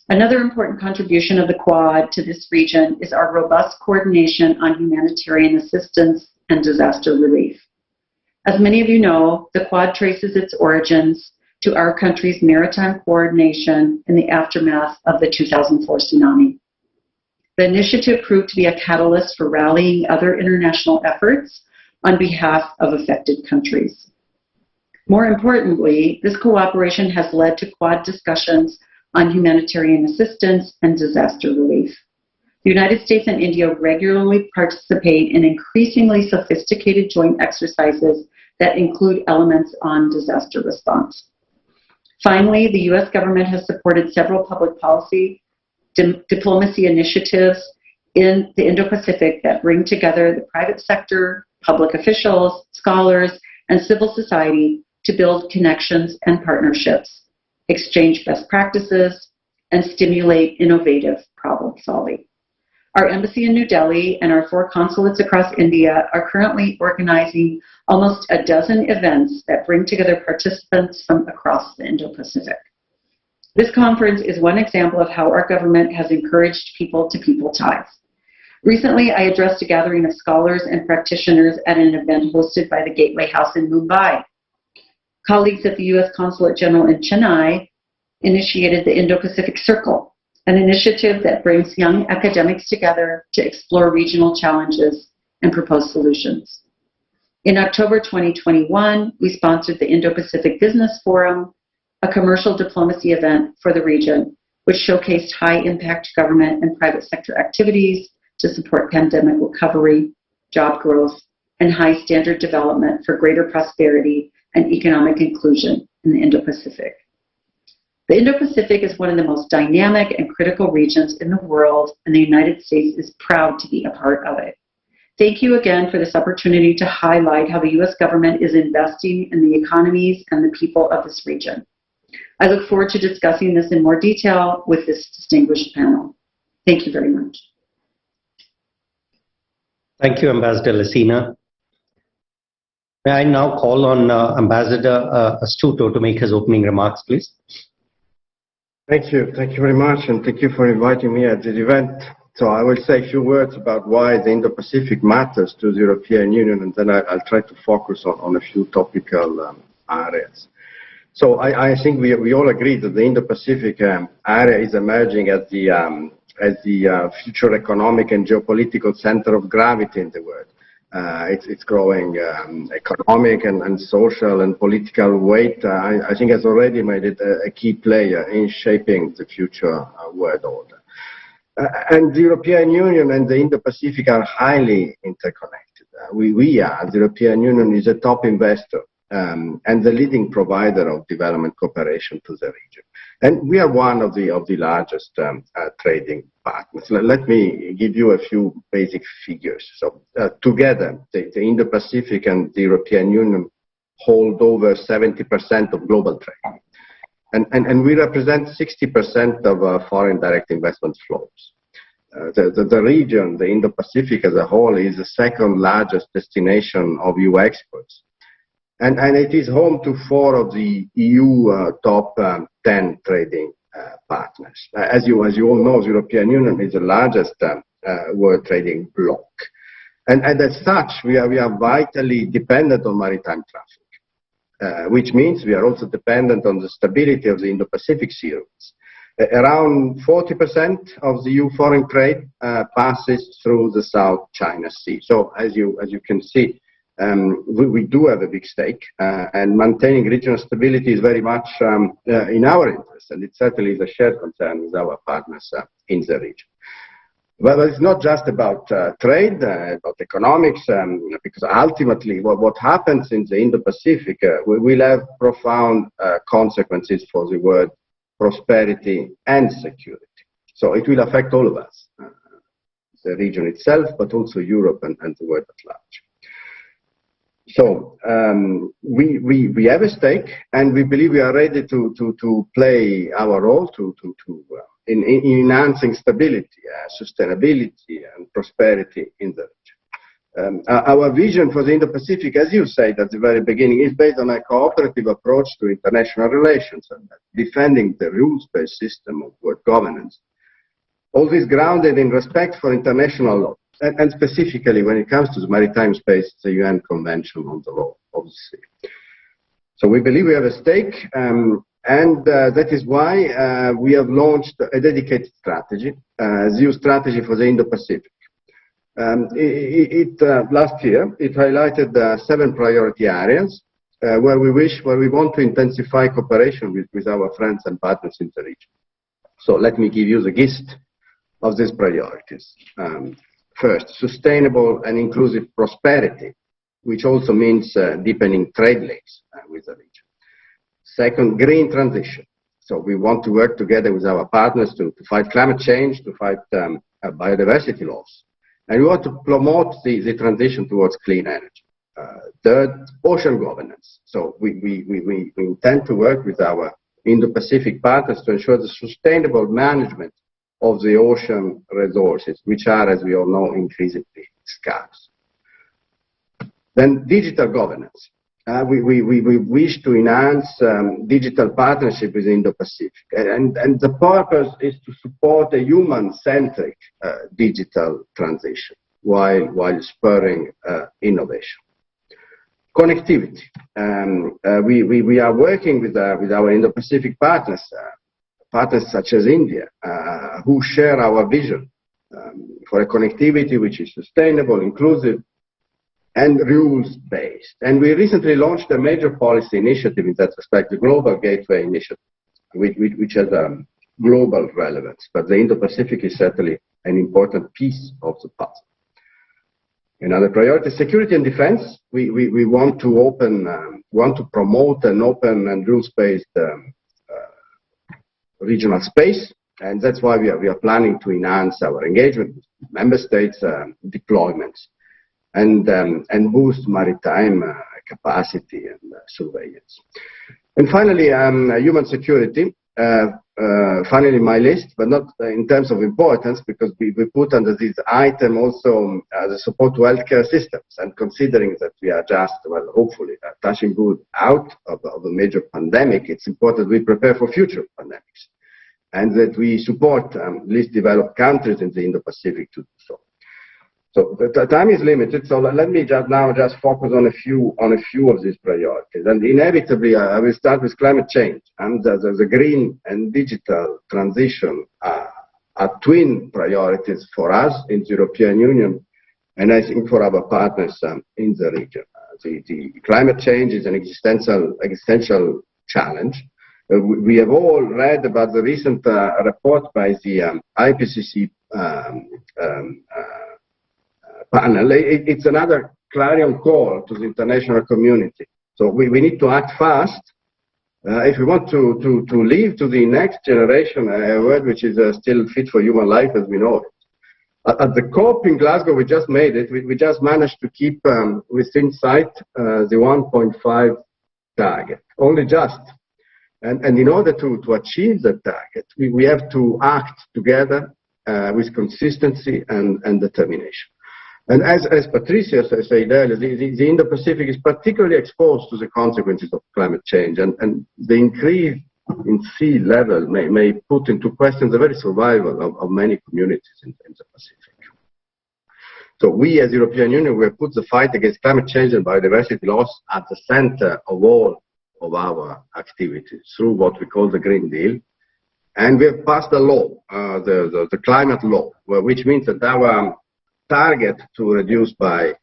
Another important contribution of the Quad to this region is our robust coordination on humanitarian assistance and disaster relief. As many of you know, the Quad traces its origins to our country's maritime coordination in the aftermath of the 2004 tsunami. The initiative proved to be a catalyst for rallying other international efforts on behalf of affected countries. More importantly, this cooperation has led to Quad discussions on humanitarian assistance and disaster relief. The United States and India regularly participate in increasingly sophisticated joint exercises that include elements on disaster response. Finally, the U.S. government has supported several public policy diplomacy initiatives in the Indo-Pacific that bring together the private sector, public officials, scholars, and civil society to build connections and partnerships, exchange best practices, and stimulate innovative problem solving. Our embassy in New Delhi and our 4 consulates across India are currently organizing almost a dozen events that bring together participants from across the Indo-Pacific. This conference is one example of how our government has encouraged people-to-people ties. Recently, I addressed a gathering of scholars and practitioners at an event hosted by the Gateway House in Mumbai. Colleagues at the U.S. Consulate General in Chennai initiated the Indo-Pacific Circle, an initiative that brings young academics together to explore regional challenges and propose solutions. In October 2021, we sponsored the Indo-Pacific Business Forum, a commercial diplomacy event for the region, which showcased high-impact government and private sector activities to support pandemic recovery, job growth, and high-standard development for greater prosperity and economic inclusion in the Indo-Pacific. The Indo-Pacific is one of the most dynamic and critical regions in the world, and the United States is proud to be a part of it. Thank you again for this opportunity to highlight how the U.S. government is investing in the economies and the people of this region. I look forward to discussing this in more detail with this distinguished panel. Thank you very much. Thank you, Ambassador Lacina. May I now call on Ambassador Astuto to make his opening remarks, please? Thank you very much, and thank you for inviting me at this event. So I will say a few words about why the Indo-Pacific matters to the European Union, and then I'll try to focus on a few topical areas. So I think we all agree that the Indo-Pacific area is emerging as the future economic and geopolitical center of gravity in the world. It's growing economic and social and political weight. I think has already made it a key player in shaping the future world order. And the European Union and the Indo-Pacific are highly interconnected. We are, the European Union is a top investor and the leading provider of development cooperation to the region. And we are one of the largest trading partners. Let me give you a few basic figures. So together, the Indo-Pacific and the European Union hold over 70% of global trade. And we represent 60% of foreign direct investment flows. The region, the Indo-Pacific as a whole, is the second largest destination of EU exports. And it is home to 4 of the EU top 10 trading partners. As you all know, the European Union is the largest world trading bloc. And as such, we are vitally dependent on maritime traffic, which means we are also dependent on the stability of the Indo-Pacific sea routes. Around 40% of the EU foreign trade passes through the South China Sea. So as you can see, we do have a big stake, and maintaining regional stability is very much in our interest, and it certainly is a shared concern with our partners in the region. But it's not just about trade, about economics, because ultimately what happens in the Indo-Pacific will have profound consequences for the world prosperity and security. So it will affect all of us, the region itself, but also Europe and the world at large. So we have a stake, and we believe we are ready to play our role in enhancing stability, sustainability, and prosperity in the region. Our vision for the Indo-Pacific, as you said at the very beginning, is based on a cooperative approach to international relations and defending the rules-based system of world governance. All this grounded in respect for international law. And specifically, when it comes to the maritime space, the UN Convention on the Law of the Sea. So we believe we have a stake, and that is why we have launched a dedicated strategy, ZEU strategy for the Indo-Pacific. Last year, it highlighted 7 priority areas where we want to intensify cooperation with our friends and partners in the region. So let me give you the gist of these priorities. First, sustainable and inclusive prosperity, which also means deepening trade links with the region. Second, green transition. So we want to work together with our partners to fight climate change, to fight biodiversity loss. And we want to promote the transition towards clean energy. Third, ocean governance. So we intend to work with our Indo-Pacific partners to ensure the sustainable management of the ocean resources, which are, as we all know, increasingly scarce. Then digital governance. We wish to enhance digital partnership with Indo-Pacific, and the purpose is to support a human-centric digital transition while spurring innovation. Connectivity. We are working with our Indo-Pacific partners such as India, who share our vision for a connectivity which is sustainable, inclusive, and rules-based. And we recently launched a major policy initiative in that respect, the Global Gateway Initiative, which has global relevance. But the Indo-Pacific is certainly an important piece of the puzzle. Another priority, security and defense. We want to promote an open and rules-based regional space, and that's why we are planning to enhance our engagement with member states deployments and boost maritime capacity and surveillance. And finally, human security. finally my list, but not in terms of importance, because we put under this item also the support to healthcare systems, and considering that we are just, well, hopefully touching good out of a major pandemic, it's important we prepare for future pandemics, and that we support least developed countries in the Indo-Pacific to do so. So the time is limited, so let me just focus on a few of these priorities. And inevitably, I will start with climate change. And the green and digital transition are twin priorities for us in the European Union, and I think for our partners in the region. The climate change is an existential challenge. We have all read about the recent report by the IPCC panel. It's another clarion call to the international community. So we need to act fast if we want to leave to the next generation a world which is still fit for human life as we know it. At the COP in Glasgow, we just made it. We just managed to keep within sight the 1.5 target, only just. And in order to achieve that target, we have to act together with consistency and determination. And as Patricia said earlier, the Indo-Pacific is particularly exposed to the consequences of climate change, and the increase in sea level may put into question the very survival of many communities in the Pacific. So we as European Union, we have put the fight against climate change and biodiversity loss at the center of all of our activities through what we call the Green Deal. And we have passed a law, the climate law, which means that our target to reduce by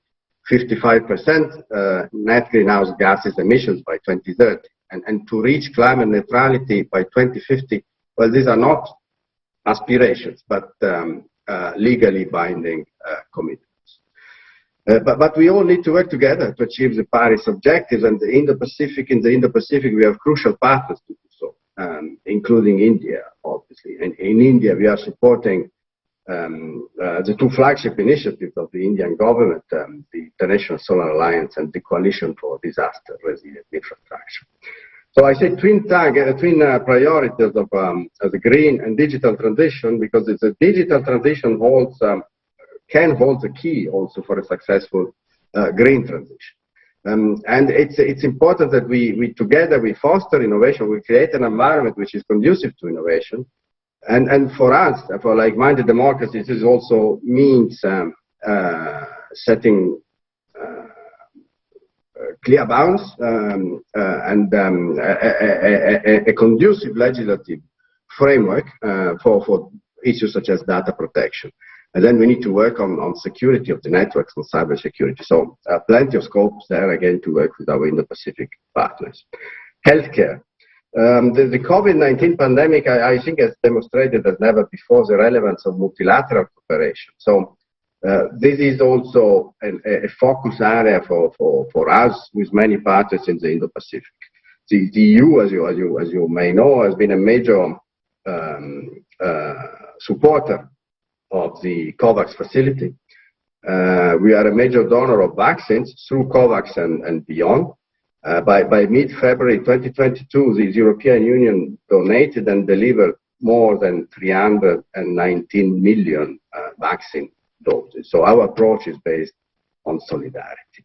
55% net greenhouse gases emissions by 2030 and to reach climate neutrality by 2050, well, these are not aspirations, but legally binding commitments. But we all need to work together to achieve the Paris objectives, and in the Indo-Pacific, we have crucial partners to do so, including India, obviously. And in India, we are supporting the two flagship initiatives of the Indian government, the International Solar Alliance and the Coalition for Disaster Resilient Infrastructure. So I say twin priorities of the green and digital transition, because the digital transition can hold the key also for a successful green transition. And it's important that we together foster innovation, we create an environment which is conducive to innovation. And for us, for like-minded democracies, this also means setting clear bounds and a conducive legislative framework for issues such as data protection. And then we need to work on security of the networks and cyber security. So plenty of scopes there, again, to work with our Indo-Pacific partners. Healthcare. The COVID-19 pandemic, I think, has demonstrated as never before the relevance of multilateral cooperation. So this is also a focus area for us with many partners in the Indo-Pacific. The EU, as you may know, has been a major supporter of the COVAX facility. We are a major donor of vaccines through COVAX and beyond. By mid-February 2022, the European Union donated and delivered more than 319 million vaccine doses. So our approach is based on solidarity.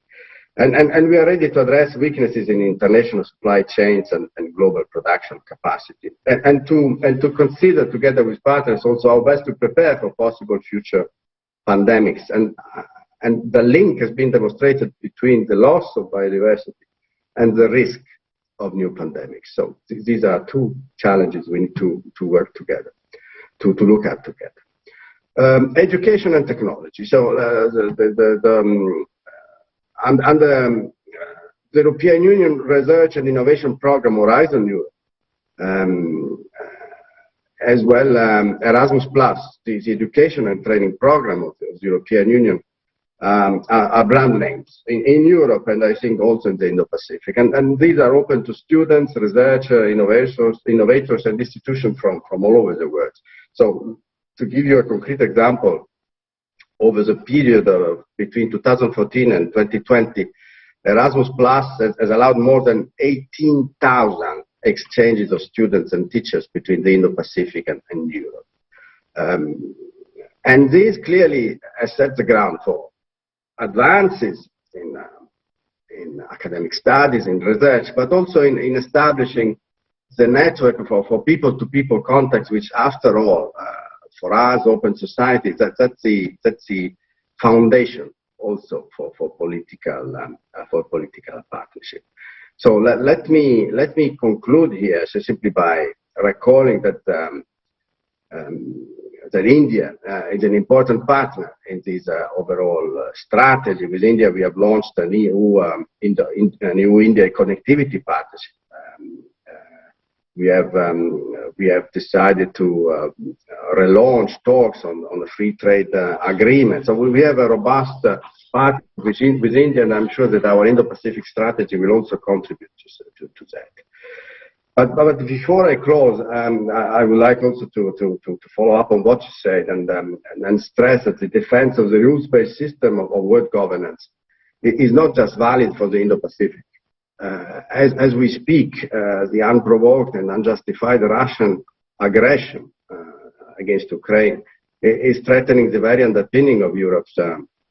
And we are ready to address weaknesses in international supply chains and global production capacity. And to consider together with partners also how best to prepare for possible future pandemics. And the link has been demonstrated between the loss of biodiversity and the risk of new pandemics. So these are two challenges we need to work together, to look at together. Education and technology. So under the European Union Research and Innovation Programme, Horizon Europe, as well Erasmus+, the education and training program of the European Union, are brand names in Europe, and I think also in the Indo-Pacific. And these are open to students, researchers, innovators, and institutions from all over the world. So to give you a concrete example, over the period of between 2014 and 2020, Erasmus+ has allowed more than 18,000 exchanges of students and teachers between the Indo-Pacific and Europe. And this clearly has set the ground for advances in academic studies, in research, but also in establishing the network for people-to-people contacts, which after all, for us, open societies, that's the foundation also for political partnership. So let me conclude here simply by recalling that India is an important partner in this overall strategy. With India, we have launched a new India connectivity partnership. We have decided to relaunch talks on a free trade agreement. So we have a robust partnership with India, and I'm sure that our Indo-Pacific strategy will also contribute to that. But before I close, I would like also to follow up on what you said and stress that the defense of the rules-based system of world governance is not just valid for the Indo-Pacific. As we speak, the unprovoked and unjustified Russian aggression against Ukraine is threatening the very underpinning of Europe's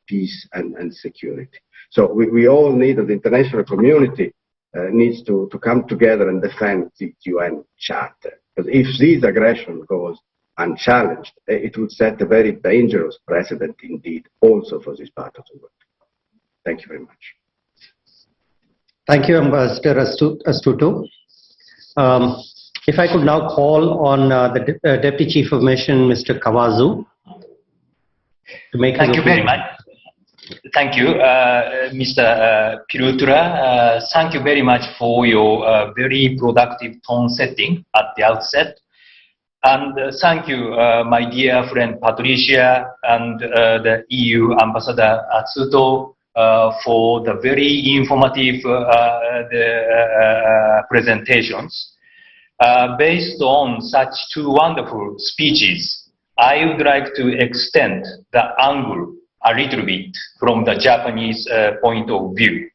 peace and security. So we all need, as the international community, needs to come together and defend the UN Charter. Because if this aggression goes unchallenged, it would set a very dangerous precedent indeed, also for this part of the world. Thank you very much. Thank you, Ambassador Astuto. If I could now call on the Deputy Chief of Mission, Mr. Kawazu, to make Thank you very much. Thank you, Mr. Pirutura. Thank you very much for your very productive tone setting at the outset. And thank you, my dear friend Patricia and the EU Ambassador Atsuto for the very informative presentations. Based on such two wonderful speeches, I would like to extend the angle a little bit from the Japanese point of view.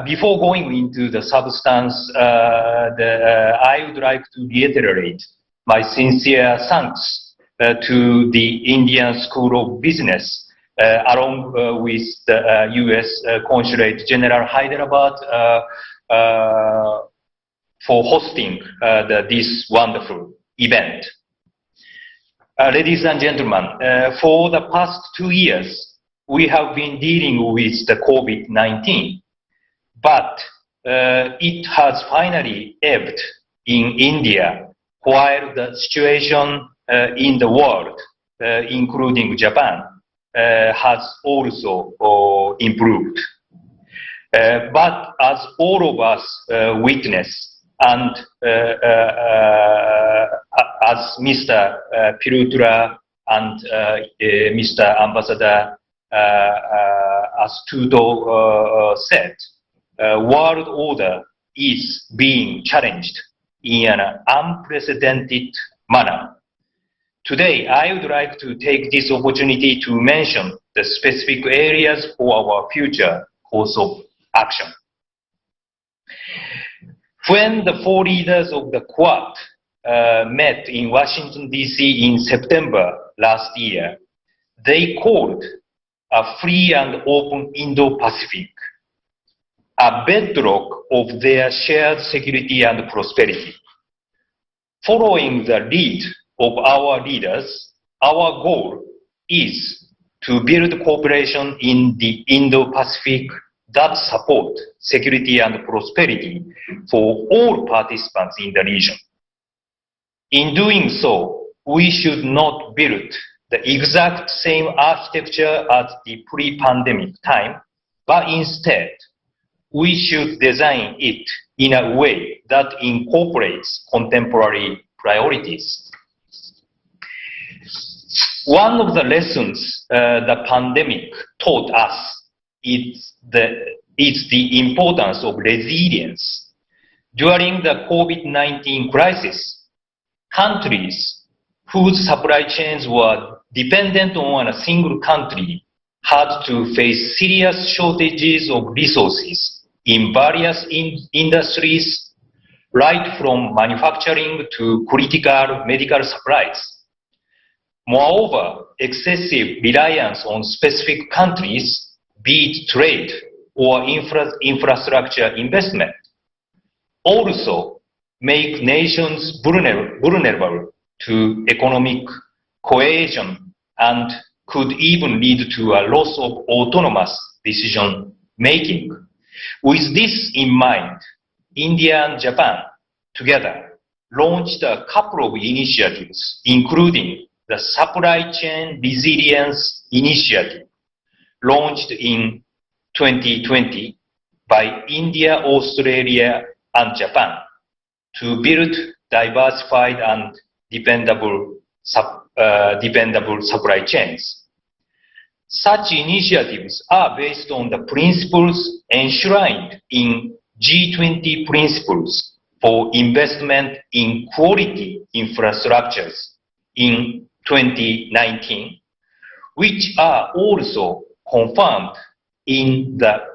Before going into the substance, I would like to reiterate my sincere thanks to the Indian School of Business, along with the U.S. Consulate General Hyderabad, for hosting this wonderful event. Ladies and gentlemen, for the past 2 years, we have been dealing with the COVID-19, but it has finally ebbed in India, while the situation in the world, including Japan, has also improved. But as all of us witness, and as Mr. Pirutura and Mr. Ambassador Astuto said, world order is being challenged in an unprecedented manner. Today, I would like to take this opportunity to mention the specific areas for our future course of action. When the 4 leaders of the Quad met in Washington, D.C. in September last year, they called a free and open Indo-Pacific a bedrock of their shared security and prosperity. Following the lead of our leaders, our goal is to build cooperation in the Indo-Pacific that support security and prosperity for all participants in the region. In doing so, we should not build the exact same architecture as the pre-pandemic time, but instead, we should design it in a way that incorporates contemporary priorities. One of the lessons the pandemic taught us is the importance of resilience. During the COVID-19 crisis, countries whose supply chains were dependent on a single country had to face serious shortages of resources in various industries, right from manufacturing to critical medical supplies. Moreover, excessive reliance on specific countries, be it trade or infrastructure investment, also make nations vulnerable to economic cohesion and could even lead to a loss of autonomous decision making. With this in mind, India and Japan together launched a couple of initiatives, including the Supply Chain Resilience Initiative, launched in 2020 by India, Australia, and Japan to build diversified and dependable supply chains. Such initiatives are based on the principles enshrined in G20 principles for investment in quality infrastructures in 2019, which are also confirmed in the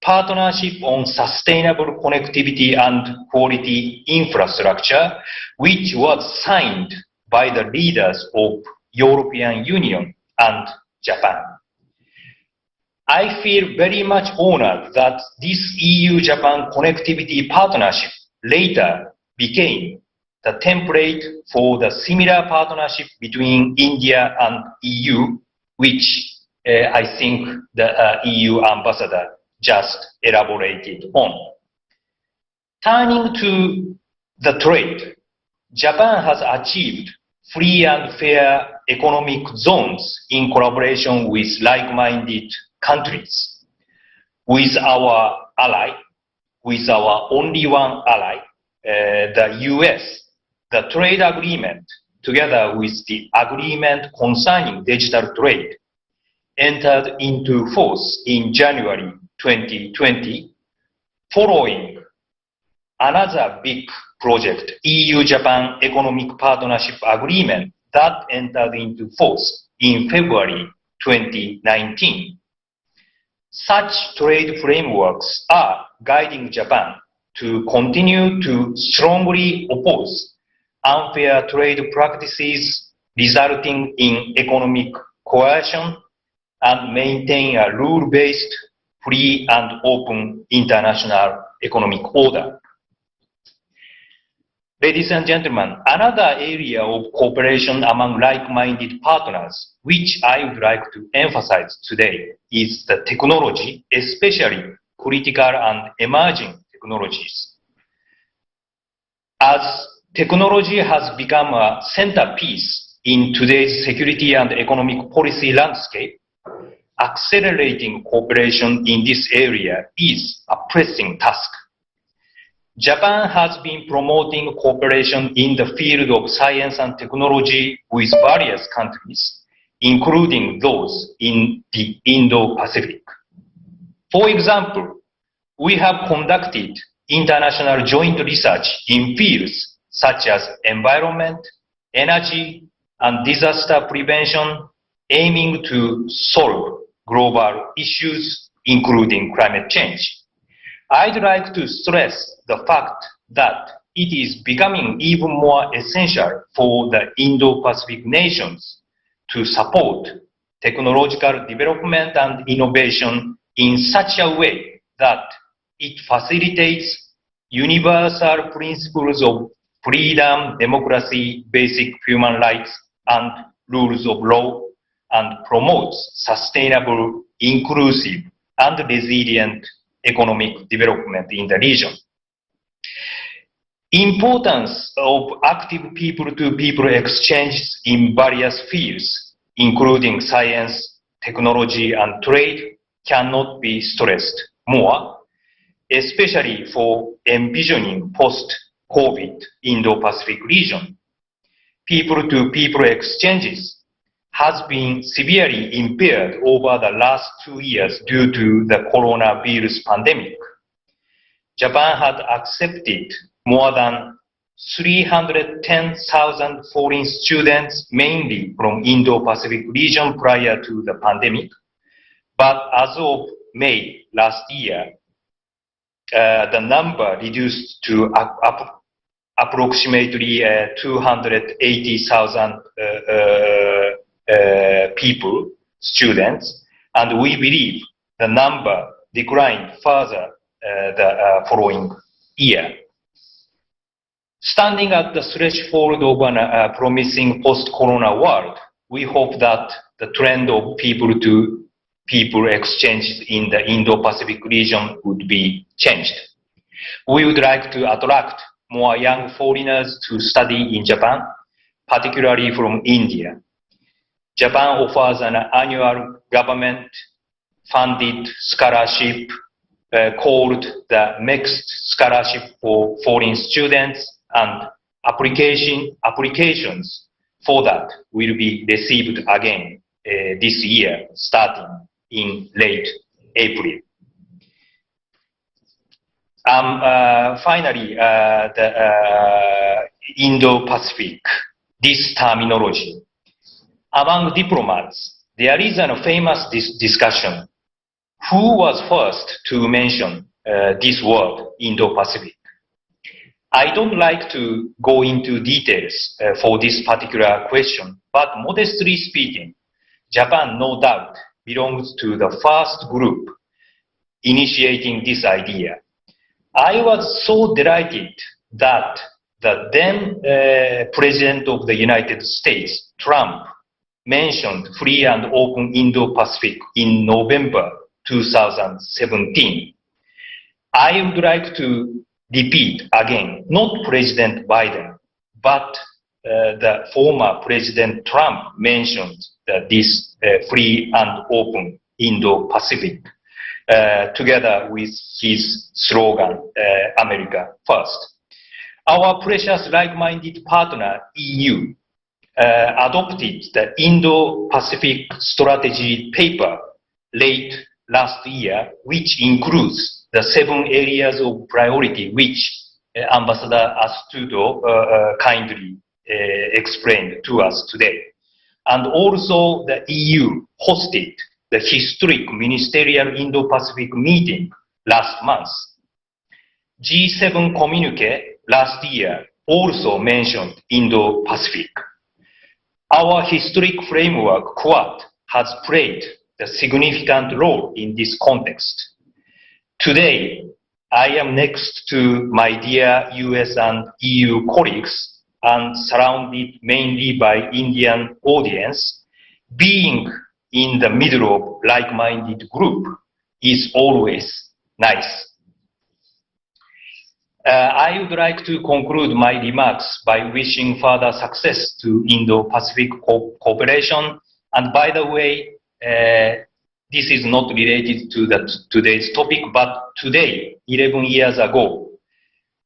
Partnership on Sustainable Connectivity and Quality Infrastructure, which was signed by the leaders of European Union and Japan. I feel very much honored that this EU-Japan connectivity partnership later became the template for the similar partnership between India and EU, which I think the EU ambassador just elaborated on. Turning to the trade, Japan has achieved free and fair economic zones in collaboration with like-minded countries. With our ally, with our only one ally, the US, the trade agreement, together with the agreement concerning digital trade, entered into force in January 2020, following another big project, EU-Japan Economic Partnership Agreement, that entered into force in February 2019. Such trade frameworks are guiding Japan to continue to strongly oppose unfair trade practices resulting in economic coercion and maintain a rule-based, free and open international economic order. Ladies and gentlemen, another area of cooperation among like-minded partners, which I would like to emphasize today, is the technology, especially critical and emerging technologies. As technology has become a centerpiece in today's security and economic policy landscape, accelerating cooperation in this area is a pressing task. Japan has been promoting cooperation in the field of science and technology with various countries, including those in the Indo-Pacific. For example, we have conducted international joint research in fields such as environment, energy, and disaster prevention, aiming to solve global issues, including climate change. I'd like to stress the fact that it is becoming even more essential for the Indo-Pacific nations to support technological development and innovation in such a way that it facilitates universal principles of freedom, democracy, basic human rights, and rules of law, and promotes sustainable, inclusive, and resilient economic development in the region. Importance of active people-to-people exchanges in various fields, including science, technology, and trade, cannot be stressed more, especially for envisioning post-COVID Indo-Pacific region. People-to-people exchanges has been severely impaired over the last 2 years due to the coronavirus pandemic. Japan had accepted more than 310,000 foreign students, mainly from Indo-Pacific region prior to the pandemic. But as of May last year, the number reduced to approximately 280,000 people, students, and we believe the number declined further the following year. Standing at the threshold of a promising post-corona world, we hope that the trend of people-to-people exchanges in the Indo-Pacific region would be changed. We would like to attract more young foreigners to study in Japan, particularly from India. Japan offers an annual government-funded scholarship called the Mixed Scholarship for Foreign Students, and applications for that will be received again this year, starting in late April. Finally, the Indo-Pacific, this terminology. Among diplomats, there is a famous discussion. Who was first to mention this word, Indo-Pacific? I don't like to go into details for this particular question, but modestly speaking, Japan no doubt belongs to the first group initiating this idea. I was so delighted that the then President of the United States, Trump, mentioned free and open Indo-Pacific in November 2017. I would like to repeat again, not President Biden, but the former President Trump mentioned this free and open Indo-Pacific together with his slogan, America First. Our precious like-minded partner, EU, adopted the Indo-Pacific Strategy paper late last year, which includes the 7 areas of priority, which Ambassador Astudo kindly explained to us today. And also the EU hosted the historic ministerial Indo-Pacific meeting last month. G7 communique last year also mentioned Indo-Pacific. Our historic framework, Quad, has played a significant role in this context. Today, I am next to my dear US and EU colleagues and surrounded mainly by Indian audience. Being in the middle of like-minded group is always nice. I would like to conclude my remarks by wishing further success to Indo-Pacific cooperation. And by the way, this is not related to today's topic, but today, 11 years ago,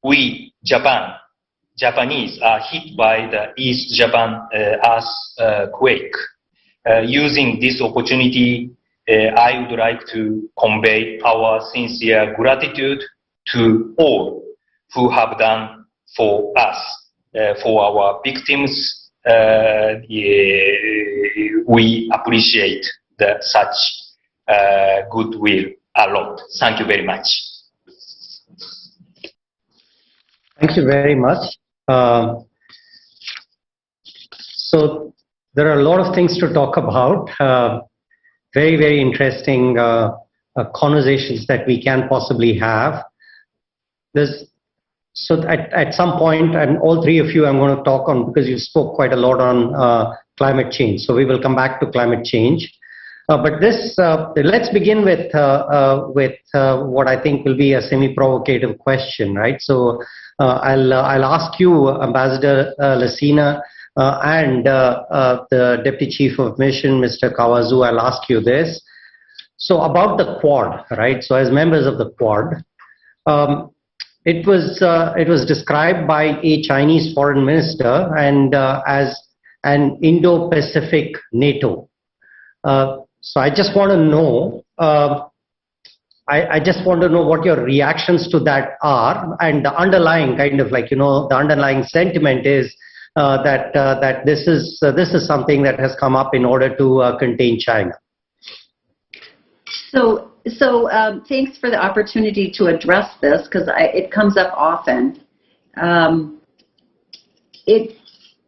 we, Japanese, are hit by the East Japan earthquake. Using this opportunity, I would like to convey our sincere gratitude to all who have done for us, for our victims. We appreciate such goodwill a lot. Thank you very much. Thank you very much. So there are a lot of things to talk about. Very, very interesting conversations that we can possibly have. So at some point, and all three of you I'm going to talk on, because you spoke quite a lot on climate change. So we will come back to climate change. But let's begin with what I think will be a semi-provocative question, right? So I'll ask you, Ambassador Lassina, and the Deputy Chief of Mission, Mr. Kawazu, I'll ask you this. So about the Quad, right? So as members of the Quad, it was described by a Chinese foreign minister and as an Indo-Pacific NATO. So I just want to know, I just want to know what your reactions to that are, and the underlying kind of like, the underlying sentiment is that this is something that has come up in order to contain China. So Thanks for the opportunity to address this because it comes up often.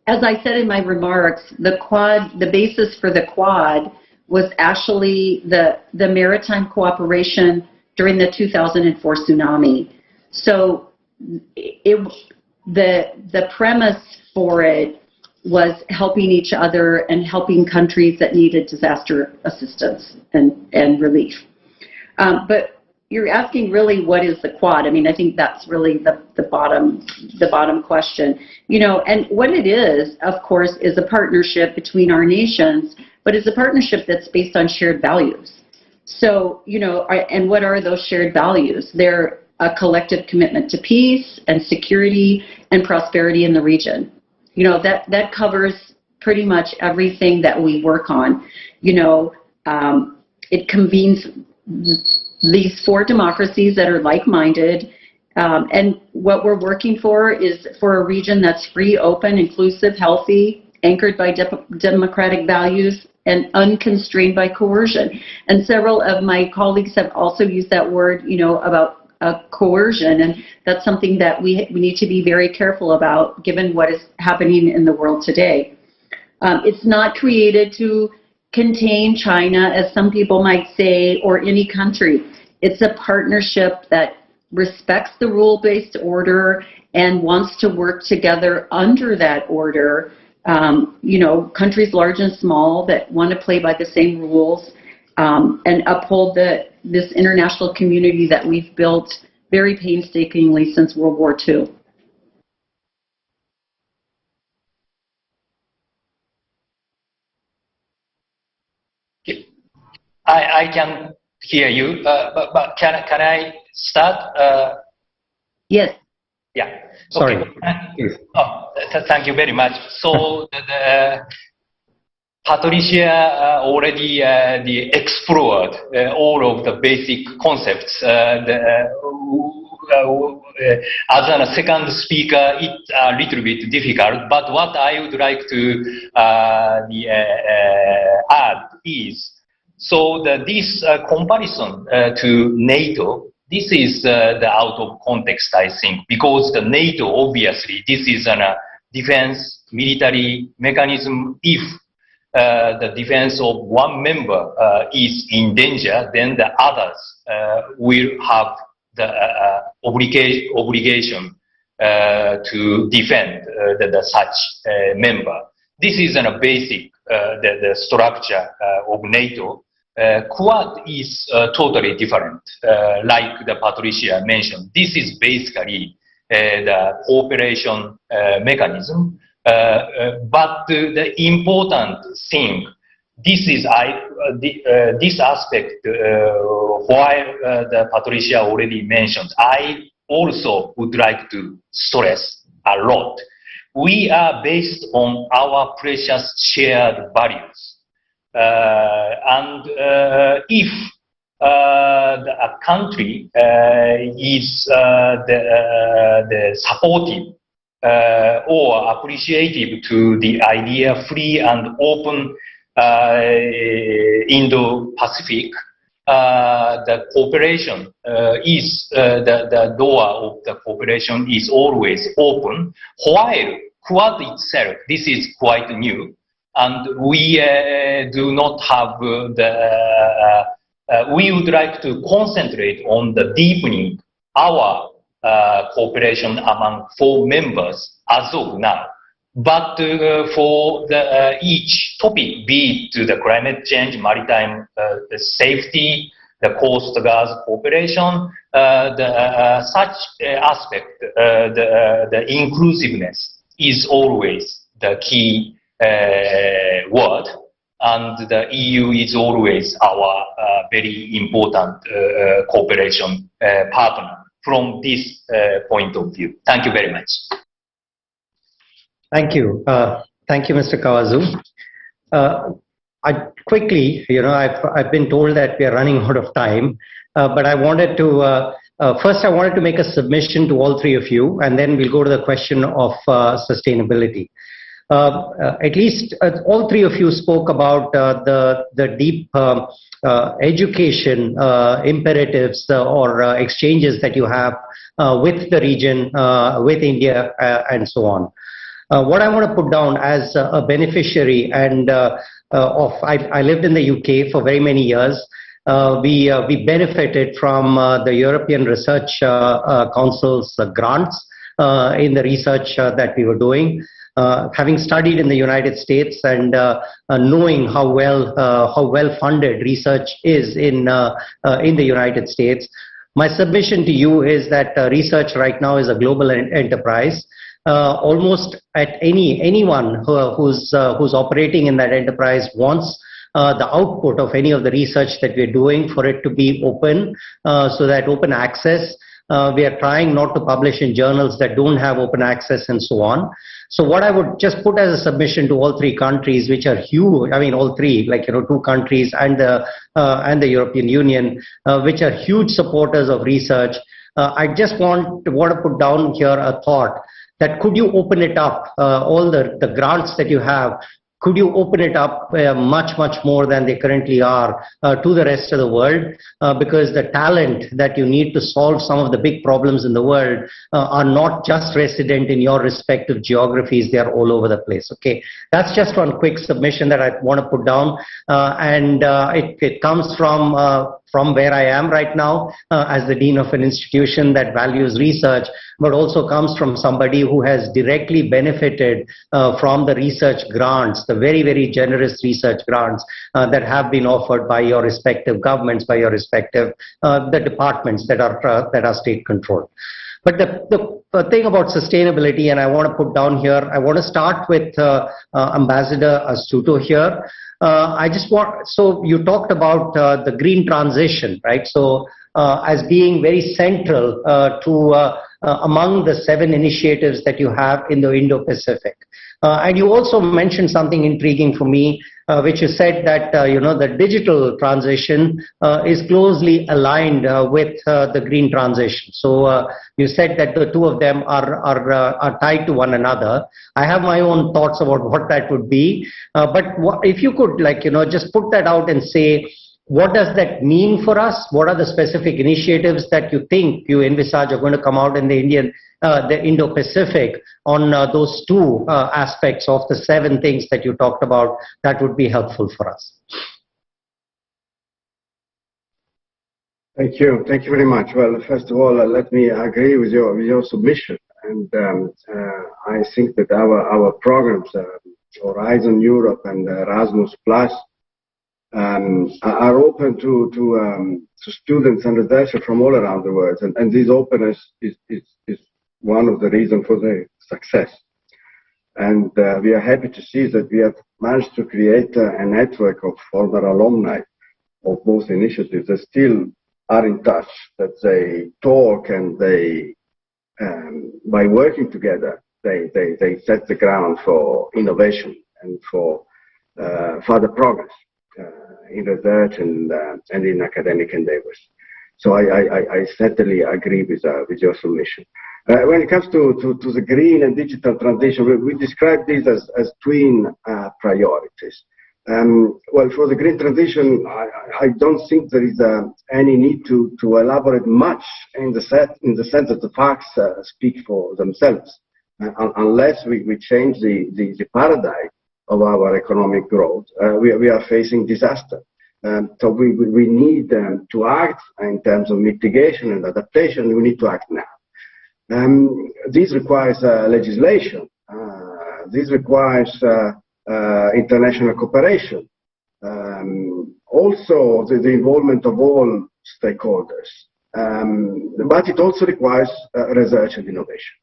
As I said in my remarks, the basis for the Quad was actually the maritime cooperation during the 2004 tsunami. So the premise for it was helping each other and helping countries that needed disaster assistance and relief. But you're asking really what is the Quad? I mean, I think that's really the bottom question. And what it is, of course, is a partnership between our nations, but it's a partnership that's based on shared values. So, and what are those shared values? They're a collective commitment to peace and security and prosperity in the region. That covers pretty much everything that we work on. It convenes these 4 democracies that are like-minded, and what we're working for is for a region that's free, open, inclusive, healthy, anchored by democratic values, and unconstrained by coercion. And several of my colleagues have also used that word, about coercion, and that's something that we need to be very careful about given what is happening in the world today. It's not created to contain China, as some people might say, or any country. It's a partnership that respects the rule-based order and wants to work together under that order. Countries large and small that want to play by the same rules and uphold this international community that we've built very painstakingly since World War II. I can hear you, but can I start? Yes. Yeah. Sorry. Okay. Thank you very much. So Patricia already explored all of the basic concepts. As a second speaker, it's a little bit difficult, but what I would like to add is, this comparison to NATO, this is the out of context, I think, because the NATO, obviously, this is a defense military mechanism. If the defense of one member is in danger, then the others will have the obligation to defend such member. This is a basic the structure of NATO. Quad is totally different, like the Patricia mentioned. This is basically the cooperation mechanism. But the important thing, this is this aspect while the Patricia already mentioned, I also would like to stress a lot. We are based on our precious shared values. If a country is supportive or appreciative to the idea free and open Indo-Pacific, the cooperation is the door of the cooperation is always open. While Quad itself, this is quite new, and we do not have we would like to concentrate on the deepening our cooperation among 4 members as of now. But for each topic, be it the climate change, maritime the safety, the coast guard cooperation, such aspect, the inclusiveness is always the key word, and the EU is always our very important cooperation partner from this point of view. Thank you very much. Thank you. Thank you, Mr. Kawazu. Quickly, I've been told that we are running out of time, but I wanted to, first I wanted to make a submission to all 3 of you, and then we'll go to the question of sustainability. at least all three of you spoke about the deep education imperatives or exchanges that you have with the region, with India, and so on. What I want to put down as a beneficiary and I lived in the UK for very many years. We benefited from the European Research Council's grants in the research that we were doing. Having studied in the United States and knowing how well funded research is in the United States, my submission to you is that research right now is a global enterprise. Almost at anyone who's operating in that enterprise wants the output of any of the research that we're doing for it to be open, so that open access. We are trying not to publish in journals that don't have open access and so on. So what I would just put as a submission to all three countries, which are huge, I mean all three, like, you know, two countries and the European Union, which are huge supporters of research. I just want to put down here a thought that could you open it up, all the grants that you have, could you open it up much more than they currently are to the rest of the world? Because the talent that you need to solve some of the big problems in the world are not just resident in your respective geographies, they are all over the place. Okay, that's just one quick submission that I want to put down, and it comes from where I am right now as the dean of an institution that values research, but also comes from somebody who has directly benefited from the research grants, the very generous research grants that have been offered by your respective governments, by your respective the departments that are state controlled. But the thing about sustainability, and I want to put down here, I want to start with Ambassador Astuto here. So you talked about the green transition, right? So as being very central to among the 7 initiatives that you have in the Indo-Pacific. And you also mentioned something intriguing for me, which you said that you know, the digital transition is closely aligned with the green transition. So you said that the two of them are tied to one another. I have my own thoughts about what that would be, but if you could, like, you know, just put that out and say, what does that mean for us? What are the specific initiatives that you think you envisage are going to come out in the Indo-Pacific on those two aspects of the 7 things that you talked about? That would be helpful for us. Thank you very much. Well, first of all, let me agree with your submission, and I think that our programs, Horizon Europe and Erasmus Plus, are open to students and researchers from all around the world, and this openness is one of the reasons for the success. And we are happy to see that we have managed to create a network of former alumni of both initiatives that still are in touch, that they talk, and they, by working together, they set the ground for innovation and for further progress in research and in academic endeavors. So I certainly agree with your submission. When it comes to the green and digital transition, we describe these as twin priorities. Well, for the green transition, I don't think there is any need to elaborate much in the sense that the facts speak for themselves, unless we change the paradigm of our economic growth. We are facing disaster. So we need to act in terms of mitigation and adaptation. We need to act now. This requires legislation. This requires international cooperation. Also the involvement of all stakeholders. But it also requires research and innovation.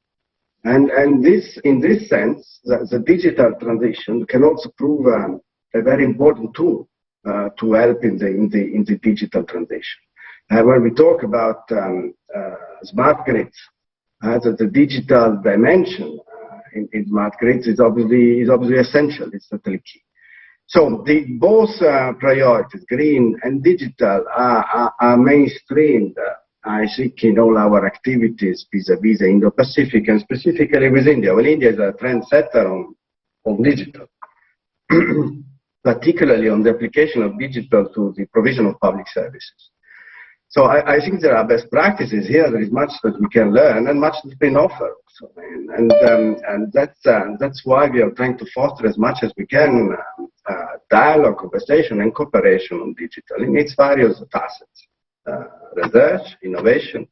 And in this sense, the digital transition can also prove a very important tool to help in the digital transition. When we talk about smart grids, the digital dimension in smart grids is obviously essential. It's totally key. So both priorities, green and digital, are mainstreamed, I think, in all our activities vis-à-vis the Indo-Pacific, and specifically with India. Well, India is a trendsetter of digital, particularly on the application of digital to the provision of public services. So I think there are best practices here. There is much that we can learn and much that's been offered. So, and that's why we are trying to foster as much as we can dialogue, conversation, and cooperation on digital in its various facets: research, innovation,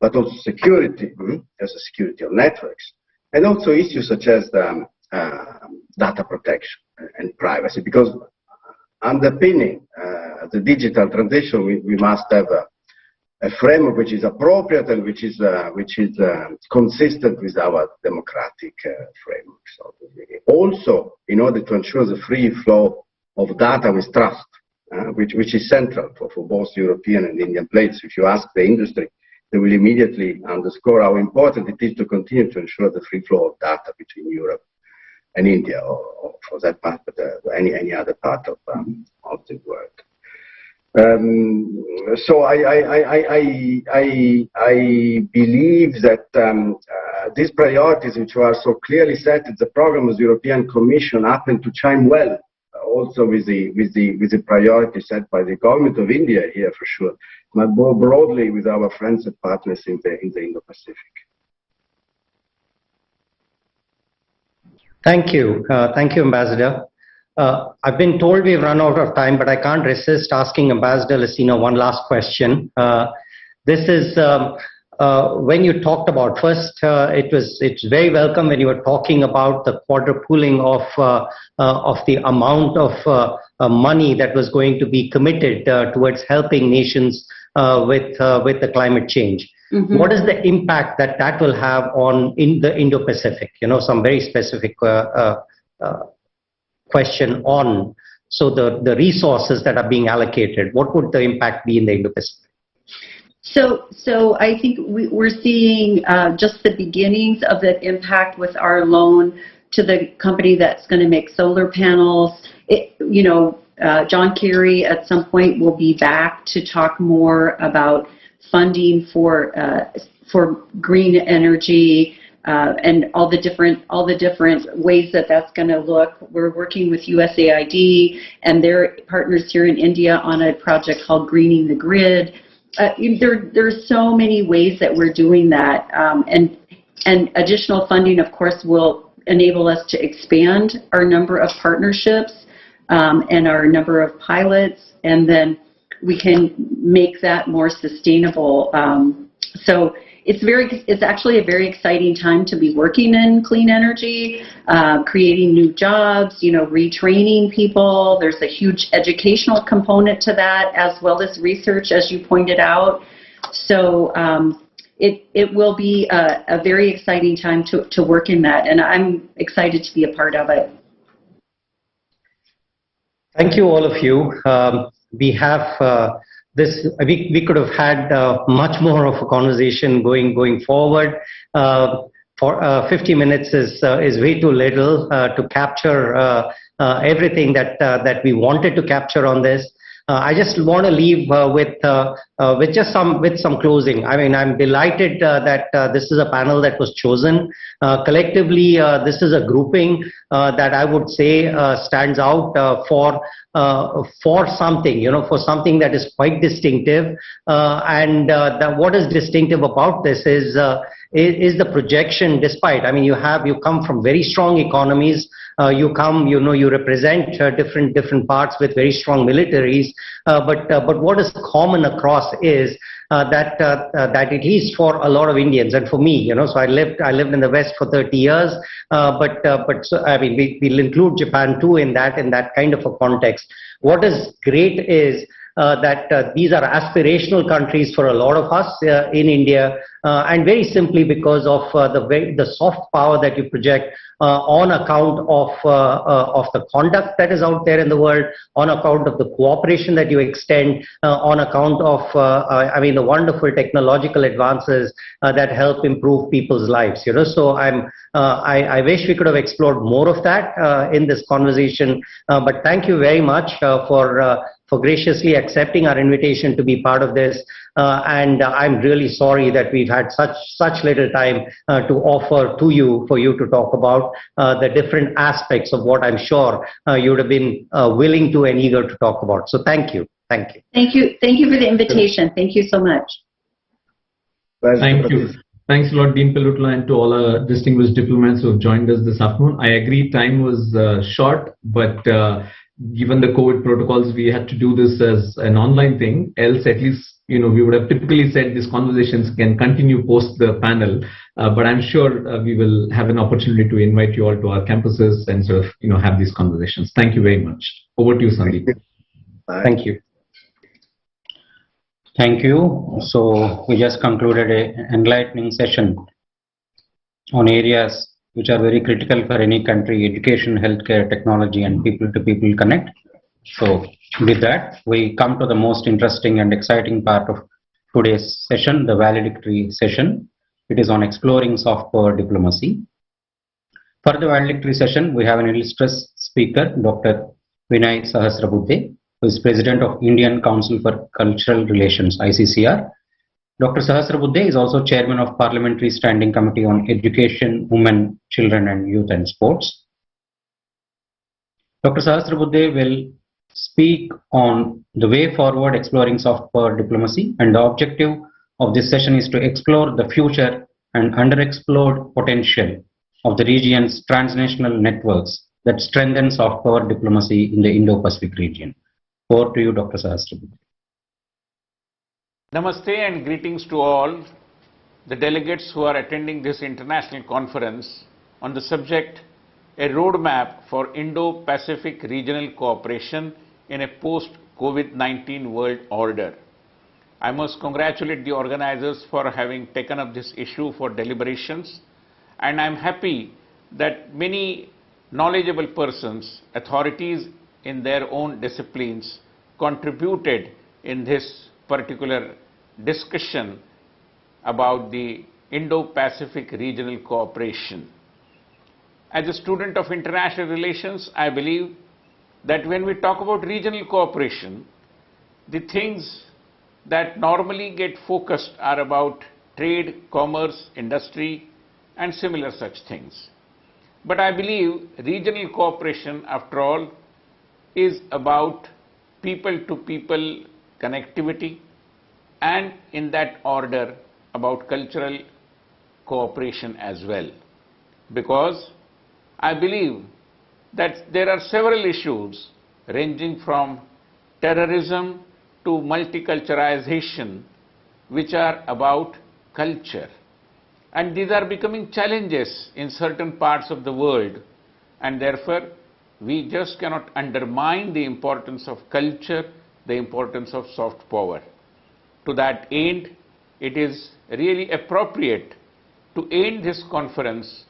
but also security, as a security of networks, and also issues such as data protection and privacy, because underpinning the digital transition, we must have a framework which is appropriate and which is consistent with our democratic framework. So also, in order to ensure the free flow of data with trust, which is central for both European and Indian players. If you ask the industry, they will immediately underscore how important it is to continue to ensure the free flow of data between Europe and India, or for that part, but any other part of the world. So I believe that these priorities, which are so clearly set in the program of the European Commission, happen to chime well also with the priorities set by the government of India here, for sure, but more broadly with our friends and partners in the Indo-Pacific. Thank you, Ambassador. I've been told we've run out of time, but I can't resist asking Ambassador Lacina one last question. This is when you talked about first. It's very welcome when you were talking about the quadrupling of the amount of money that was going to be committed towards helping nations with the climate change. Mm-hmm. What is the impact that will have in the Indo-Pacific? Some very specific question on, so the resources that are being allocated, what would the impact be in the Indo-Pacific? So I think we're seeing just the beginnings of that impact with our loan to the company that's going to make solar panels. John Kerry at some point will be back to talk more about funding for green energy and all the different ways that that's going to look. We're working with USAID and their partners here in India on a project called Greening the Grid. There's so many ways that we're doing that, and additional funding, of course, will enable us to expand our number of partnerships and our number of pilots, and then we can make that more sustainable. So it's actually a very exciting time to be working in clean energy, creating new jobs, retraining people. There's a huge educational component to that, as well as research, as you pointed out. So it will be a very exciting time to work in that, and I'm excited to be a part of it. Thank you, all of you. We have we could have had much more of a conversation going forward. For 50 minutes is way too little to capture everything that we wanted to capture on this. I just want to leave with some closing. I mean, I'm delighted that this is a panel that was chosen. Collectively, this is a grouping that I would say stands out for something, for something that is quite distinctive. What is distinctive about this is the projection. Despite, I mean, you come from very strong economies. You represent different parts with very strong militaries. But what is common across is that at least for a lot of Indians, and for me, so I lived in the West for 30 years. So, I mean, we'll include Japan too in that kind of a context. What is great is that these are aspirational countries for a lot of us in India, and very simply because of the soft power that you project on account of the conduct that is out there in the world, on account of the cooperation that you extend, on account of the wonderful technological advances that help improve people's lives. So I wish we could have explored more of that in this conversation. But thank you very much for for graciously accepting our invitation to be part of this. And I'm really sorry that we've had such little time to offer to you for you to talk about the different aspects of what I'm sure you would have been willing to and eager to talk about. So thank you. Thank you. Thank you. Thank you for the invitation. Thank you so much. Thank you. Thanks a lot, Dean Pelutla, and to all our distinguished diplomats who have joined us this afternoon. I agree time was short, but given the COVID protocols, we had to do this as an online thing. Else, at least, we would have typically said these conversations can continue post the panel. But I'm sure we will have an opportunity to invite you all to our campuses and sort of, have these conversations. Thank you very much. Over to you, Sandeep. Thank you. Thank you. So we just concluded an enlightening session on areas which are very critical for any country: education, healthcare, technology, and people-to-people connect. So with that, we come to the most interesting and exciting part of today's session, the valedictory session. It is on exploring soft power diplomacy. For the valedictory session, we have an illustrious speaker, Dr. Vinay Sahasrabudhe, who is President of Indian Council for Cultural Relations, ICCR. Dr. Sahasrabudhe is also Chairman of Parliamentary Standing Committee on Education, Women, Children and Youth and Sports. Dr. Sahasrabudhe will speak on the way forward exploring soft power diplomacy, and the objective of this session is to explore the future and underexplored potential of the region's transnational networks that strengthen soft power diplomacy in the Indo-Pacific region. Over to you, Dr. Sahasrabudhe. Namaste and greetings to all the delegates who are attending this international conference on the subject, a roadmap for Indo-Pacific Regional Cooperation in a post-COVID-19 world order. I must congratulate the organizers for having taken up this issue for deliberations, and I'm happy that many knowledgeable persons, authorities in their own disciplines, contributed in this particular discussion about the Indo-Pacific Regional Cooperation. As a student of international relations, I believe that when we talk about regional cooperation, the things that normally get focused are about trade, commerce, industry, and similar such things. But I believe regional cooperation, after all, is about people-to-people connectivity, and in that order about cultural cooperation as well. Because I believe that there are several issues ranging from terrorism to multiculturalization which are about culture. And these are becoming challenges in certain parts of the world, and therefore we just cannot undermine the importance of culture, the importance of soft power. To that end, it is really appropriate to end this conference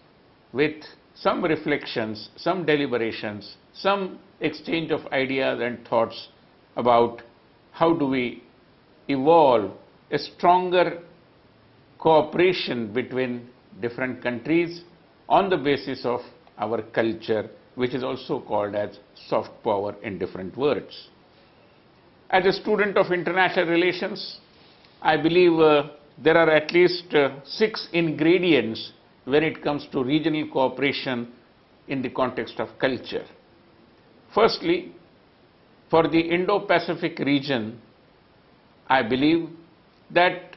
with some reflections, some deliberations, some exchange of ideas and thoughts about how do we evolve a stronger cooperation between different countries on the basis of our culture, which is also called as soft power in different words. As a student of international relations, I believe there are at least 6 ingredients when it comes to regional cooperation in the context of culture. Firstly, for the Indo-Pacific region, I believe that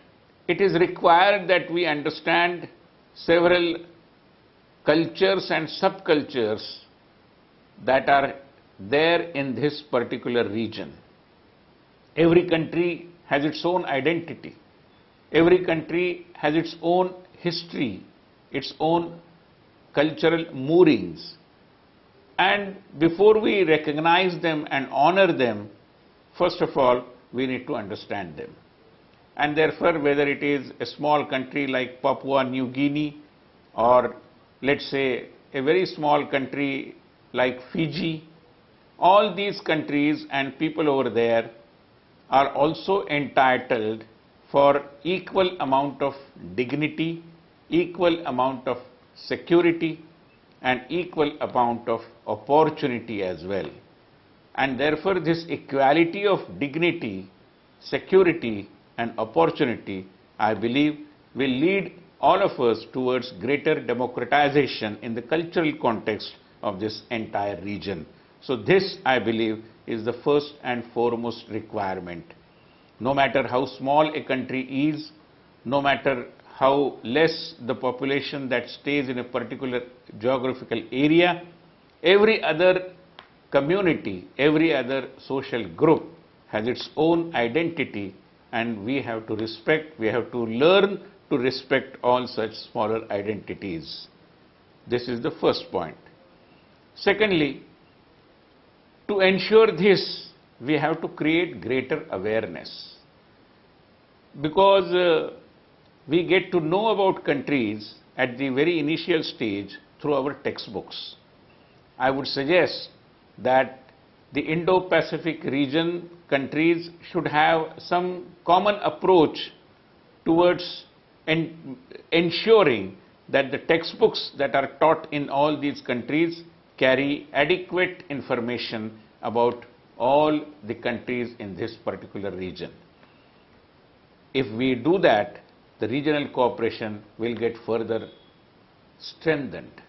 it is required that we understand several cultures and subcultures that are there in this particular region. Every country has its own identity. Every country has its own history, its own cultural moorings. And before we recognize them and honor them, first of all, we need to understand them. And therefore, whether it is a small country like Papua New Guinea, or let's say a very small country like Fiji, all these countries and people over there are also entitled for equal amount of dignity, equal amount of security, and equal amount of opportunity as well. And therefore, this equality of dignity, security and opportunity, I believe, will lead all of us towards greater democratization in the cultural context of this entire region. So this, I believe, is the first and foremost requirement. No matter how small a country is, no matter how less the population that stays in a particular geographical area, every other community, every other social group has its own identity, and we have to respect, we have to learn to respect all such smaller identities. This is the first point. Secondly, to ensure this, we have to create greater awareness, because we get to know about countries at the very initial stage through our textbooks. I would suggest that the Indo-Pacific region countries should have some common approach towards ensuring that the textbooks that are taught in all these countries carry adequate information about all the countries in this particular region. If we do that, the regional cooperation will get further strengthened.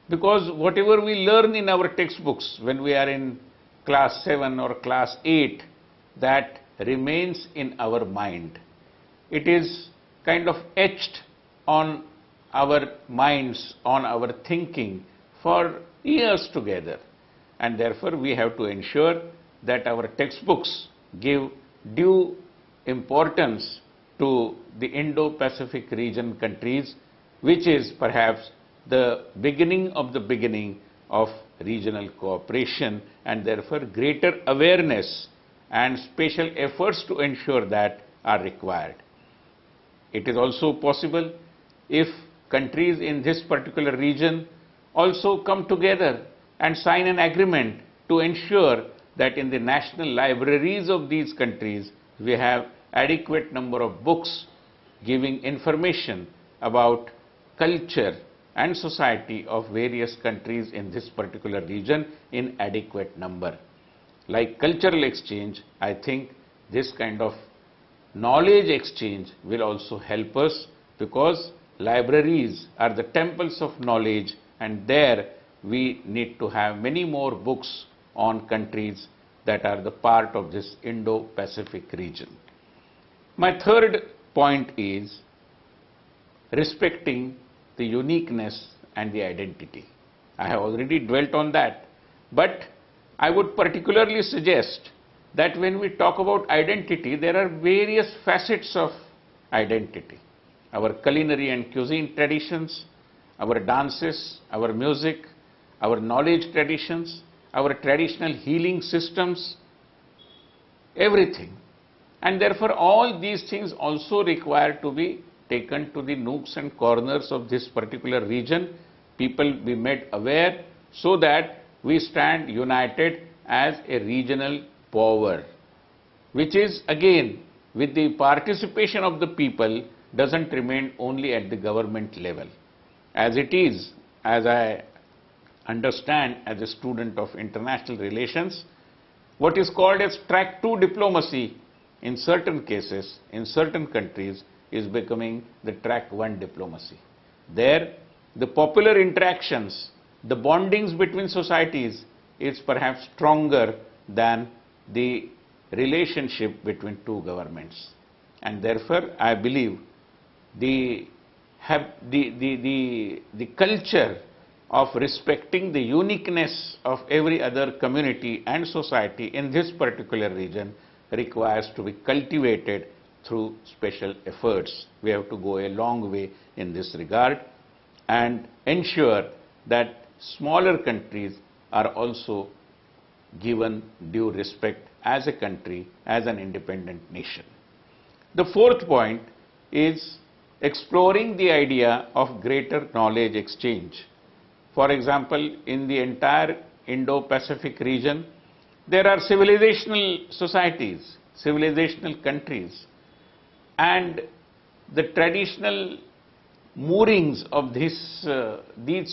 Because whatever we learn in our textbooks when we are in class 7 or class 8, that remains in our mind. It is kind of etched on our minds, on our thinking for years together. And therefore, we have to ensure that our textbooks give due importance to the Indo-Pacific region countries, which is perhaps the beginning of the beginning of regional cooperation, and therefore greater awareness and special efforts to ensure that are required. It is also possible if countries in this particular region also come together and sign an agreement to ensure that in the national libraries of these countries we have adequate number of books giving information about culture and society of various countries in this particular region in adequate number. Like cultural exchange, I think this kind of knowledge exchange will also help us, because libraries are the temples of knowledge, and there we need to have many more books on countries that are the part of this Indo-Pacific region. My third point is respecting the uniqueness and the identity. I have already dwelt on that, but I would particularly suggest that when we talk about identity, there are various facets of identity. Our culinary and cuisine traditions, our dances, our music, our knowledge traditions, our traditional healing systems, everything. And therefore, all these things also require to be taken to the nooks and corners of this particular region. People be made aware so that we stand united as a regional power, which is again with the participation of the people, doesn't remain only at the government level. As it is, as I understand as a student of international relations, what is called as track 2 diplomacy in certain cases, in certain countries, is becoming the track 1 diplomacy. There, the popular interactions, the bondings between societies is perhaps stronger than the relationship between two governments. And therefore, I believe the culture of respecting the uniqueness of every other community and society in this particular region requires to be cultivated through special efforts. We have to go a long way in this regard and ensure that smaller countries are also given due respect as a country, as an independent nation. The fourth point is exploring the idea of greater knowledge exchange. For example, in the entire Indo-Pacific region, there are civilizational societies, civilizational countries, and the traditional moorings of these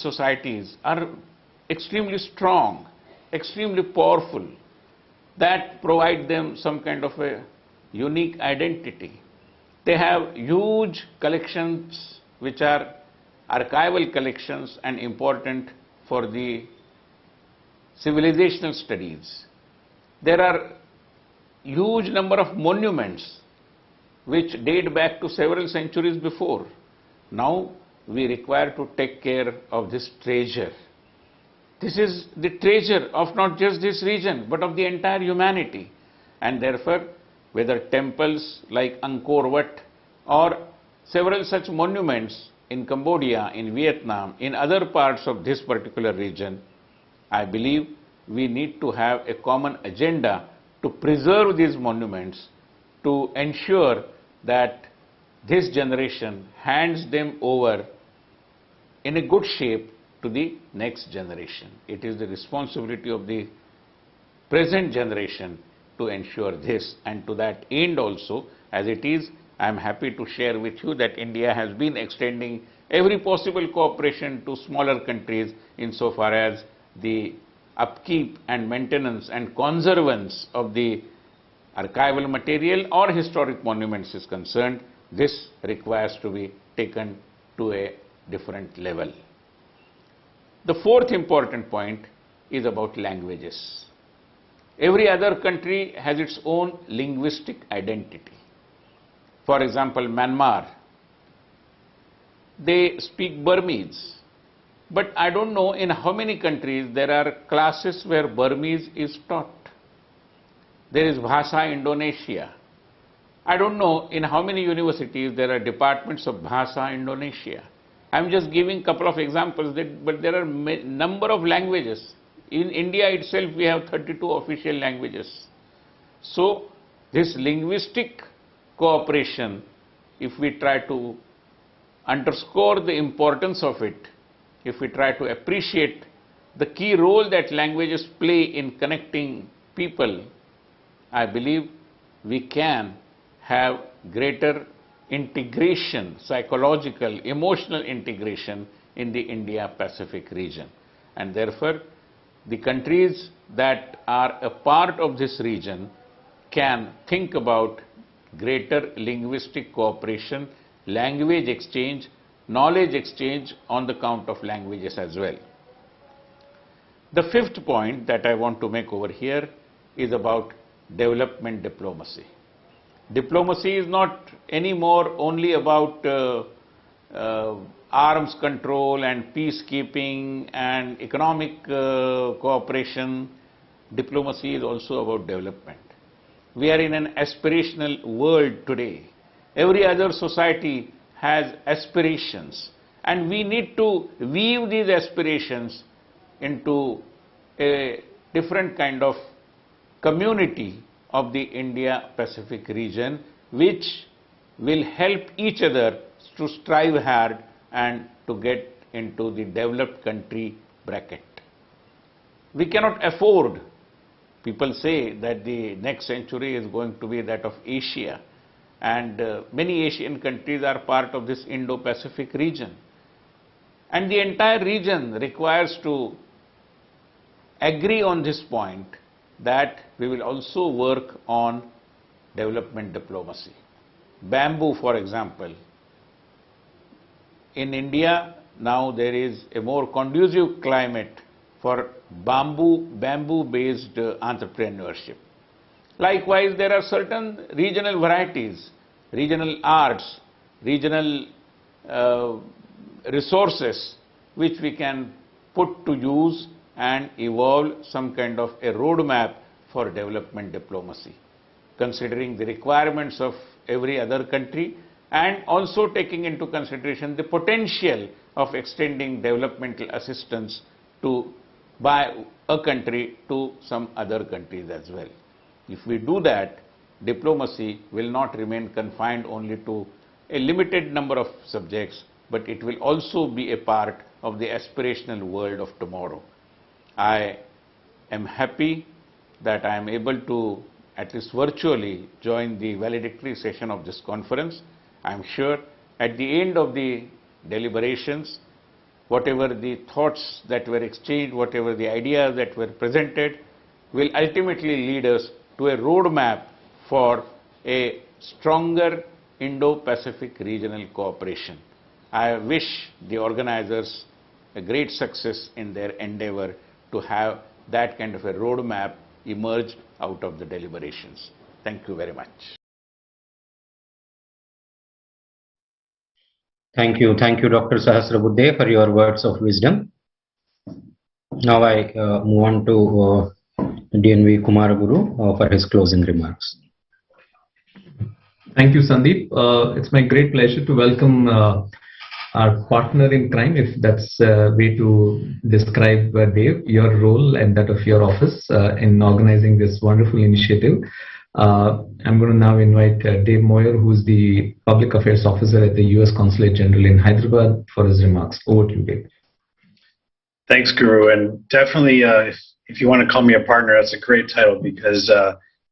societies are extremely strong, extremely powerful, that provide them some kind of a unique identity. They have huge collections which are archival collections and important for the civilizational studies. There are huge number of monuments which date back to several centuries before. Now we require to take care of this treasure. This is the treasure of not just this region, but of the entire humanity. And therefore, whether temples like Angkor Wat or several such monuments in Cambodia, in Vietnam, in other parts of this particular region, I believe we need to have a common agenda to preserve these monuments, to ensure that this generation hands them over in a good shape to the next generation. It is the responsibility of the present generation to ensure this, and to that end also, as it is, I am happy to share with you that India has been extending every possible cooperation to smaller countries insofar as the upkeep and maintenance and conservance of the archival material or historic monuments is concerned. This requires to be taken to a different level. The fourth important point is about languages. Every other country has its own linguistic identity. For example, Myanmar, they speak Burmese. But I don't know in how many countries there are classes where Burmese is taught. There is Bhasa Indonesia. I don't know in how many universities there are departments of Bhasa Indonesia. I'm just giving a couple of examples, but there are a number of languages. In India itself, we have 32 official languages. So, this linguistic cooperation, if we try to underscore the importance of it, if we try to appreciate the key role that languages play in connecting people, I believe we can have greater integration, psychological, emotional integration in the Indo-Pacific region. And therefore, the countries that are a part of this region can think about greater linguistic cooperation, language exchange, knowledge exchange on the count of languages as well. The fifth point that I want to make over here is about development diplomacy. Diplomacy is not anymore only about arms control and peacekeeping and economic cooperation. Diplomacy is also about development. We are in an aspirational world today. Every other society has aspirations, and we need to weave these aspirations into a different kind of community of the Indo-Pacific region, which will help each other to strive hard and to get into the developed country bracket. We cannot afford, people say that the next century is going to be that of Asia, and many Asian countries are part of this Indo-Pacific region. And the entire region requires to agree on this point, that we will also work on development diplomacy. Bamboo, for example. In India, now there is a more conducive climate for bamboo-based entrepreneurship. Likewise, there are certain regional varieties, regional arts, regional resources which we can put to use and evolve some kind of a roadmap for development diplomacy, considering the requirements of every other country and also taking into consideration the potential of extending developmental assistance by a country to some other countries as well. If we do that, diplomacy will not remain confined only to a limited number of subjects, but it will also be a part of the aspirational world of tomorrow. I am happy that I am able to, at least virtually, join the valedictory session of this conference. I am sure at the end of the deliberations, whatever the thoughts that were exchanged, whatever the ideas that were presented, will ultimately lead us to a roadmap for a stronger Indo-Pacific regional cooperation. I wish the organizers a great success in their endeavor to have that kind of a roadmap emerge out of the deliberations. Thank you very much. Thank you, Dr. Sahasrabuddhe, for your words of wisdom. Now I move on to DNV Kumar Guru for his closing remarks. Thank you, Sandeep. It's my great pleasure to welcome our partner in crime, if that's a way to describe, Dave, your role and that of your office in organizing this wonderful initiative. I'm going to now invite Dave Moyer, who's the Public Affairs Officer at the U.S. Consulate General in Hyderabad, for his remarks. Over to you, Dave. Thanks, Guru. And definitely, if you want to call me a partner, that's a great title, because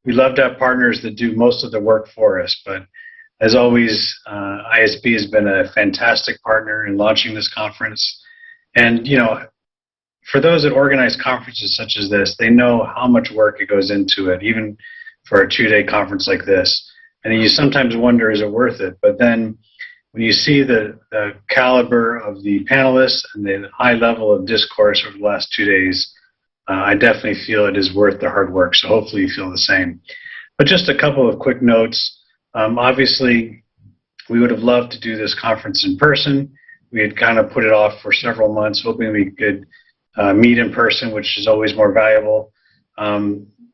we love to have partners that do most of the work for us. But as always, ISB has been a fantastic partner in launching this conference. And, you know, for those that organize conferences such as this, they know how much work it goes into it, even for a 2-day conference like this. And you sometimes wonder, is it worth it? But then when you see the caliber of the panelists and the high level of discourse over the last 2 days, I definitely feel it is worth the hard work. So hopefully you feel the same. But just a couple of quick notes. Obviously, we would have loved to do this conference in person. We had kind of put it off for several months, hoping we could meet in person, which is always more valuable.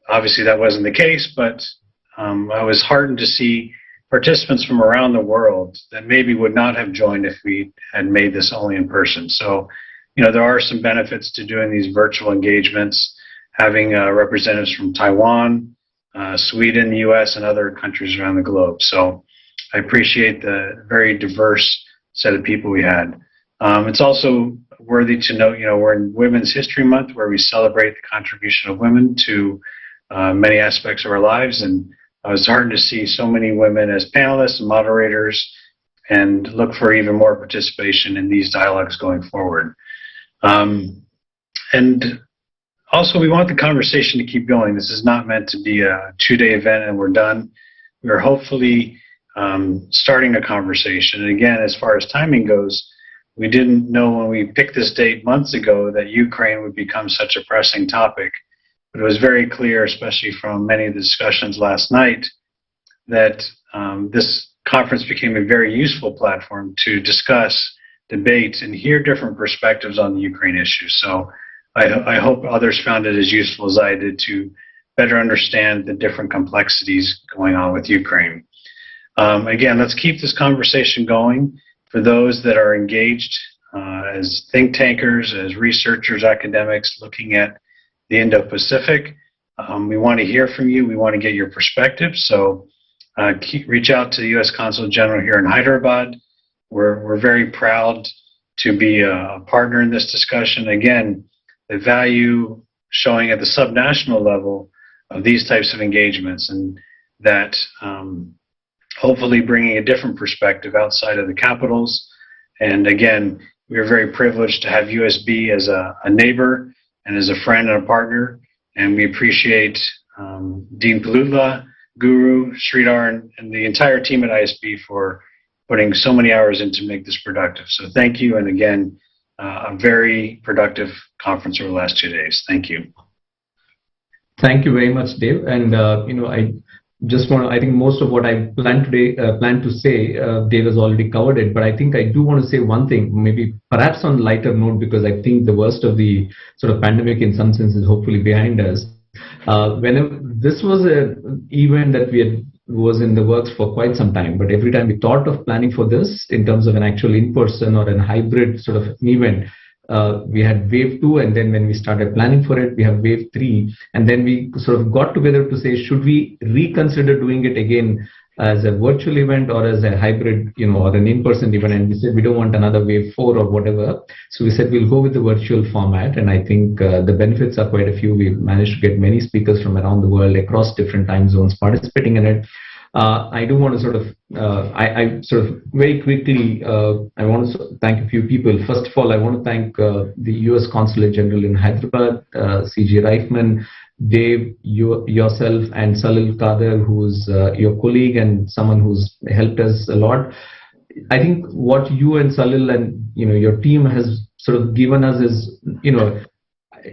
Obviously, that wasn't the case, but I was heartened to see participants from around the world that maybe would not have joined if we had made this only in person. So, you know, there are some benefits to doing these virtual engagements, having representatives from Taiwan, Sweden, the US, and other countries around the globe. So I appreciate the very diverse set of people we had. It's also worthy to note, you know, we're in Women's History Month, where we celebrate the contribution of women to many aspects of our lives. And I was heartened to see so many women as panelists and moderators, and look for even more participation in these dialogues going forward. And also, we want the conversation to keep going. This is not meant to be a 2-day event and we're done. We're hopefully starting a conversation. And again, as far as timing goes, we didn't know when we picked this date months ago that Ukraine would become such a pressing topic. But it was very clear, especially from many of the discussions last night, that this conference became a very useful platform to discuss, debate, and hear different perspectives on the Ukraine issue. So I hope others found it as useful as I did to better understand the different complexities going on with Ukraine. Again, let's keep this conversation going. For those that are engaged as think tankers, as researchers, academics looking at the Indo-Pacific, we want to hear from you. We want to get your perspective. So reach out to the U.S. Consulate General here in Hyderabad. We're very proud to be a partner in this discussion. Again, the value showing at the subnational level of these types of engagements, and that hopefully bringing a different perspective outside of the capitals. And again, we are very privileged to have USB as a neighbor and as a friend and a partner. And we appreciate Dean Palutla, Guru, Sridhar, and the entire team at ISB for putting so many hours in to make this productive. So thank you. And again, a very productive conference over the last 2 days. Thank you. Thank you very much, Dave. And, you know, I just want to, I think most of what I planned to say, Dave has already covered it, but I think I do want to say one thing, maybe perhaps on a lighter note, because I think the worst of the sort of pandemic in some sense is hopefully behind us. Whenever this was an event that was in the works for quite some time, but every time we thought of planning for this in terms of an actual in-person or a hybrid sort of event, we had wave 2, and then when we started planning for it, we have wave 3, and then we sort of got together to say, should we reconsider doing it again as a virtual event or as a hybrid, you know, or an in-person event? And we said we don't want another wave 4 or whatever, so we said we'll go with the virtual format. And I think the benefits are quite a few. We've managed to get many speakers from around the world across different time zones participating in it. I do want to sort of, I sort of very quickly, I want to thank a few people. First of all, I want to thank the U.S. Consulate General in Hyderabad, C.G. Reifman, Dave, yourself, and Salil Kader, who's your colleague and someone who's helped us a lot. I think what you and Salil and your team has sort of given us is,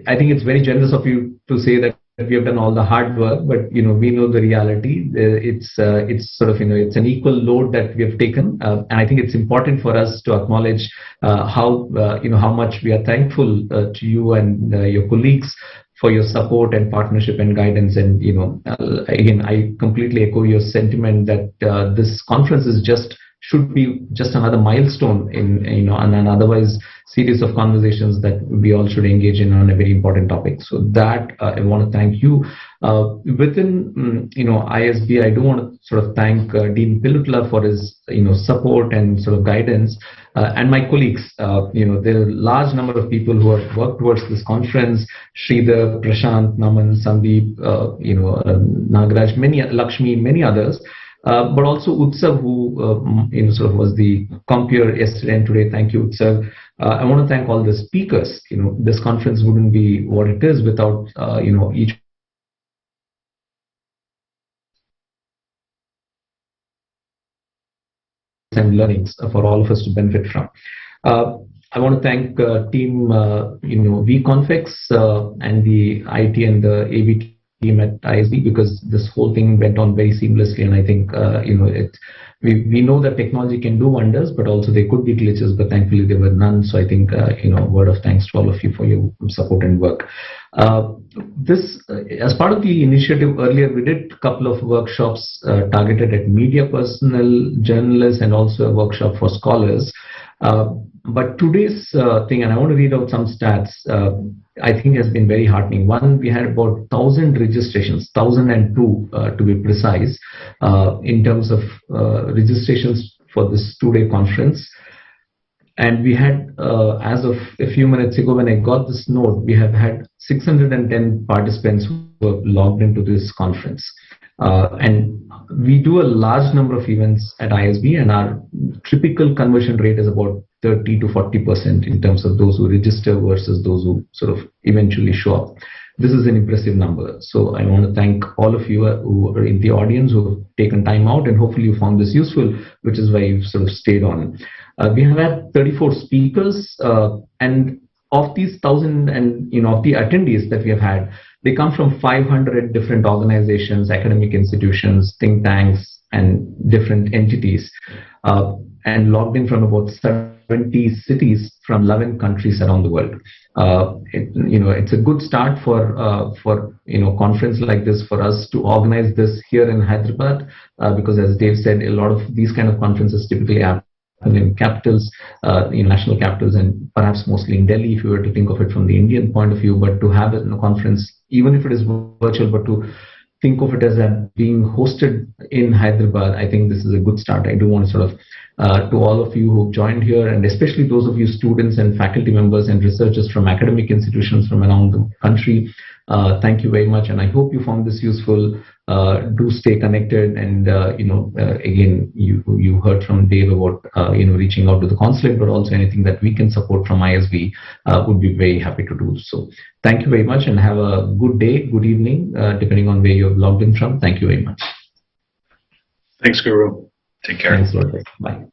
I think it's very generous of you to say that we have done all the hard work, but we know the reality. It's sort of it's an equal load that we have taken, and I think it's important for us to acknowledge how much we are thankful to you and your colleagues for your support and partnership and guidance. And again, I completely echo your sentiment that this conference should be just another milestone in an otherwise series of conversations that we all should engage in on a very important topic. So that I want to thank you. Within ISB, I do want to sort of thank Dean Pilutla for his support and sort of guidance, and my colleagues. There are a large number of people who have worked towards this conference: Sridhar, Prashant, Naman, Sandeep, Nagaraj, Lakshmi, many others. But also Utsav, who sort of was the compeer yesterday and today. Thank you, Utsav. I want to thank all the speakers. This conference wouldn't be what it is without each and learnings for all of us to benefit from. I want to thank team vConfex and the IT and the AV team at ISB, because this whole thing went on very seamlessly, and I think we know that technology can do wonders, but also there could be glitches, but thankfully there were none. So I think word of thanks to all of you for your support and work. This as part of the initiative earlier, we did a couple of workshops targeted at media personnel, journalists, and also a workshop for scholars. But today's thing, and I want to read out some stats, I think has been very heartening. One, we had about 1,000 registrations, 1,002 to be precise, in terms of registrations for this two-day conference. And we had, as of a few minutes ago when I got this note, we have had 610 participants who have logged into this conference. And we do a large number of events at ISB, and our typical conversion rate is about 30 to 40% in terms of those who register versus those who sort of eventually show up. This is an impressive number. So I want to thank all of you who are in the audience who have taken time out, and hopefully you found this useful, which is why you've sort of stayed on. We have had 34 speakers, and of these 1,000 and of the attendees that we have had, they come from 500 different organizations, academic institutions, think tanks, and different entities, and logged in from about 70 cities from 11 countries around the world. It's a good start for conference like this, for us to organize this here in Hyderabad, because as Dave said, a lot of these kind of conferences typically happen in capitals, in national capitals, and perhaps mostly in Delhi, if you were to think of it from the Indian point of view. But to have it in a conference, even if it is virtual, but to think of it as being hosted in Hyderabad, I think this is a good start. I do want to sort of, to all of you who've joined here, and especially those of you students and faculty members and researchers from academic institutions from around the country, thank you very much, and I hope you found this useful. Do stay connected, and again, you heard from Dave about reaching out to the consulate, but also anything that we can support from ISB, would be very happy to do so. Thank you very much, and have a good day, good evening, depending on where you have logged in from. Thank you very much. Thanks, Guru. Take care. Thanks a lot. Bye.